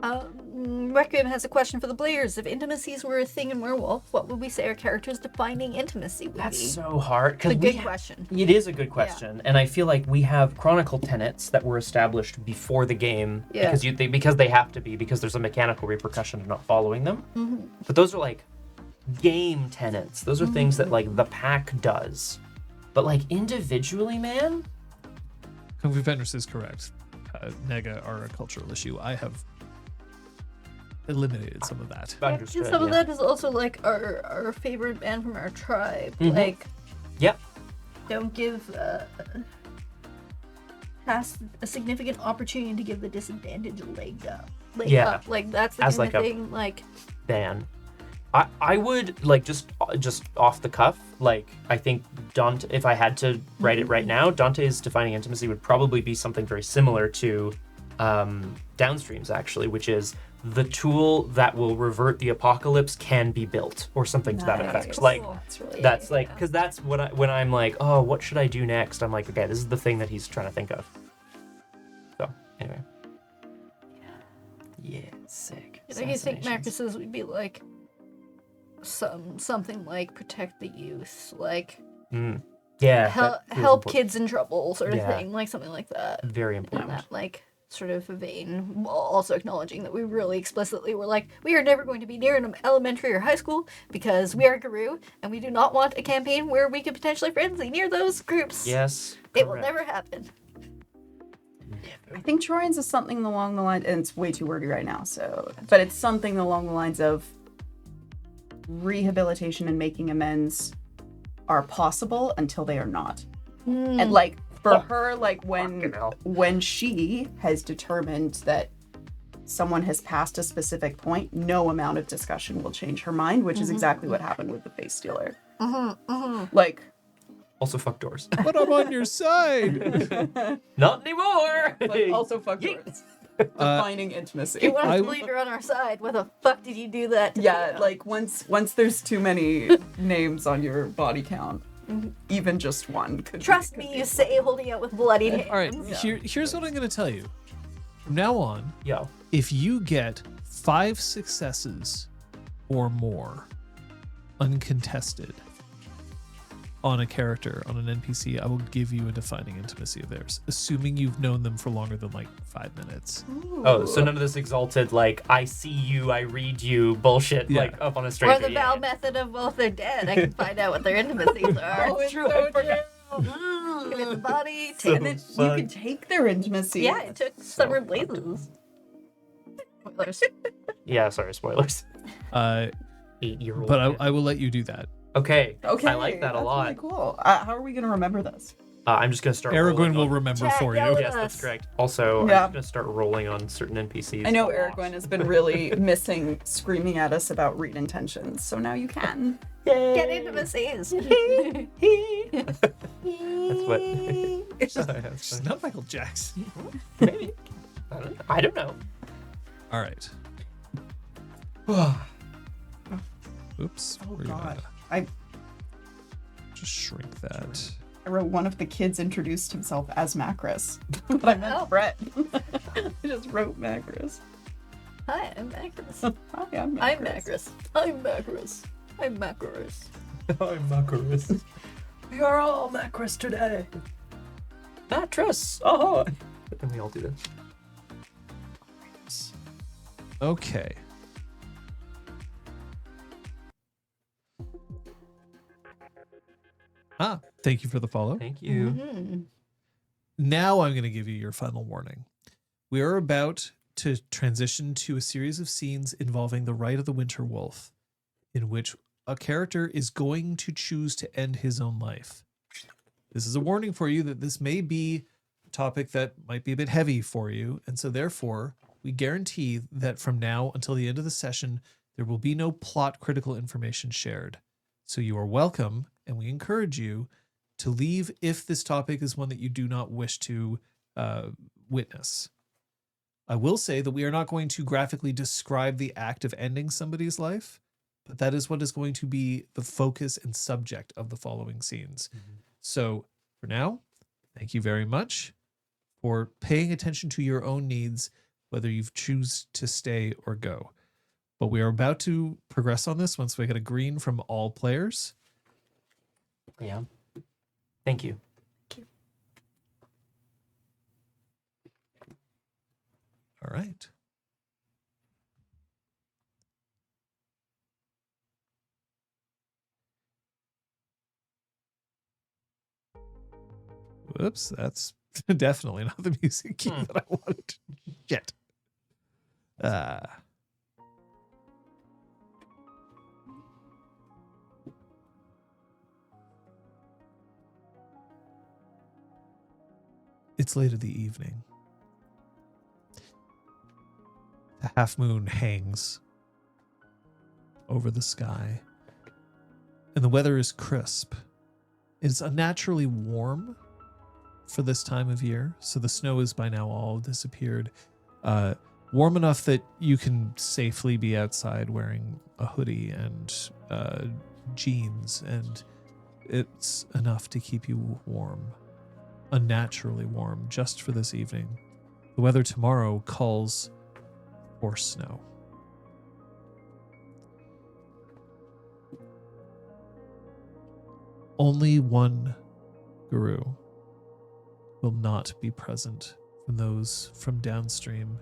Requiem has a question for the players. If intimacies were a thing in Werewolf, what would we say our characters' defining intimacy would That's be? so hard. It's a good question. It is a good question, and I feel like we have chronicle tenets that were established before the game Yeah. because they have to be, because there's a mechanical repercussion of not following them. But those are like game tenets. Those are things that like the pack does. But like individually, man, Kung Fu Fenris is correct. Nega are a cultural issue. I have eliminated some of that. understood. Some of yeah. that is also like our favorite band from our tribe. Mhm. Like, Yep. don't give past a significant opportunity to give the disadvantage a leg up. Yeah. Up. Like that's the As kind like of a- thing. Like, Ban. I would like just off the cuff, like I think Dante, if I had to write it right now, Dante's defining intimacy would probably be something very similar to Downstream's actually, which is the tool that will revert the apocalypse can be built or something to that effect. Nice. Like That's really that's like because that's what when I'm like, oh, what should I do next? I'm like, okay, this is the thing that he's trying to think of. So anyway, yeah, sick. I think Assassinations. Marcus's would be like something like protect the youth. Like, Yeah. help, that feels help important. kids in trouble sort of Yeah. thing, like something like that. Very In important. that like sort of vein, while also acknowledging that we really explicitly were like, we are never going to be near an elementary or high school because we are Guru, and we do not want a campaign where we could potentially frenzy near those groups. Yes. It will correct. never happen. I think Troyans is something along the line, and it's way too wordy right now, so, but it's something along the lines of rehabilitation and making amends are possible until they are not. And like for her, like Fucking hell. when she has determined that someone has passed a specific point, no amount of discussion will change her mind, which is exactly what happened with the face stealer. Like, Also, fuck doors. But I'm on your side. Not anymore. but also fuck Yeet. doors. Defining intimacy. You want us I- to believe you're on our side. Why the fuck did you do that? to Yeah, Theo? like once there's too many names on your body count, even just one could Trust could me, be you say holding out with bloodied hands. All right, Yeah. here's what I'm going to tell you. From now on, Yo. if you get 5 successes or more uncontested on a character, on an NPC, I will give you a defining intimacy of theirs, assuming you've known them for longer than like 5 minutes. Oh, so none of this exalted, like, I see you, I read you bullshit, Yeah. like, up on a stranger. Or the Val method of, well, if they're dead, I can find out what their intimacies are. Oh, it's true, so I forgot. true. Give it the body. So And then you fun. can take their intimacy. Yeah, it took Summer Blazes. Spoilers. Yeah, sorry, spoilers. 8-year-old. But I will let you do that. Okay. Okay. I like that a that's lot. Really cool. How are we gonna remember this? I'm just gonna start rolling Aragorn will on- remember Chat, for yell you. at Yes, that's us. correct. Also, Yeah. I'm just gonna start rolling on certain NPCs. I know a lot. Aragorn has been really missing screaming at us about read intentions, so now you can. Get intimacies. That's what. It's just That's It's fine. not Michael Jackson. Maybe. I don't know. All right. Oops. Oh We're gonna god. I just shrink that. wrote one of the kids introduced himself as Macris. But I meant Oh. Brett. I just wrote Macris. Hi, I'm Macris. Hi, I'm Macris. I'm Macris. I'm Macris. I'm Macris. I'm Macris. We are all Macris today. Mattress. Oh. And we all do this. Okay. Thank you for the follow. Thank you. Mm-hmm. Now I'm going to give you your final warning. We are about to transition to a series of scenes involving the Rite of the Winter Wolf, in which a character is going to choose to end his own life. This is a warning for you that this may be a topic that might be a bit heavy for you, and so therefore, we guarantee that from now until the end of the session, there will be no plot critical information shared. So you are welcome, and we encourage you to leave if this topic is one that you do not wish to witness. I will say that we are not going to graphically describe the act of ending somebody's life, but that is what is going to be the focus and subject of the following scenes. So for now, thank you very much for paying attention to your own needs, whether you choose to stay or go. But we are about to progress on this once we get a green from all players. Yeah. Thank you. All right. Whoops, that's definitely not the music key that I wanted. Shit. It's late in the evening. The half moon hangs over the sky, and the weather is crisp. It's unnaturally warm for this time of year, so the snow is by now all disappeared. Warm enough that you can safely be outside wearing a hoodie and jeans, and it's enough to keep you warm. Unnaturally warm just for this evening. The weather tomorrow calls for snow. Only one Guru will not be present from those from downstream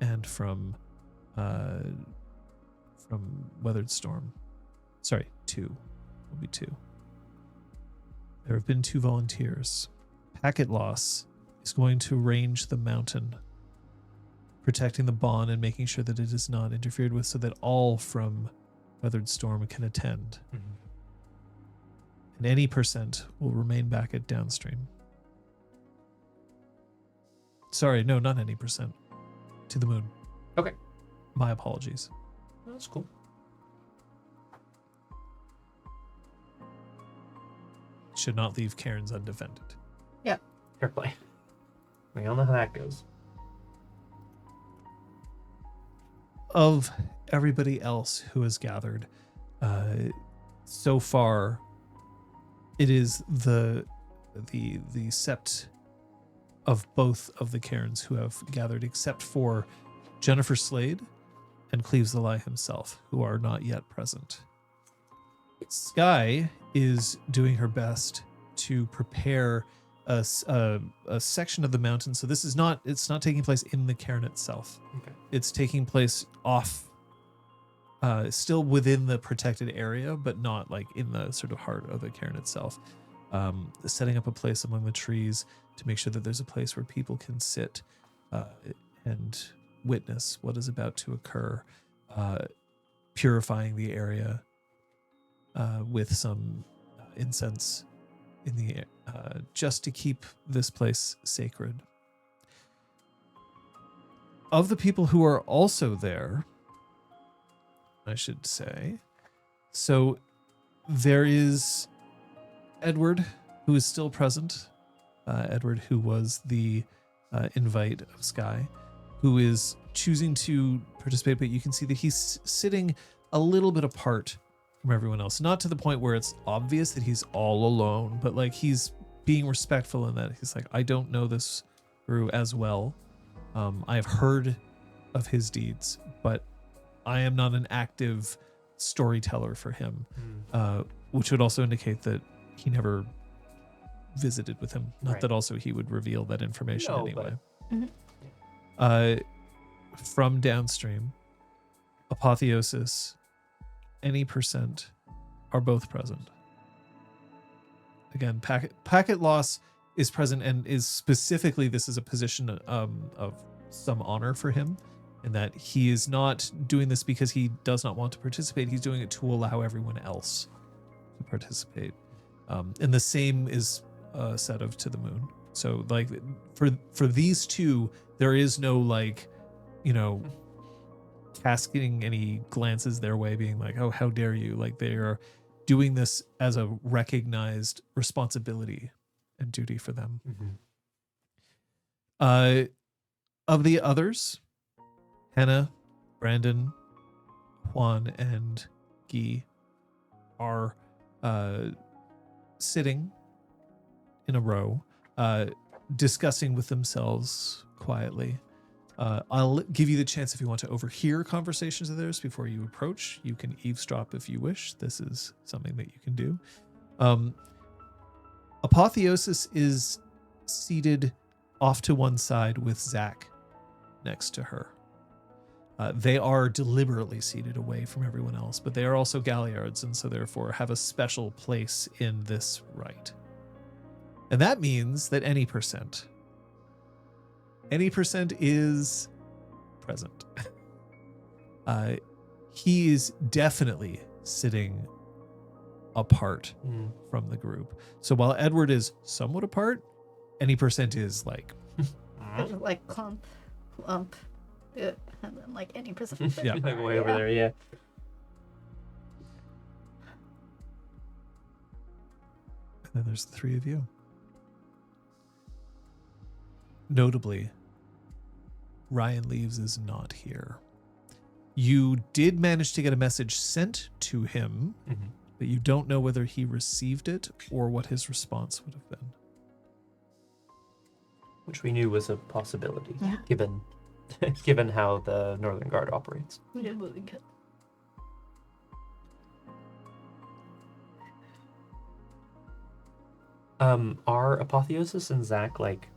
and from Weathered Storm. Sorry, 2. Will be 2. There have been 2 volunteers. Packet Loss is going to range the mountain, protecting the bond and making sure that it is not interfered with so that all from Weathered Storm can attend. And any percent will remain back at downstream. Sorry, no, not any percent. To the moon. Okay. My apologies. That's cool. Should not leave Cairns undefended. Fair play. We all know how that goes. Of everybody else who has gathered, so far, it is the sept of both of the Cairns who have gathered, except for Jennifer Slade and Cleves the Lie himself, who are not yet present. Sky is doing her best to prepare a section of the mountain. So this is not, it's not taking place in the cairn itself. Okay. It's taking place off, still within the protected area, but not like in the sort of heart of the cairn itself. Setting up a place among the trees to make sure that there's a place where people can sit and witness what is about to occur, purifying the area with some incense in the air, just to keep this place sacred. Of the people who are also there, I should say, so there is Edward, who is still present. Edward, who was the invite of Sky, who is choosing to participate, but you can see that he's sitting a little bit apart from everyone else. Not to the point where it's obvious that he's all alone, but like he's being respectful in that he's like, I don't know this Guru as well. I've heard of his deeds, but I am not an active storyteller for him, which would also indicate that he never visited with him. Not Right. that also he would reveal that information No, anyway. but- From downstream, Apotheosis, any percent are both present. Again, packet loss is present and is specifically, this is a position of some honor for him, in that he is not doing this because he does not want to participate. He's doing it to allow everyone else to participate. And the same is said of To the Moon. So like for these two, there is no like, you know, casting any glances their way, being like, oh, how dare you? Like they are doing this as a recognized responsibility and duty for them. Of the others, Hannah, Brandon, Juan, and Guy are sitting in a row, discussing with themselves quietly. I'll give you the chance if you want to overhear conversations of theirs before you approach. You can eavesdrop if you wish. This is something that you can do. Apotheosis is seated off to one side with Zach next to her. They are deliberately seated away from everyone else, but they are also Galliards, and so therefore have a special place in this rite. And that means that any percent is present. He is definitely sitting apart from the group. So while Edward is somewhat apart, any percent is like Like clump, and then like any percent. Yeah. Like way over there, yeah. And then there's the three of you. Notably, Ryan Leaves is not here. You did manage to get a message sent to him, but you don't know whether he received it or what his response would have been. Which we knew was a possibility, Yeah. given how the Northern Guard operates. We did moving kit. Are Apotheosis and Zach, like,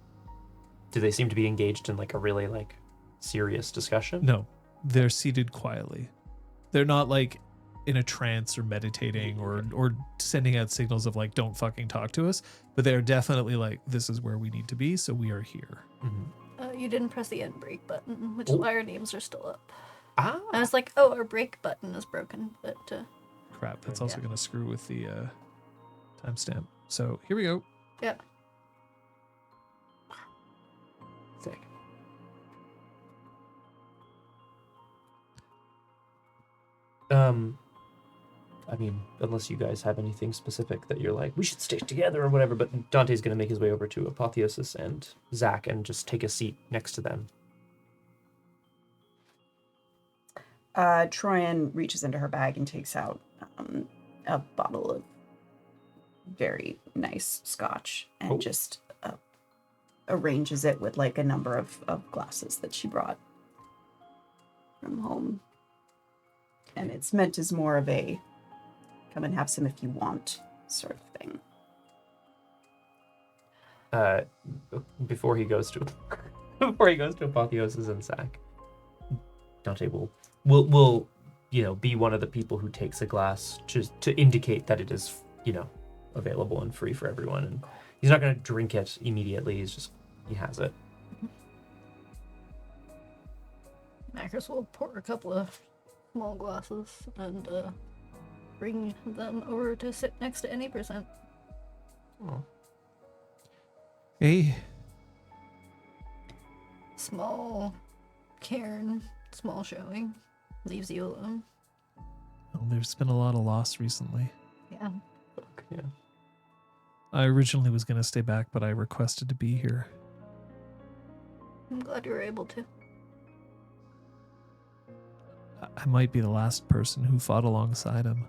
do they seem to be engaged in, like, a really, like, serious discussion? No, they're seated quietly. They're not like in a trance or meditating or sending out signals of like, don't fucking talk to us. But they're definitely like, this is where we need to be, so we are here. Mm-hmm. You didn't press the end break button, which is why our names are still up. Ah. I was like, oh, our break button is broken, but Crap, that's also Yeah. going to screw with the timestamp. So here we go. yeah. Sick. I mean, unless you guys have anything specific that you're like, we should stick together or whatever, but Dante's going to make his way over to Apotheosis and Zach and just take a seat next to them. Troyan reaches into her bag and takes out a bottle of very nice scotch and just arranges it with like a number of glasses that she brought from home. And it's meant as more of a come and have some if you want sort of thing. Before he goes to Apotheosis and Zach, Dante will be one of the people who takes a glass just to indicate that it is available and free for everyone, and he's not going to drink it immediately. He has it. Macros will pour a couple of small glasses and bring them over to sit next to any percent. Oh. Hey, Small cairn, small showing, leaves you alone. well, there's been a lot of loss recently. Yeah. Yeah. I originally was going to stay back, but I requested to be here. I'm glad you were able to. I might be the last person who fought alongside him.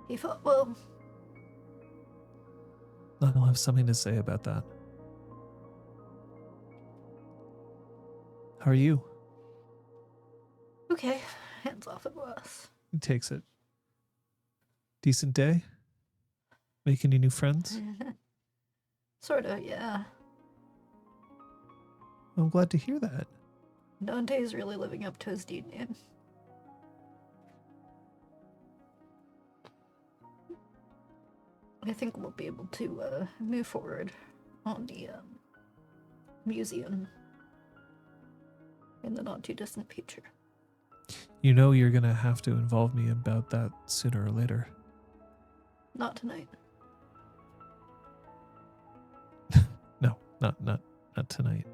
He fought well. I'll have something to say about that. How are you? Okay, hands off it was. He takes it. Decent day? Make any new friends? Sorta, yeah. I'm glad to hear that. Dante's really living up to his deed name. I think we'll be able to move forward on the museum in the not too distant future. You know you're going to have to involve me about that sooner or later. Not tonight. No, not tonight.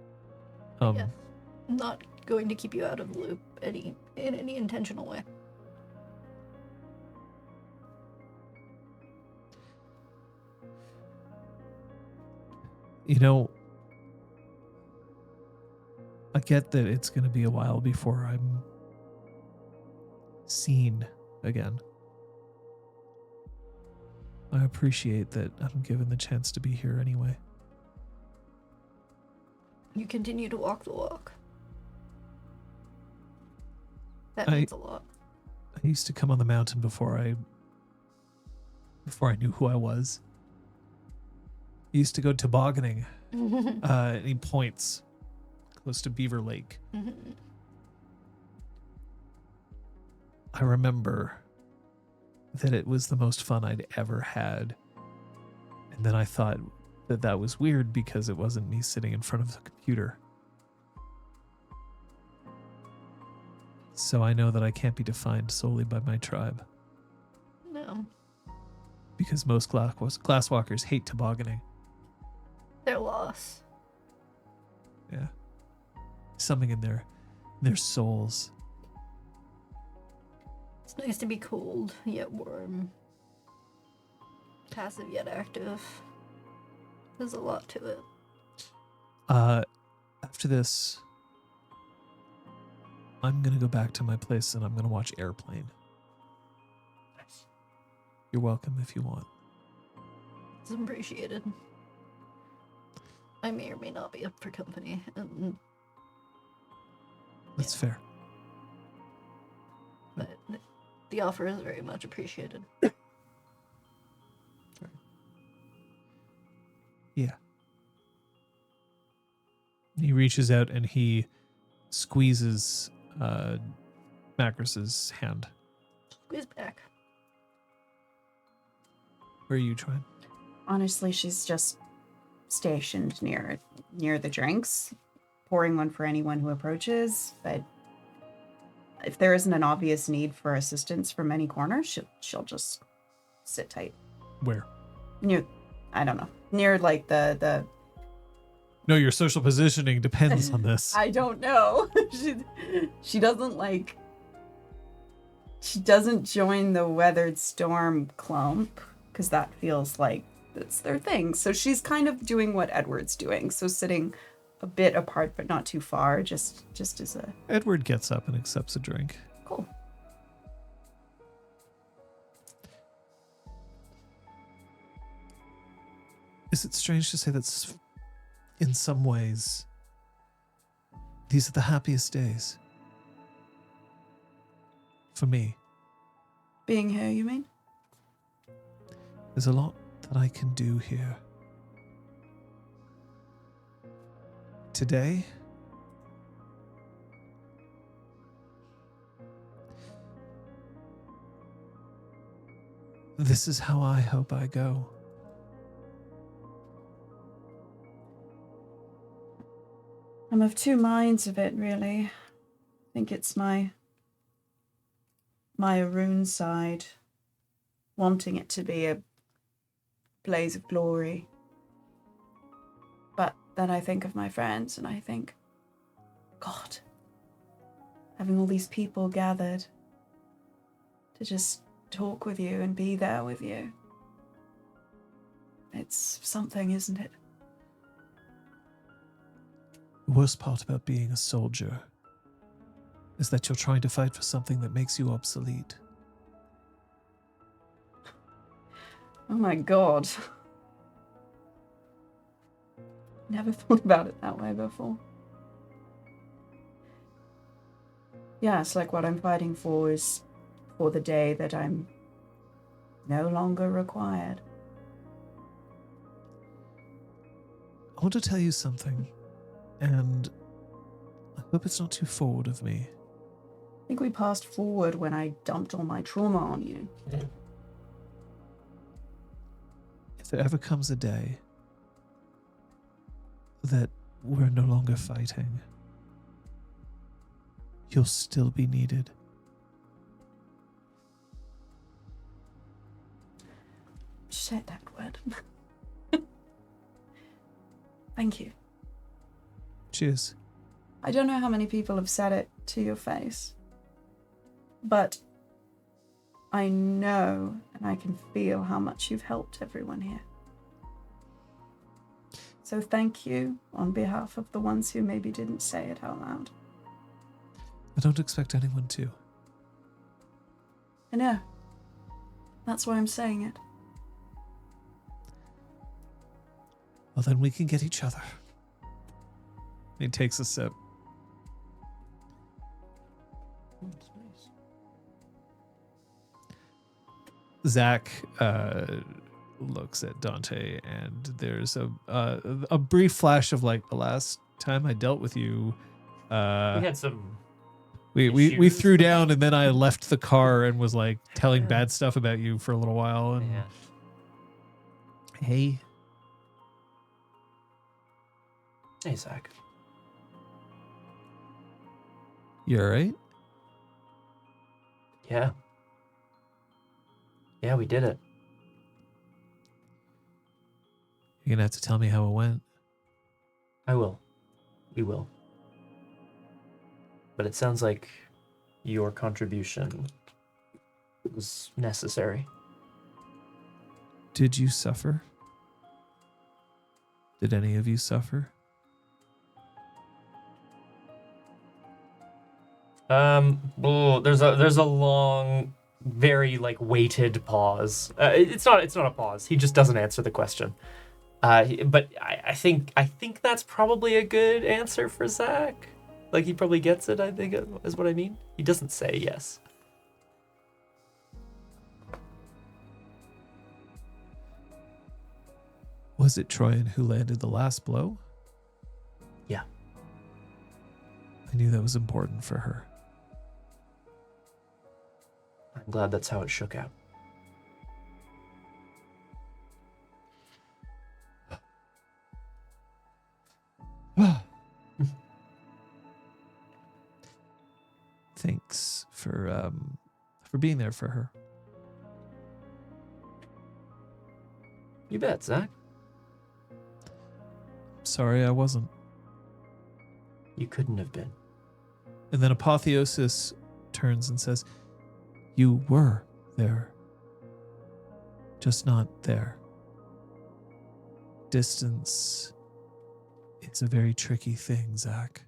Yes. I'm not going to keep you out of the loop in any intentional way. You know, I get that it's going to be a while before I'm seen again. I appreciate that I'm given the chance to be here anyway. You continue to walk the walk. That I- means a lot. I used to come on the mountain before I knew who I was. I used to go tobogganing. And he points close to Beaver Lake. I remember that it was the most fun I'd ever had. And then I thought that was weird because it wasn't me sitting in front of the computer. So I know that I can't be defined solely by my tribe. No, Because most glasswalkers hate tobogganing. their loss. Yeah. Something in their souls. It's nice to be cold yet warm. Passive yet active. There's a lot to it. After this, I'm gonna go back to my place and I'm gonna watch Airplane. Nice. You're welcome if you want. It's appreciated. I may or may not be up for company, and That's fair. but the offer is very much appreciated. Yeah. He reaches out and he squeezes Macros's hand. Squeeze back. Where are you, Twain? Honestly, she's just stationed near the drinks, pouring one for anyone who approaches. But if there isn't an obvious need for assistance from any corner, she'll just sit tight. Where? Near, I don't know, near like the. No, your social positioning depends on this. I don't know. She doesn't like. She doesn't join the Weathered Storm clump because that feels like it's their thing. So she's kind of doing what Edward's doing. So sitting a bit apart, but not too far, just as a Edward gets up and accepts a drink. cool. Is it strange to say that in some ways, these are the happiest days? For me. Being here, you mean? There's a lot that I can do here. Today, this is how I hope I go. I'm of two minds of it, really. I think it's my Arun side, wanting it to be a blaze of glory. But then I think of my friends and I think, God, having all these people gathered to just talk with you and be there with you. It's something, isn't it? The worst part about being a soldier is that you're trying to fight for something that makes you obsolete. Oh my God. Never thought about it that way before. Yeah, it's like what I'm fighting for is for the day that I'm no longer required. I want to tell you something, and I hope it's not too forward of me. I think we passed forward when I dumped all my trauma on you. If there ever comes a day that we're no longer fighting, you'll still be needed. Said that word. Thank you. Cheers. I don't know how many people have said it to your face, but I know and I can feel how much you've helped everyone here. So thank you on behalf of the ones who maybe didn't say it out loud. I don't expect anyone to. I know. That's why I'm saying it. Well, then we can get each other. He takes a sip. Zach looks at Dante, and there's a brief flash of like the last time I dealt with you. We had some. We issues. threw down, and then I left the car and was like telling bad stuff about you for a little while. And Yeah. hey, Hey, Zach. you all right? Yeah. Yeah, we did it. You're gonna have to tell me how it went. I will. We will. But it sounds like your contribution was necessary. Did you suffer? Did any of you suffer? There's a long, very like weighted pause. It's not a pause. He just doesn't answer the question. But I think that's probably a good answer for Zach. Like he probably gets it. I think is what I mean. He doesn't say yes. Was it Troyan who landed the last blow? Yeah. I knew that was important for her. I'm glad that's how it shook out. Thanks for being there for her. You bet, Zach. Sorry I wasn't. You couldn't have been. And then Apotheosis turns and says, "You were there. Just not there. Distance, it's a very tricky thing, Zach.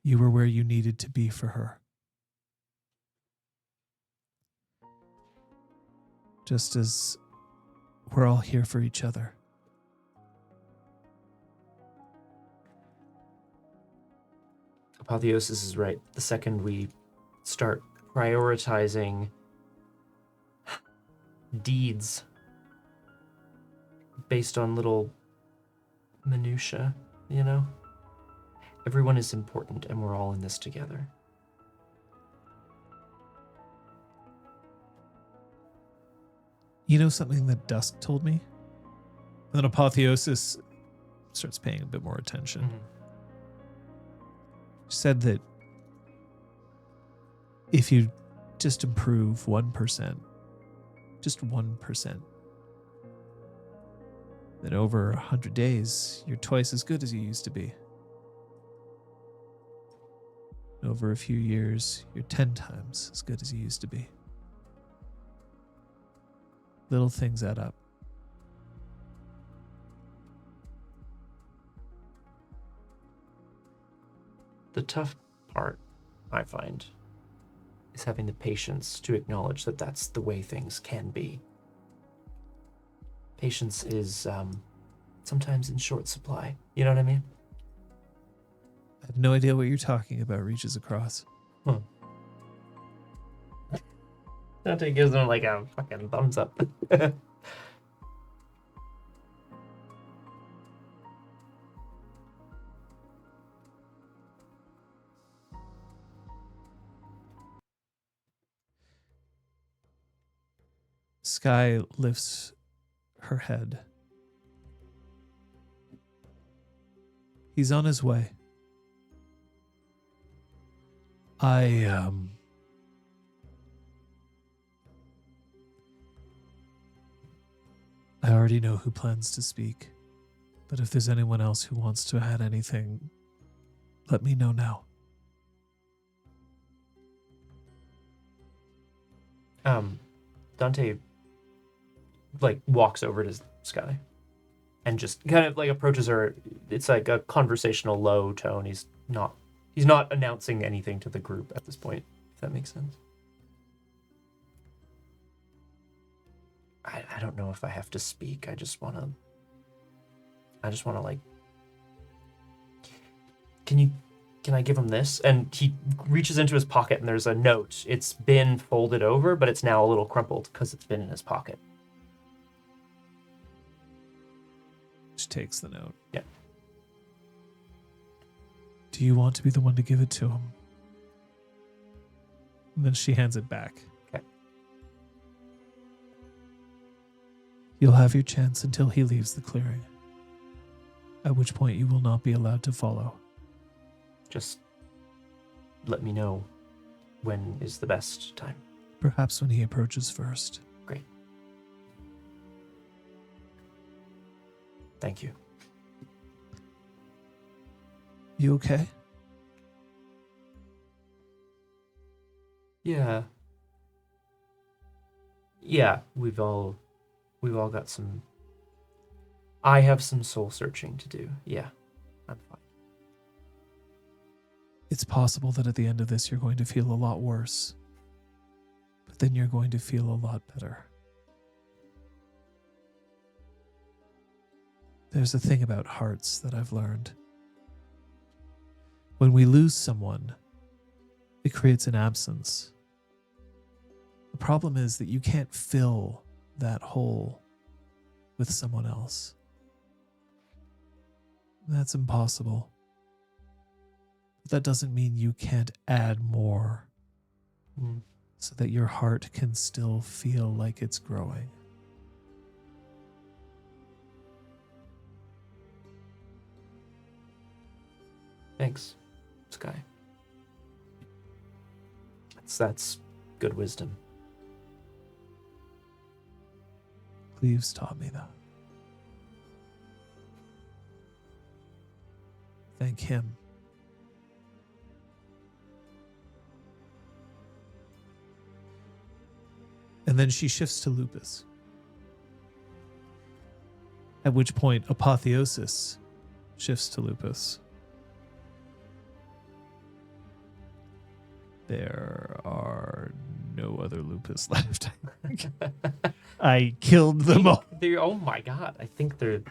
You were where you needed to be for her. Just as we're all here for each other." Apotheosis is right. The second we start prioritizing deeds based on little minutia, you know? Everyone is important and we're all in this together. You know something that Dusk told me? And then Apotheosis starts paying a bit more attention. Mhm. Said that if you just improve 1%, just 1%, then over 100 days, you're twice as good as you used to be. Over a few years, you're 10 times as good as you used to be. Little things add up. The tough part, I find, is having the patience to acknowledge that that's the way things can be. Patience is sometimes in short supply. You know what I mean? I have no idea what you're talking about, reaches across. Dante gives him like a fucking thumbs up. Sky lifts her head. He's on his way. I already know who plans to speak, but if there's anyone else who wants to add anything, let me know now. Dante like walks over to Sky and just kind of like approaches her. It's like a conversational low tone. He's not announcing anything to the group at this point, if that makes sense. I don't know if I have to speak. I just want to like, can I give him this? And he reaches into his pocket and there's a note. It's been folded over, but it's now a little crumpled because it's been in his pocket. She takes the note. Yeah. Do you want to be the one to give it to him? And then she hands it back. Okay. You'll have your chance until he leaves the clearing, at which point you will not be allowed to follow. Just let me know when is the best time. Perhaps when he approaches first. Great. Thank you. You okay? Yeah. Yeah, we've all got some. I have some soul searching to do. Yeah, I'm fine. It's possible that at the end of this you're going to feel a lot worse, but then you're going to feel a lot better. There's a thing about hearts that I've learned. When we lose someone, it creates an absence. The problem is that you can't fill that hole with someone else. That's impossible. But that doesn't mean you can't add more so that your heart can still feel like it's growing. Thanks, Sky. That's good wisdom. Cleves taught me that. Thank him. And then she shifts to Lupus. At which point, Apotheosis shifts to Lupus. There are no other Lupus left. I killed them all. Oh my god, I think they're...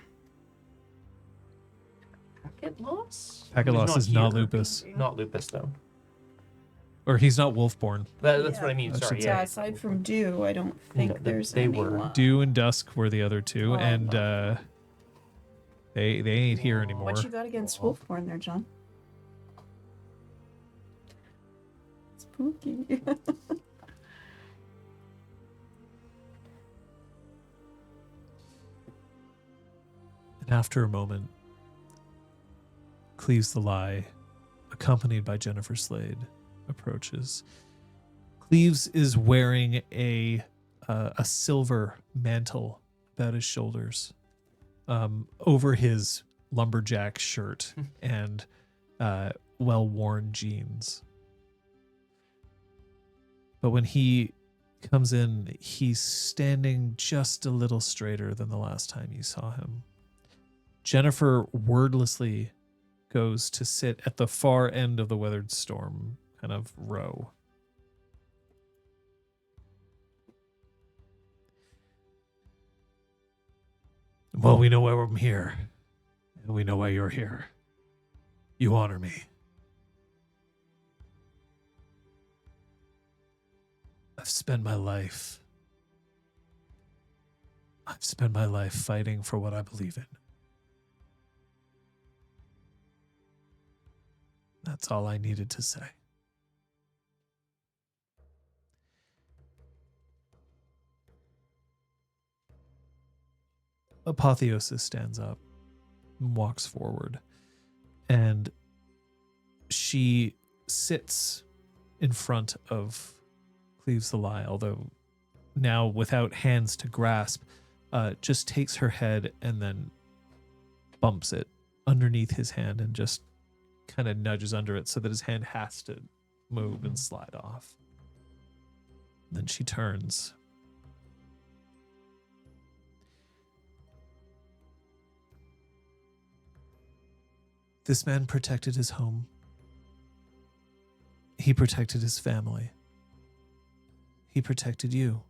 Packet Loss? Packet Who's Loss is not here. Lupus. Not Lupus, though. Or he's not Wolfborn. That's Yeah. what I mean, I sorry. should Yeah, aside from Dew, I don't think No, there's they anyone. were. Dew and Dusk were the other two, Oh, and they ain't here anymore. What you got against Wolfborn there, John? Spooky. And after a moment, Cleves the Lie, accompanied by Jennifer Slade, approaches. Cleves is wearing a silver mantle about his shoulders, over his lumberjack shirt and well-worn jeans. But when he comes in, he's standing just a little straighter than the last time you saw him. Jennifer wordlessly goes to sit at the far end of the Weathered Storm kind of row. Well, we know why I'm here. And we know why you're here. You honor me. I've spent my life fighting for what I believe in. That's all I needed to say. Apotheosis stands up and walks forward, and she sits in front of Cleves the Lie, although now without hands to grasp, just takes her head and then bumps it underneath his hand and just kind of nudges under it so that his hand has to move and slide off. Then she turns. This man protected his home. He protected his family. He protected you.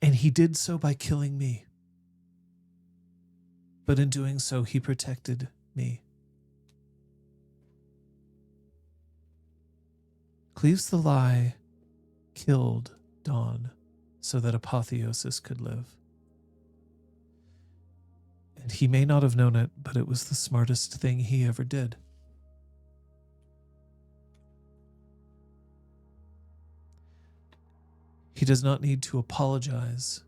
And he did so by killing me. But in doing so, he protected me. Cleves the Lie killed Dawn so that Apotheosis could live. And he may not have known it, but it was the smartest thing he ever did. He does not need to apologize.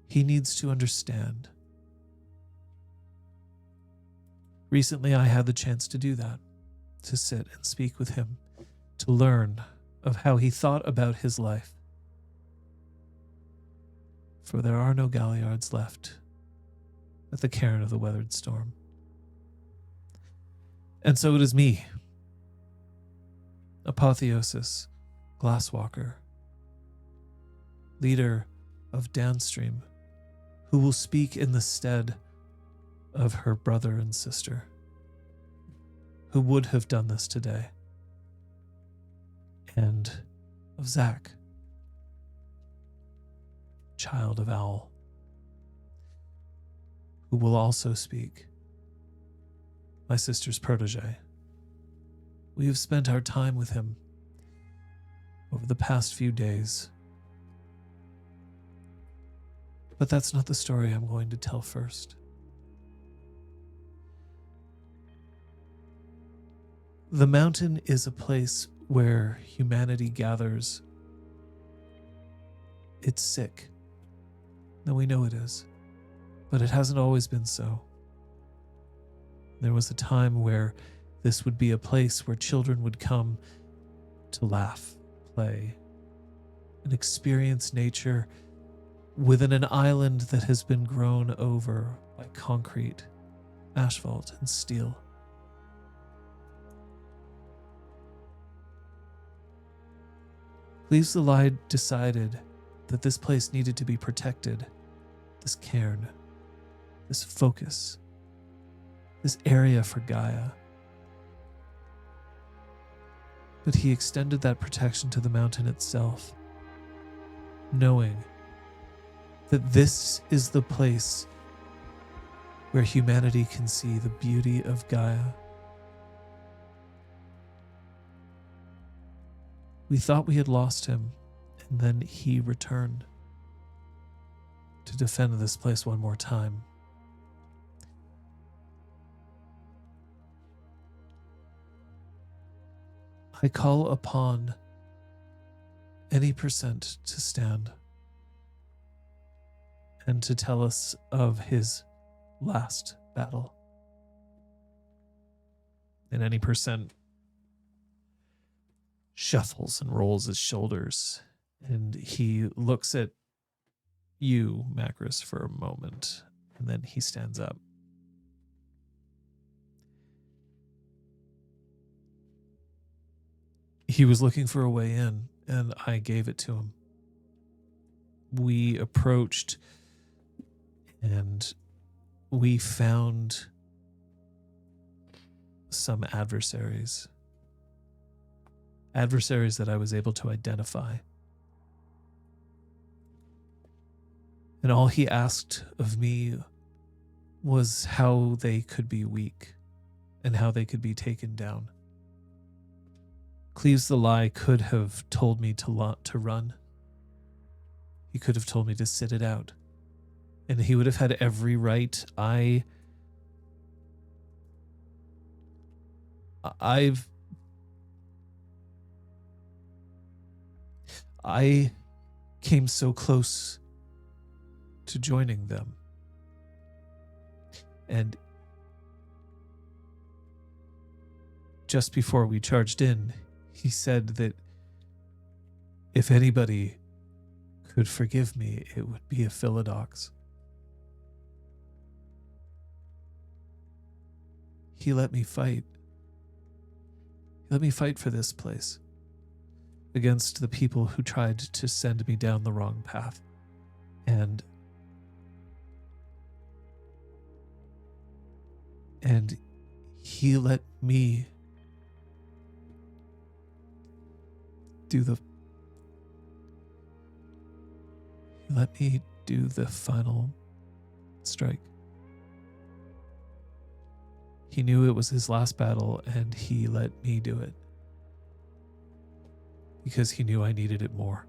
He needs to understand. Recently, I had the chance to do that, to sit and speak with him, to learn of how he thought about his life. For there are no galliards left at the cairn of the Weathered Storm. And so it is me, Apotheosis, Glasswalker, leader of Downstream, who will speak in the stead of her brother and sister, who would have done this today, and of Zach, child of Owl, who will also speak, my sister's protege. We have spent our time with him over the past few days. But that's not the story I'm going to tell first. The mountain is a place where humanity gathers. It's sick. Now we know it is, but it hasn't always been so. There was a time where this would be a place where children would come to laugh, play, and experience nature within an island that has been grown over by concrete, asphalt, and steel. Cleves the Lie decided that this place needed to be protected, this cairn, this focus, this area for Gaia. But he extended that protection to the mountain itself, knowing that this is the place where humanity can see the beauty of Gaia. We thought we had lost him, and then he returned to defend this place one more time. I call upon any percent to stand and to tell us of his last battle. And any percent shuffles and rolls his shoulders, and he looks at you, Macris, for a moment, and then he stands up. He was looking for a way in, and I gave it to him. We approached, and we found some adversaries that I was able to identify. And all he asked of me was how they could be weak and how they could be taken down. Cleves the Lie could have told me to run. He could have told me to sit it out. And he would have had every right. I came so close to joining them. And just before we charged in, he said that if anybody could forgive me, it would be a Philodox. He let me fight. He let me fight for this place against the people who tried to send me down the wrong path. And he let me do the final strike. He knew it was his last battle, and he let me do it because he knew I needed it more.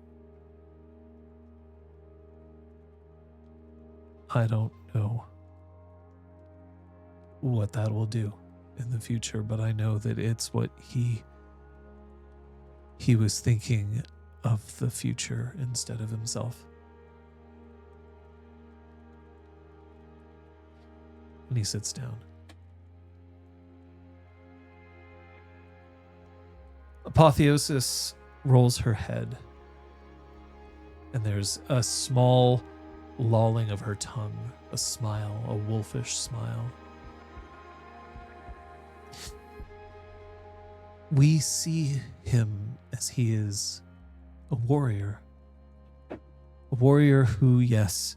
I don't know what that will do in the future, but I know that it's what he was thinking of the future instead of himself. And he sits down. Apotheosis rolls her head, and there's a small lolling of her tongue, a smile, a wolfish smile. We see him as he is a warrior who, yes,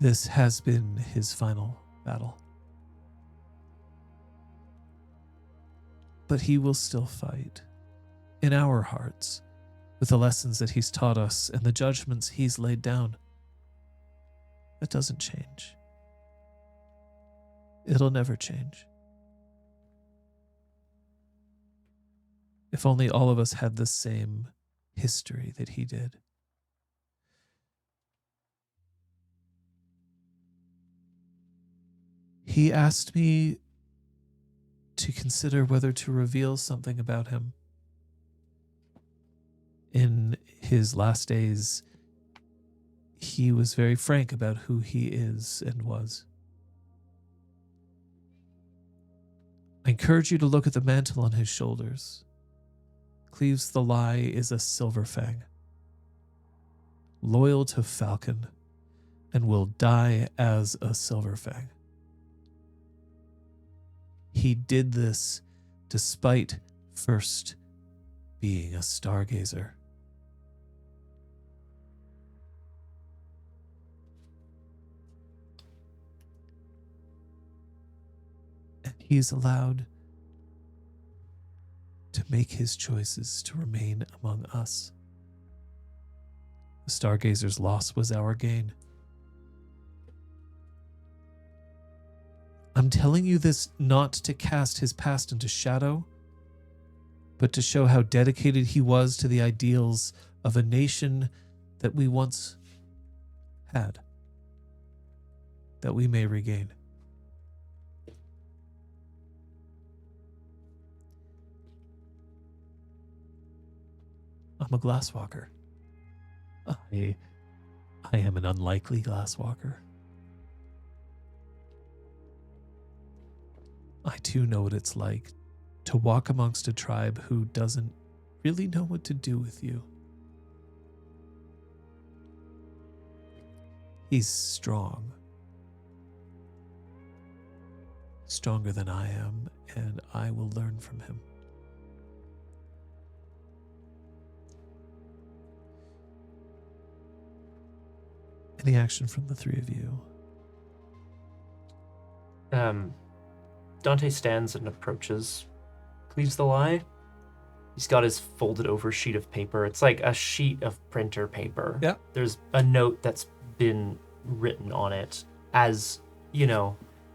this has been his final battle. But he will still fight in our hearts with the lessons that he's taught us and the judgments he's laid down. That doesn't change. It'll never change. If only all of us had the same history that he did. He asked me to consider whether to reveal something about him. In his last days, he was very frank about who he is and was. I encourage you to look at the mantle on his shoulders. Cleaves the Lie is a silver fang, loyal to Falcon, and will die as a silver fang. He did this despite first being a stargazer. And he's allowed to make his choices to remain among us. The stargazer's loss was our gain. I'm telling you this not to cast his past into shadow, but to show how dedicated he was to the ideals of a nation that we once had, that we may regain. I'm a glasswalker. I am an unlikely glasswalker. I too know what it's like to walk amongst a tribe who doesn't really know what to do with you. He's strong. Stronger than I am, and I will learn from him. Any action from the three of you? Dante stands and approaches Cleaves the Lie. He's got his folded over sheet of paper. It's like a sheet of printer paper. Yeah. There's a note that's been written on it as,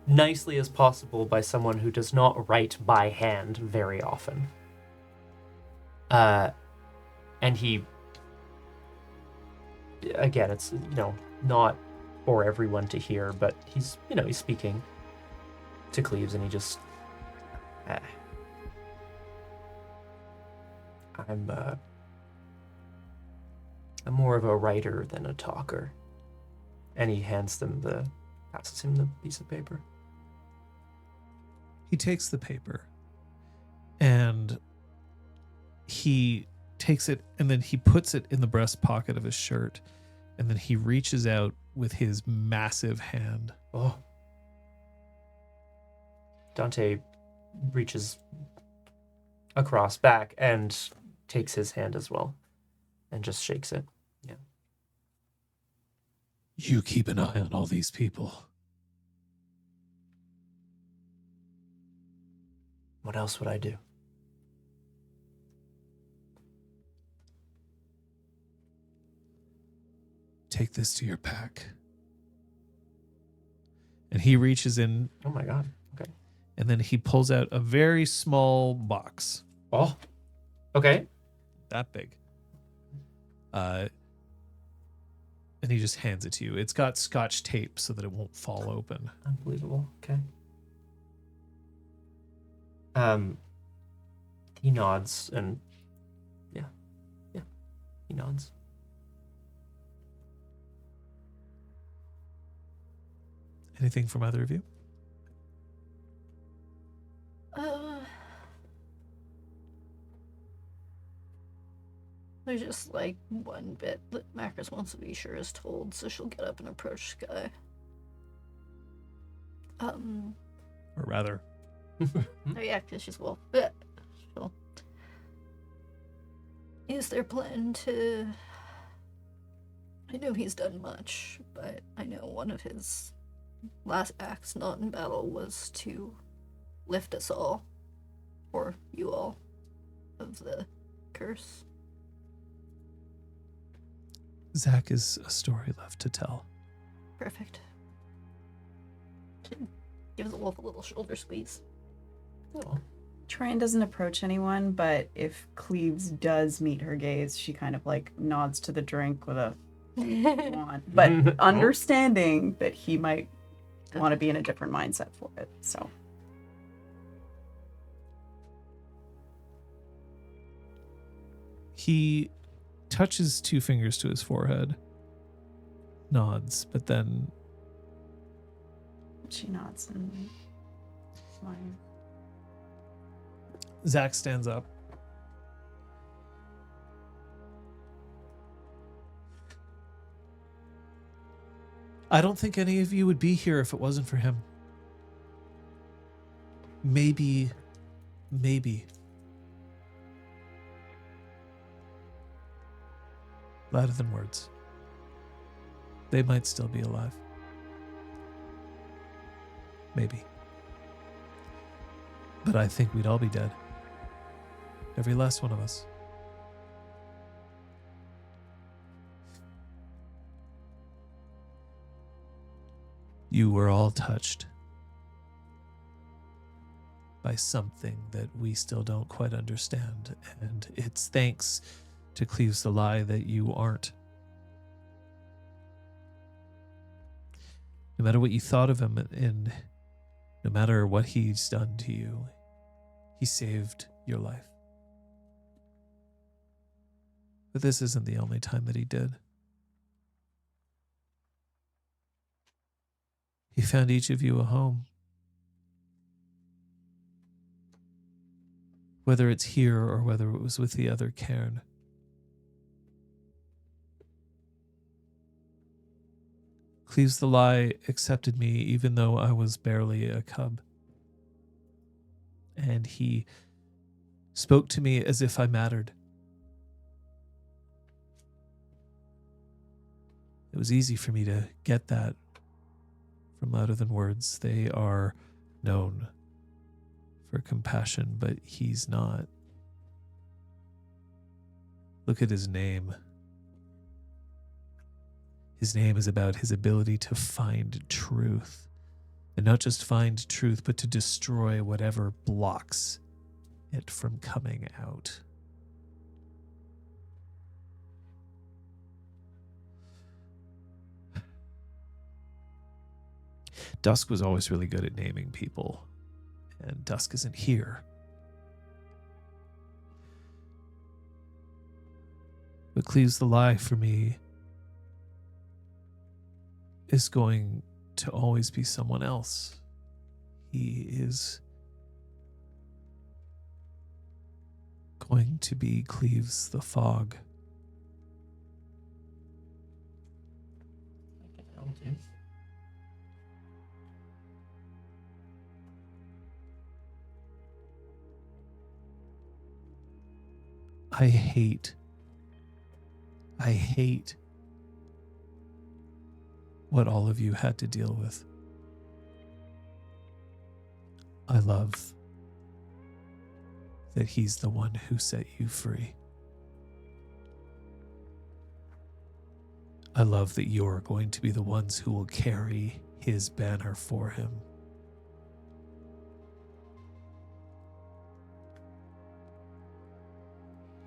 nicely as possible by someone who does not write by hand very often. And he, again, it's, not for everyone to hear, but he's speaking to Cleaves, and he just, I'm more of a writer than a talker. And he passes him the piece of paper. He takes the paper and he takes it and then he puts it in the breast pocket of his shirt, and then he reaches out with his massive hand. Oh. Dante reaches across back and takes his hand as well and just shakes it. Yeah. You keep an eye on all these people. What else would I do? Take this to your pack. And he reaches in. Oh my God. Okay. And then he pulls out a very small box. Oh. Okay. That big. And he just hands it to you. It's got Scotch tape so that it won't fall open. Unbelievable. Okay. He nods and yeah, he nods. Anything from either of you? There's just like one bit that Macris wants to be sure is told, so she'll get up and approach Sky. Or rather, Oh yeah, because she's wolf. But she'll. Is their plan to? I know he's done much, but I know one of his last acts, not in battle, was to lift us all, or you all, of the curse. Zach is a story left to tell. Perfect. She gives the wolf a little shoulder squeeze. Oh. Tran doesn't approach anyone, but if Cleves does meet her gaze, she kind of like nods to the drink with a want, but understanding that he might want to be in a different mindset for it. So he touches 2 fingers to his forehead, nods, but then she nods and smiles. Zach stands up. I don't think any of you would be here if it wasn't for him. Maybe. Louder than words. They might still be alive. Maybe. But I think we'd all be dead. Every last one of us. You were all touched by something that we still don't quite understand, and it's thanks to Cleves the Lie that you aren't. No matter what you thought of him, and no matter what he's done to you, he saved your life. But this isn't the only time that he did. He found each of you a home. Whether it's here or whether it was with the other Cairn. Cleves the Lie accepted me even though I was barely a cub. And he spoke to me as if I mattered. It was easy for me to get that from Louder Than Words. They are known for compassion, but he's not. Look at his name. His name is about his ability to find truth. And not just find truth, but to destroy whatever blocks it from coming out. Dusk was always really good at naming people, and Dusk isn't here. But Cleves the Lie for me is going to always be someone else. He is going to be Cleves the Fog. I hate what all of you had to deal with. I love that he's the one who set you free. I love that you're going to be the ones who will carry his banner for him.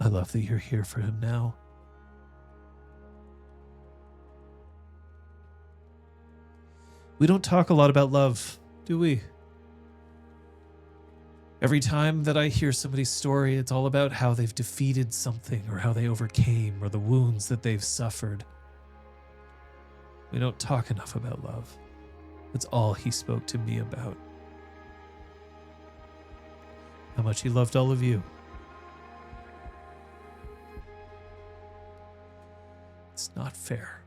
I love that you're here for him now. We don't talk a lot about love, do we? Every time that I hear somebody's story, it's all about how they've defeated something or how they overcame or the wounds that they've suffered. We don't talk enough about love. That's all he spoke to me about. How much he loved all of you. It's not fair.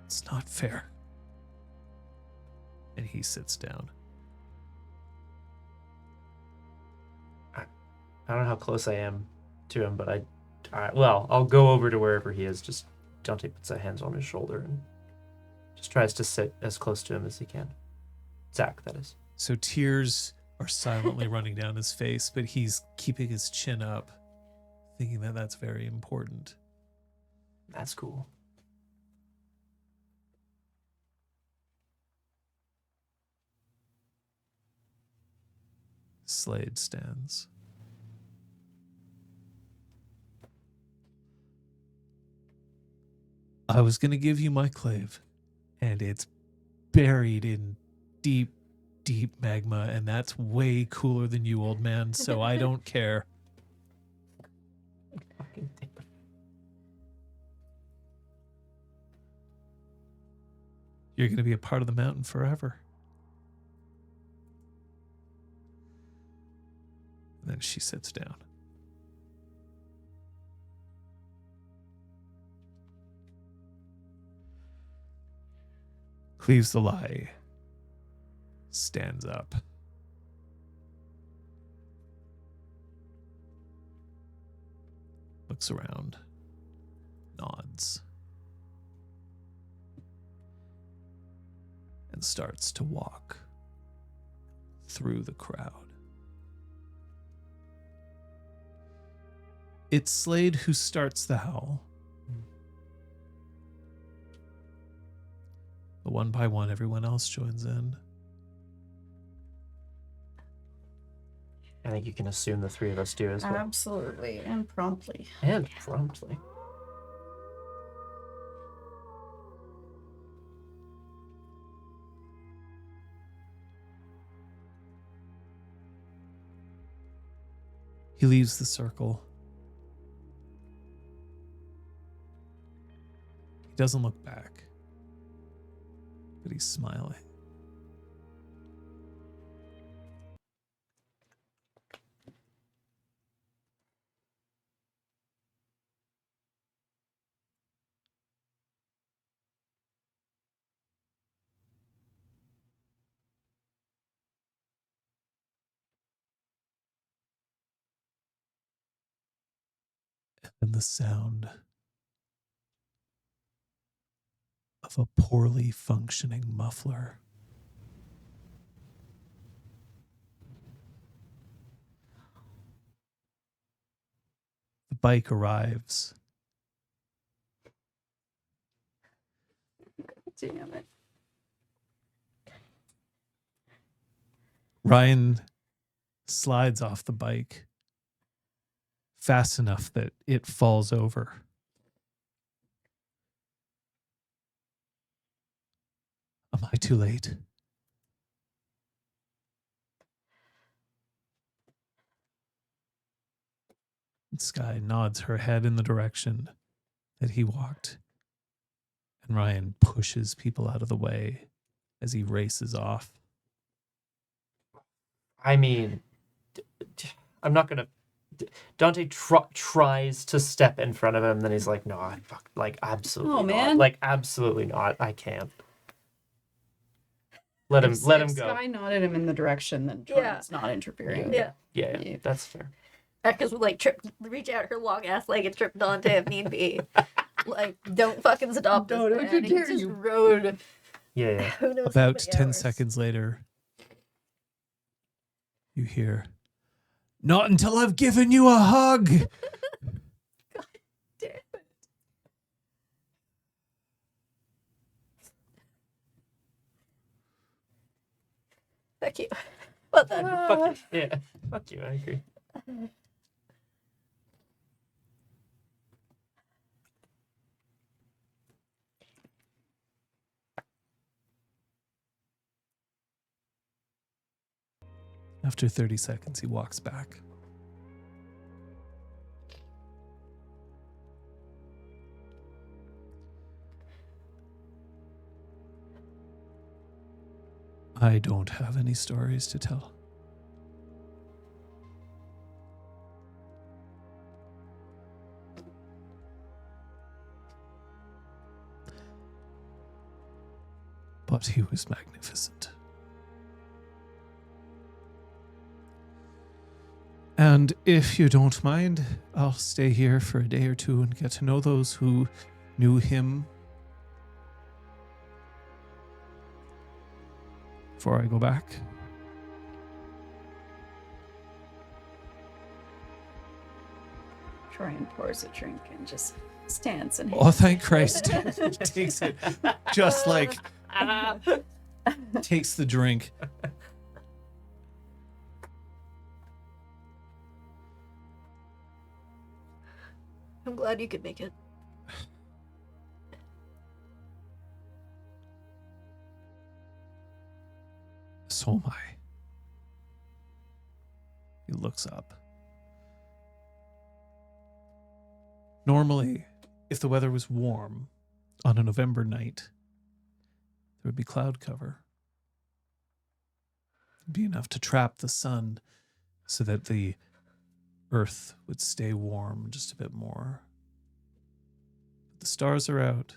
It's not fair. And he sits down. I don't know how close I am to him, but I'll go over to wherever he is. Just Dante puts a hands on his shoulder and just tries to sit as close to him as he can. Zach, that is. So tears are silently running down his face, but he's keeping his chin up, thinking that that's very important. That's cool. Slade stands. I was going to give you my clave, and it's buried in deep, deep magma, and that's way cooler than you, old man, so I don't care. Fucking damn it. You're going to be a part of the mountain forever. And then she sits down. Cleaves the lie. Stands up. Looks around. Nods. And starts to walk through the crowd. It's Slade who starts the howl. But one by one, everyone else joins in. I think you can assume the three of us do as well. Absolutely, and promptly. And promptly. He leaves the circle. He doesn't look back, but he's smiling. And the sound of a poorly functioning muffler. The bike arrives. Damn it. Ryan slides off the bike fast enough that it falls over. Am I too late? Sky nods her head in the direction that he walked, and Ryan pushes people out of the way as he races off. I mean, I'm not gonna. Dante tries to step in front of him, then he's like, "No, absolutely Oh, not. man. Like, absolutely not. I can't." Let him go. Sky nodded him in the direction that Jordan's not interfering. Yeah. Yeah, that's fair. Because we reach out her long ass leg and trip Dante if need be. Like, don't fucking stop this. Don't man. you He dare just you. rode. Yeah. Who knows About how many 10 hours. seconds later, you hear, "Not until I've given you a hug." Damn it. Fuck you. Well done. Fuck you. Yeah. Fuck you. I agree. After 30 seconds, he walks back. I don't have any stories to tell. But he was magnificent. And if you don't mind, I'll stay here for a day or two and get to know those who knew him before I go back. Ryan pours a drink and just stands and Oh, thank Christ. Takes it. Just like, takes the drink. I'm glad you could make it. So am I. He looks up. Normally, if the weather was warm on a November night, there would be cloud cover. It'd be enough to trap the sun so that the earth would stay warm just a bit more. But the stars are out.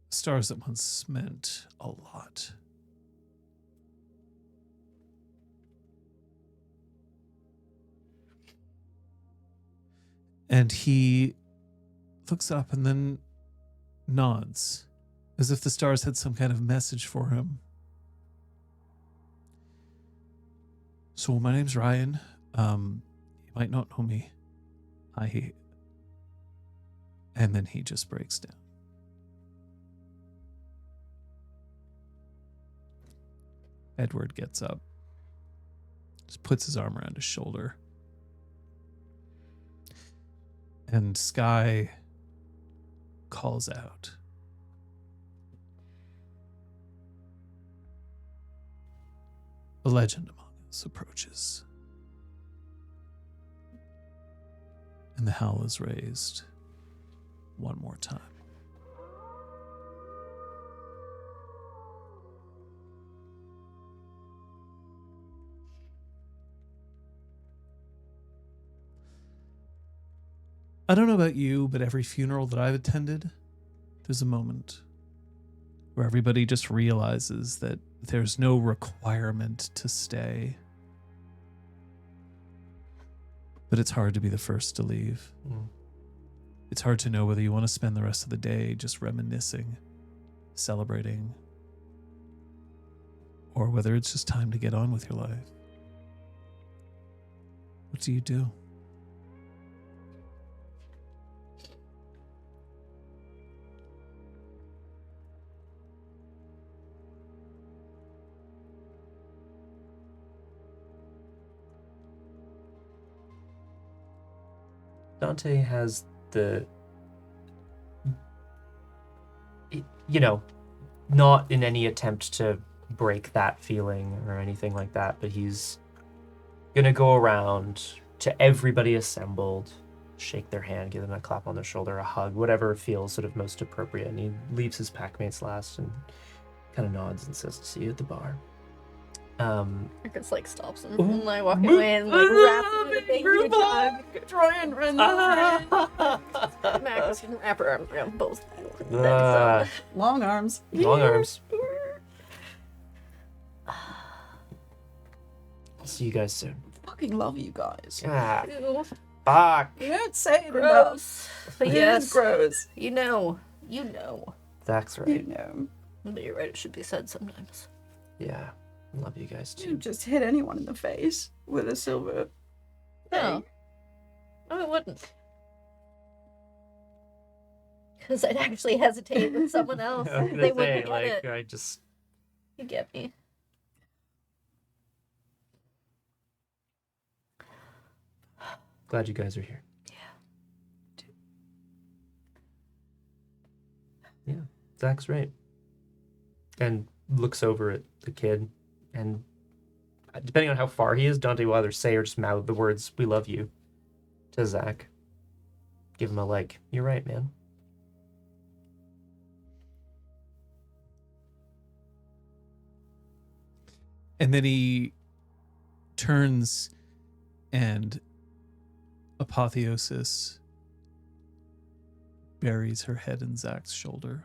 Stars that once meant a lot. And he looks up and then nods, as if the stars had some kind of message for him. So my name's Ryan. You might not know me. And then he just breaks down. Edward gets up, just puts his arm around his shoulder. And Sky calls out. A legend among us approaches. And the howl is raised one more time. I don't know about you, but every funeral that I've attended, there's a moment where everybody just realizes that there's no requirement to stay. But it's hard to be the first to leave. Mm. It's hard to know whether you want to spend the rest of the day just reminiscing, celebrating, or whether it's just time to get on with your life. What do you do? Dante has the, you know, not in any attempt to break that feeling or anything like that, but he's gonna go around to everybody assembled, shake their hand, give them a clap on their shoulder, a hug, whatever feels sort of most appropriate. And he leaves his packmates last and kind of nods and says, "See you at the bar." Marcus like stops him and like walking away and like wraps him in a big huge hug. Try and run. Marcus can wrap her arms around both. Long arms. Long arms. I'll see you guys soon. Fucking love you guys. Ah, Ew, fuck. You don't say it enough. gross. But It is yes, gross. you know. You know. That's You right. know. But you're right, it should be said sometimes. Yeah. Love you guys You too. just hit anyone in the face with a silver. No. No, it wouldn't. Because I'd actually hesitate with someone else. I was gonna They say, wouldn't get like, it. I just You get me. glad you guys are here. Yeah, Zach's right. And looks over at the kid, and depending on how far he is, Dante will either say or just mouth the words, "We love you," to Zach. Give him a like, "You're right, man." And then he turns and Apotheosis buries her head in Zach's shoulder.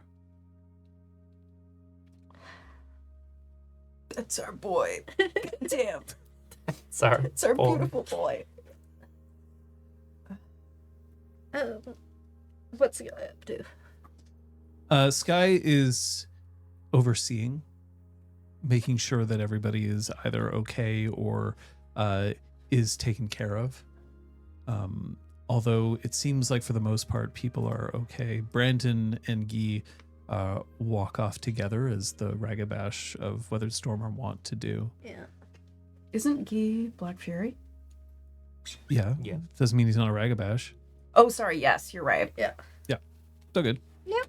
That's our boy. Damn. Sorry. It's our Oh. beautiful boy. What's the guy up to? Sky is overseeing, making sure that everybody is either okay or is taken care of. Although it seems like for the most part people are okay. Brandon and Guy walk off together as the Ragabash of Weathered Storm are wont to do. Yeah. Isn't Guy Black Fury? Yeah. Yeah. Doesn't mean he's not a Ragabash. Oh, sorry. Yes, you're right. Yeah. So good. Yep.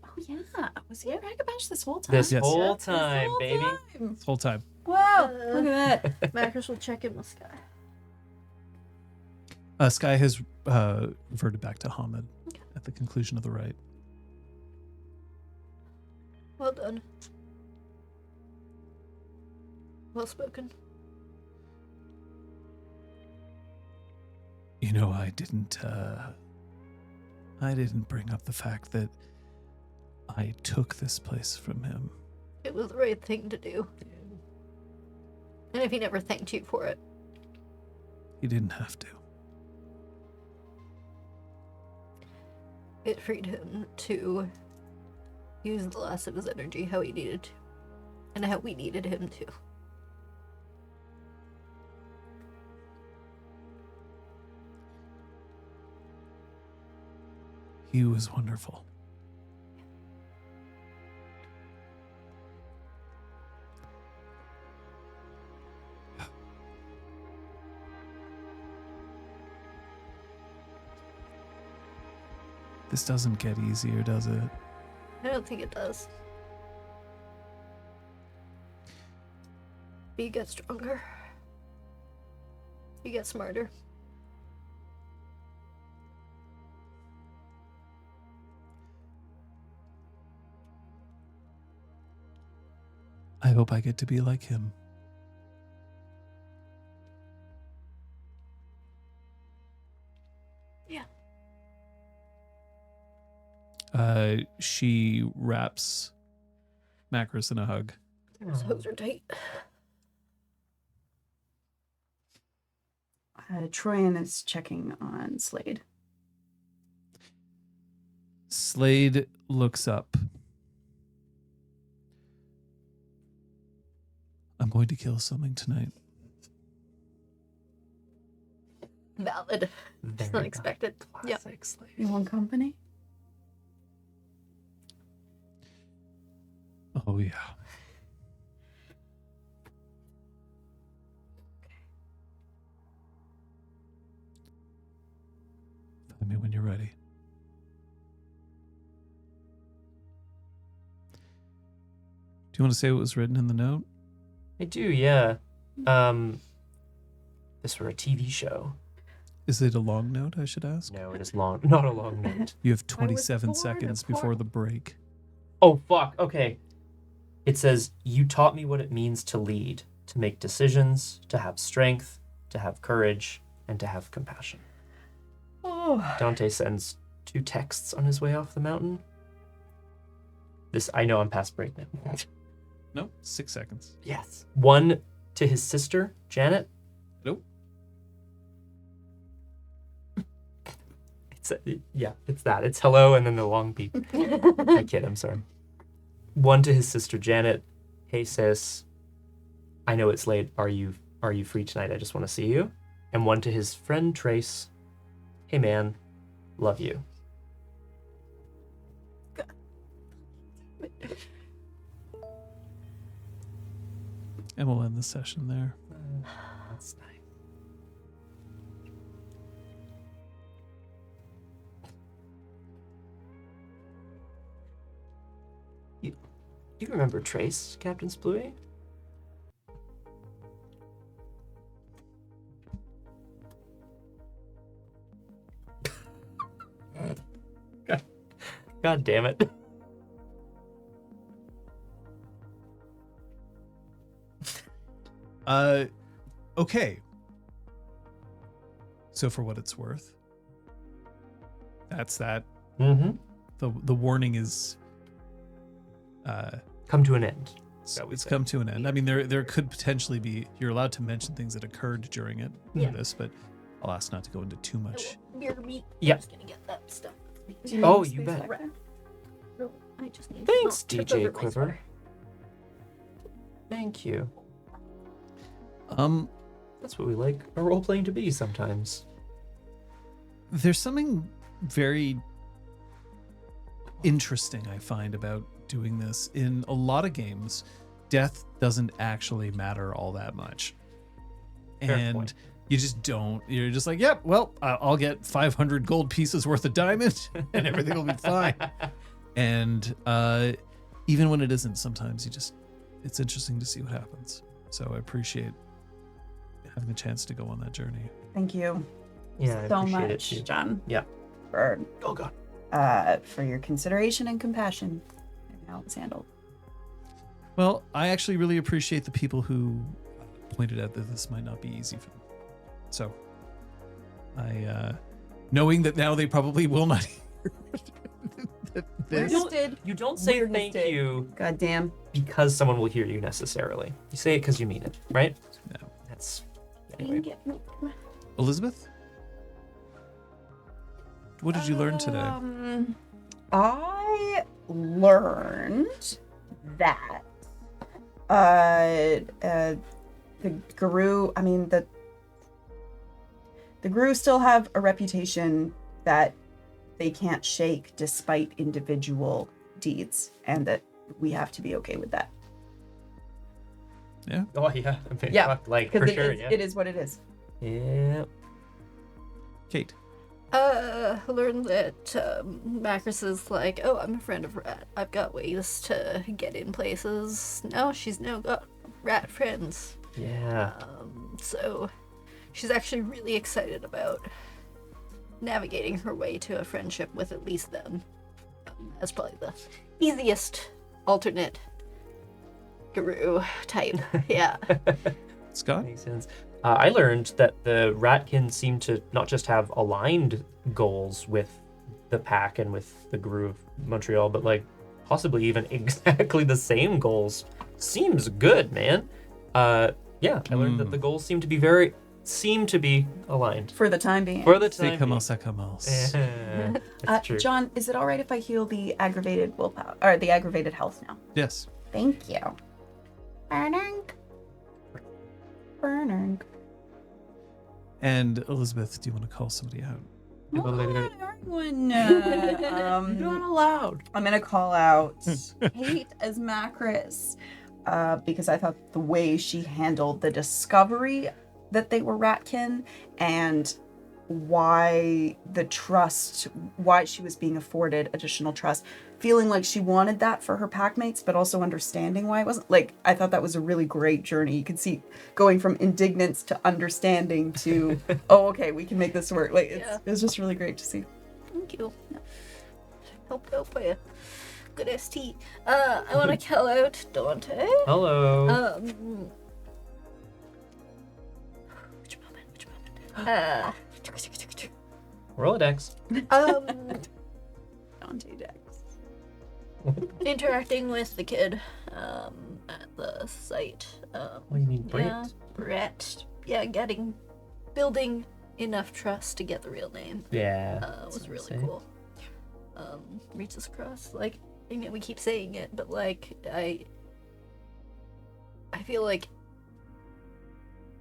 Oh, yeah. Was he a Rag a Bench this whole time? This Yes. whole This time, whole baby. time. This whole time. Wow. Look at that. Macros will check in with Sky. Sky has reverted back to Hamid at the conclusion of the rite. Well done. Well spoken. You know, I didn't bring up the fact that I took this place from him. It was the right thing to do. And if he never thanked you for it. He didn't have to. It freed him to use the last of his energy how he needed to. And how we needed him to. He was wonderful. This doesn't get easier, does it? I don't think it does. But you get stronger. You get smarter. I hope I get to be like him. Yeah. She wraps Macros in a hug. His hooves are tight. Troyan is checking on Slade. Slade looks up. I'm going to kill something tonight. Valid. It's not expected. Yep. Classic Slade. You want company? Oh, yeah. Find me when you're ready. Do you want to say what was written in the note? I do, yeah. This were a TV show. Is it a long note, I should ask? No, it is long. Not a long note. You have I was 27 born seconds a before portal. the break. Oh, fuck. Okay. It says, you taught me what it means to lead, to make decisions, to have strength, to have courage, and to have compassion. Oh. Dante sends 2 texts on his way off the mountain. This, I know I'm past break now. No, 6 seconds. Yes. One to his sister, Janet. Nope. It's that. It's hello and then the long beep. I kid, I'm sorry. One to his sister, Janet. Hey, sis. I know it's late. Are you free tonight? I just want to see you. And one to his friend, Trace. Hey, man. Love you. And we'll end the session there. That's nice. You remember Trace, Captain Splooey? God damn it. Okay. So for what it's worth, that's that. Mm-hmm. The warning is Come to an end. That we it's say. come to an end. I mean, there could potentially be, you're allowed to mention things that occurred during it, Yeah. this, but I'll ask not to go into too much. Beer meat. Yeah. I'm just gonna get that stuff. Do you Oh, need you space bet. like that? No, I just need Thanks, to not trip DJ over my Quiver. sweater. Thank you. Um, That's what we like our role playing to be sometimes. there's something very interesting I find about doing this. In a lot of games, death doesn't actually matter all that much. Fair And point. you just don't. You're just like, yep, well, I'll get 500 gold pieces worth of diamond and everything will be fine. And even when it isn't, sometimes it's interesting to see what happens. So I appreciate having the chance to go on that journey. Thank you Yeah, I so appreciate it much, too. John. Yeah. For Oh God. for your consideration and compassion and how it's handled. Well, I actually really appreciate the people who pointed out that this might not be easy for them. So, knowing that now they probably will not hear this. You don't say Weirdness thank did. you Goddamn. because someone will hear you necessarily. You say it because you mean it, right? No. That's anyway. Elizabeth? What did you learn today? I learned that the guru, the guru still have a reputation that they can't shake despite individual deeds, and that we have to be okay with that. Yeah. Oh yeah. I mean, Yeah, fuck, like for Because sure. Yeah. it is what it is. Yeah. Kate. Learned that Macris is like, oh, I'm a friend of Rat. I've got ways to get in places. No, she's now got Rat friends. Yeah. So she's actually really excited about navigating her way to a friendship with at least them. That's probably the easiest alternate guru type. Yeah. Scott? Makes sense. I learned that the Ratkin seem to not just have aligned goals with the pack and with the Guru of Montreal, but like possibly even exactly the same goals. Seems good, man. Yeah, I learned that the goals seem to be aligned. For the time being. For the Say time. come say come else. Yeah, that's true. John, is it all right if I heal the aggravated willpower or the aggravated health now? Yes. Thank you. Burning. And Elizabeth, do you want to call somebody out? You're not allowed. I'm gonna call out Kate as Macris because I thought the way she handled the discovery that they were Ratkin and why she was being afforded additional trust, feeling like she wanted that for her packmates, but also understanding why it wasn't. Like, I thought that was a really great journey. You could see going from indignance to understanding to, oh, okay, we can make this work. Like, it was just really great to see. Thank you. Help by a good ST. I want to call out Dante. Hello. Which moment? Rolodex. Dante Dex. Interacting with the kid at the site. What do you mean, Brett? Yeah, Brett. Yeah, building enough trust to get the real name. Yeah. Was that's what really I'm saying. cool. Reaches across, like, I mean, we keep saying it, but like, I feel like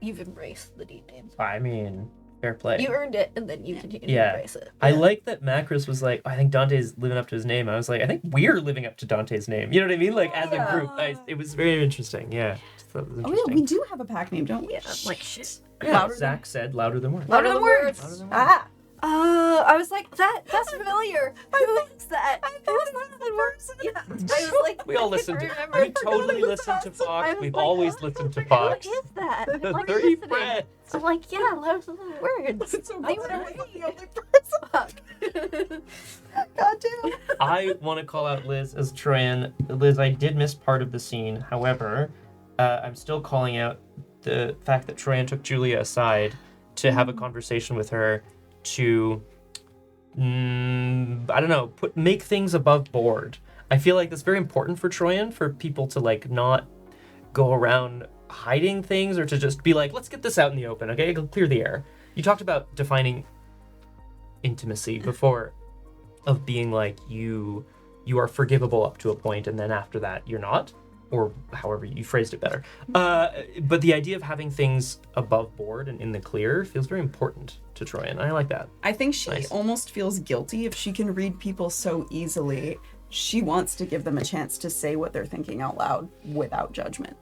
you've embraced the deed name. I mean, fair play. You earned it, and then you continue to Yeah. embrace it. I like that Macris was like, I think Dante's living up to his name. I was like, I think we're living up to Dante's name. You know what I mean? Like, as a group. It was very interesting. Yeah. Just thought it was Oh, yeah, interesting. we do have a pack name, don't we? Yeah, I'm like, shit. Yeah, Louder Zach said louder than words. Louder than words. Louder than words. Ah! I was like, that's familiar. Who is that? Who's that person? Yeah. I was like, We all I listen to. remember. We totally listen to I Fox. was We've like, always listened to Fox. Who is that? I'm The like, 30 listening. friends. I'm like, yeah, louder than words. It's so I good. know. I was the only person. God damn. I want to call out Liz as Troyan. Liz, I did miss part of the scene. However, I'm still calling out the fact that Troyan took Julia aside to have a conversation with her to, I don't know, make things above board. I feel like that's very important for Troyan, for people to like not go around hiding things or to just be like, let's get this out in the open, okay? Clear the air. You talked about defining intimacy before, of being like you are forgivable up to a point and then after that you're not, or however you phrased it better. But the idea of having things above board and in the clear feels very important to Troyan. I like that. I think she Nice. almost feels guilty if she can read people so easily. She wants to give them a chance to say what they're thinking out loud without judgment.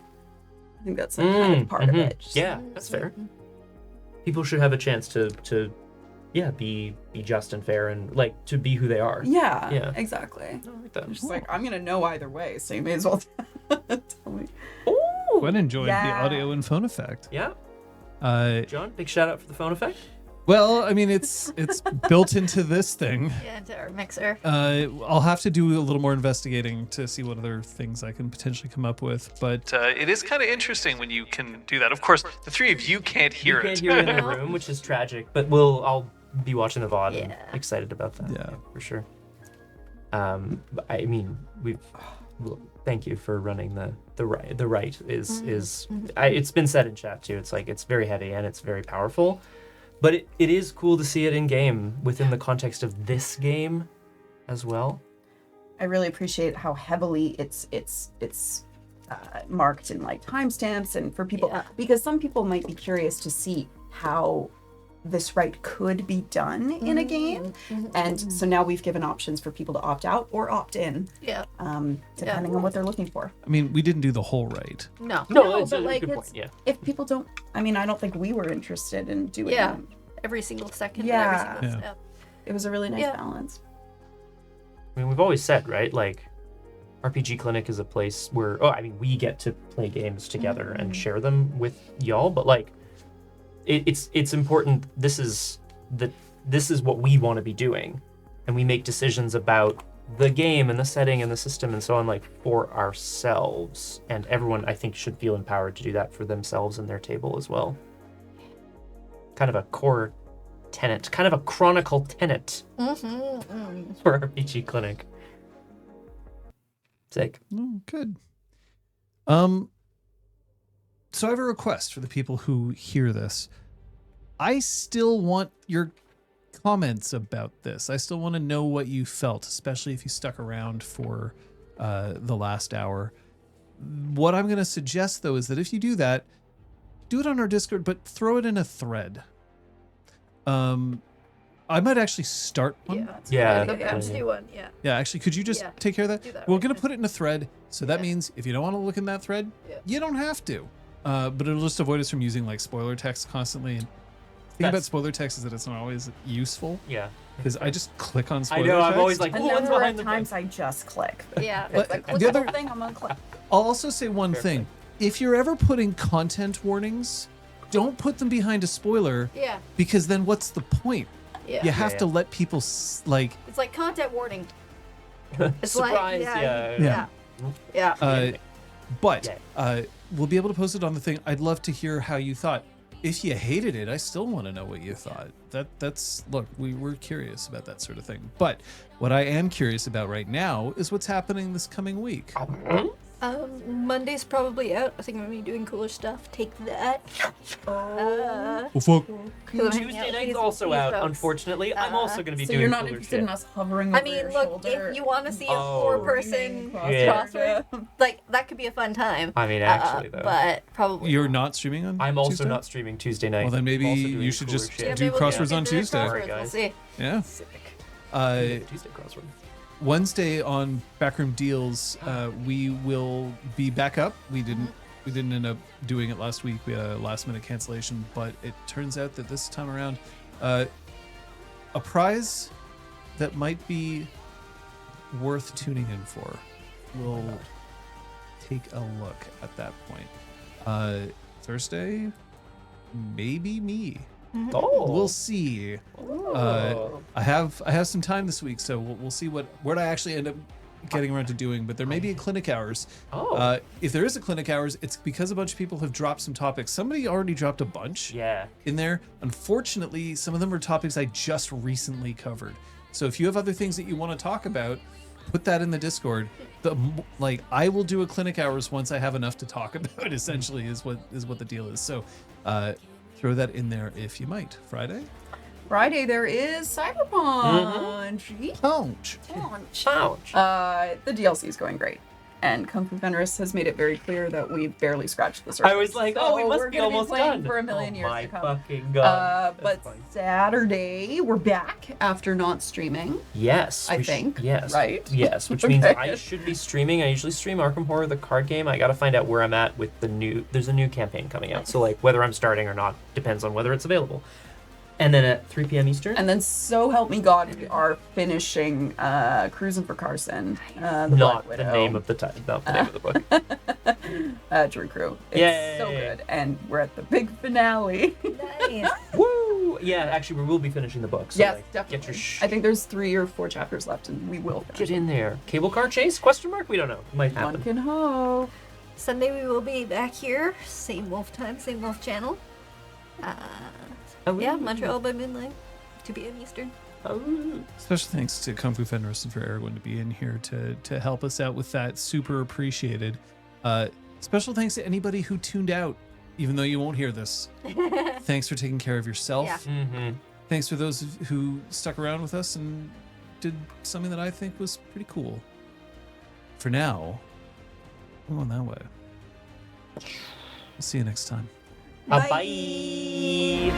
I think that's like kind of part of it. Just- Yeah, that's fair. people should have a chance to be just and fair and like to be who they are. Yeah, exactly. I like that. Just like, I'm gonna know either way, so you may as well tell me. Gwen enjoyed the Yeah. audio and phone effect. Yeah. John, big shout out for the phone effect. Well, I mean, it's built into this thing. Yeah, into our mixer. I'll have to do a little more investigating to see what other things I can potentially come up with. But It is kind of interesting when you can do that. Of course, the three of you can't hear You it. can't hear it in the room, which is tragic. But I'll be watching the VOD and Yeah. excited about that. Yeah. For sure. But I mean, thank you for running the Rite is it's been said in chat too. It's like it's very heavy and it's very powerful. But it is cool to see it in game within the context of this game as well. I really appreciate how heavily it's marked in like timestamps and for people because some people might be curious to see how this right could be done in a game, and so now we've given options for people to opt out or opt in, Yeah. depending on what they're looking for. I mean, we didn't do the whole right. No, It's but a like good it's point. Yeah. If people don't, I mean, I don't think we were interested in doing Yeah. it. every single second. Yeah. Every single Yeah. step. It was a really nice Yeah. balance. I mean, we've always said, right? Like, RPG Clinic is a place where, we get to play games together and share them with y'all. But like, it's important. This is what we want to be doing, and we make decisions about the game and the setting and the system and so on, like for ourselves. And everyone, I think, should feel empowered to do that for themselves and their table as well. Kind of a core tenet, kind of a chronicle tenet for RPG Clinic. Sick. Oh, good. So I have a request for the people who hear this. I still want your comments about this. I still want to know what you felt, especially if you stuck around for the last hour. What I'm going to suggest, though, is that if you do that, do it on our Discord, but throw it in a thread. I might actually start one. Yeah. Okay, I'll just do one. Yeah. Yeah, actually, could you just Yeah. take care of that? Do that We're right going to now. put it in a thread, so that Yeah. means if you don't want to look in that thread, Yeah. you don't have to. But it'll just avoid us from using like spoiler text constantly. And the thing about That's- spoiler text is that it's not always useful Yeah. because I just click on I spoiler know. text. I'm always like, And oh, the what's number behind of the times I just click. Yeah. But It's like, the click other- the Thing I'm gonna click. I'll also say one Fair thing. If you're ever putting content warnings, don't put them behind a spoiler Yeah. because then what's the point? Yeah. You have Yeah. to let people like It's like content warning. It's Surprise. like, Yeah. Yeah. but Yeah. we'll be able to post it on the thing. I'd love to hear how you thought. If you hated it, I still want to know what you thought. That's look, we're curious about that sort of thing. But what I am curious about right now is what's happening this coming week. Monday's probably out. I think I'm gonna be doing cooler stuff. Take that. Oh fuck. Tuesday night's also out, unfortunately. I'm also going to be So doing you're not cooler interested shit. in us hovering I over mean, your look, shoulder? if you want to see a Oh. four-person Yeah. crossword, like that could be a fun time. I mean, actually, though. But probably You're not streaming on I'm also Tuesday? not streaming Tuesday night. Well, then maybe I'm also doing you should cooler just shit. Yeah, do maybe we'll crosswords do on the Tuesday. crosswords, Alright, we'll guys. see. Yeah. Sick. Tuesday crossword. Wednesday on Backroom Deals, we will be back up. We didn't end up doing it last week. We had a last minute cancellation, but it turns out that this time around, a prize that might be worth tuning in for. We'll take a look at that point. Thursday, maybe me. Oh. We'll see. I have some time this week, so we'll see what I actually end up getting around to doing. But there may be a clinic hours. Oh. If there is a clinic hours, it's because a bunch of people have dropped some topics. Somebody already dropped a bunch Yeah. in there. Unfortunately, some of them are topics I just recently covered. So if you have other things that you want to talk about, put that in the Discord. I will do a clinic hours once I have enough to talk about. Essentially, is what the deal is. So. Throw that in there if you might. Friday there is Cyberpunk. Ouch. Ouch. The DLC is going great. and Kung Fu Fenris has made it very clear that we've barely scratched the surface. I was like, oh, we must we're be gonna almost playing done. for a million oh years my to come. fucking god. But That's fine. Saturday we're back after not streaming. Yes. I we think, Yes. right? Yes, which means Okay. I should be streaming. I usually stream Arkham Horror, the card game. I gotta find out where I'm at with there's a new campaign coming out. So like whether I'm starting or not depends on whether it's available. And then at 3 p.m. Eastern. And then so help me God, we are finishing Cruising for Carson. The not Black the Widow. name of the title, not the name of the book. Drew Crew. It's Yay. so good. And we're at the big finale. Nice. Woo! Yeah, actually, we will be finishing the book. So Yes, like, definitely. Get your I think there's 3 or 4 chapters left, and we will finish. get in there. Cable car chase? Question mark? We don't know. Might happen. One can hope. Sunday we will be back here. Same Wolf time, same Wolf channel. Oh, Yeah, Montreal by Moonlight. 2 p.m. Eastern. Oh. Special thanks to Kung Fu Fenris and for Erwin to be in here to help us out with that. Super appreciated. Special thanks to anybody who tuned out, even though you won't hear this. Thanks for taking care of yourself. Yeah. Mm-hmm. Thanks for those who stuck around with us and did something that I think was pretty cool. For now, I'm going that way. We'll see you next time. Bye.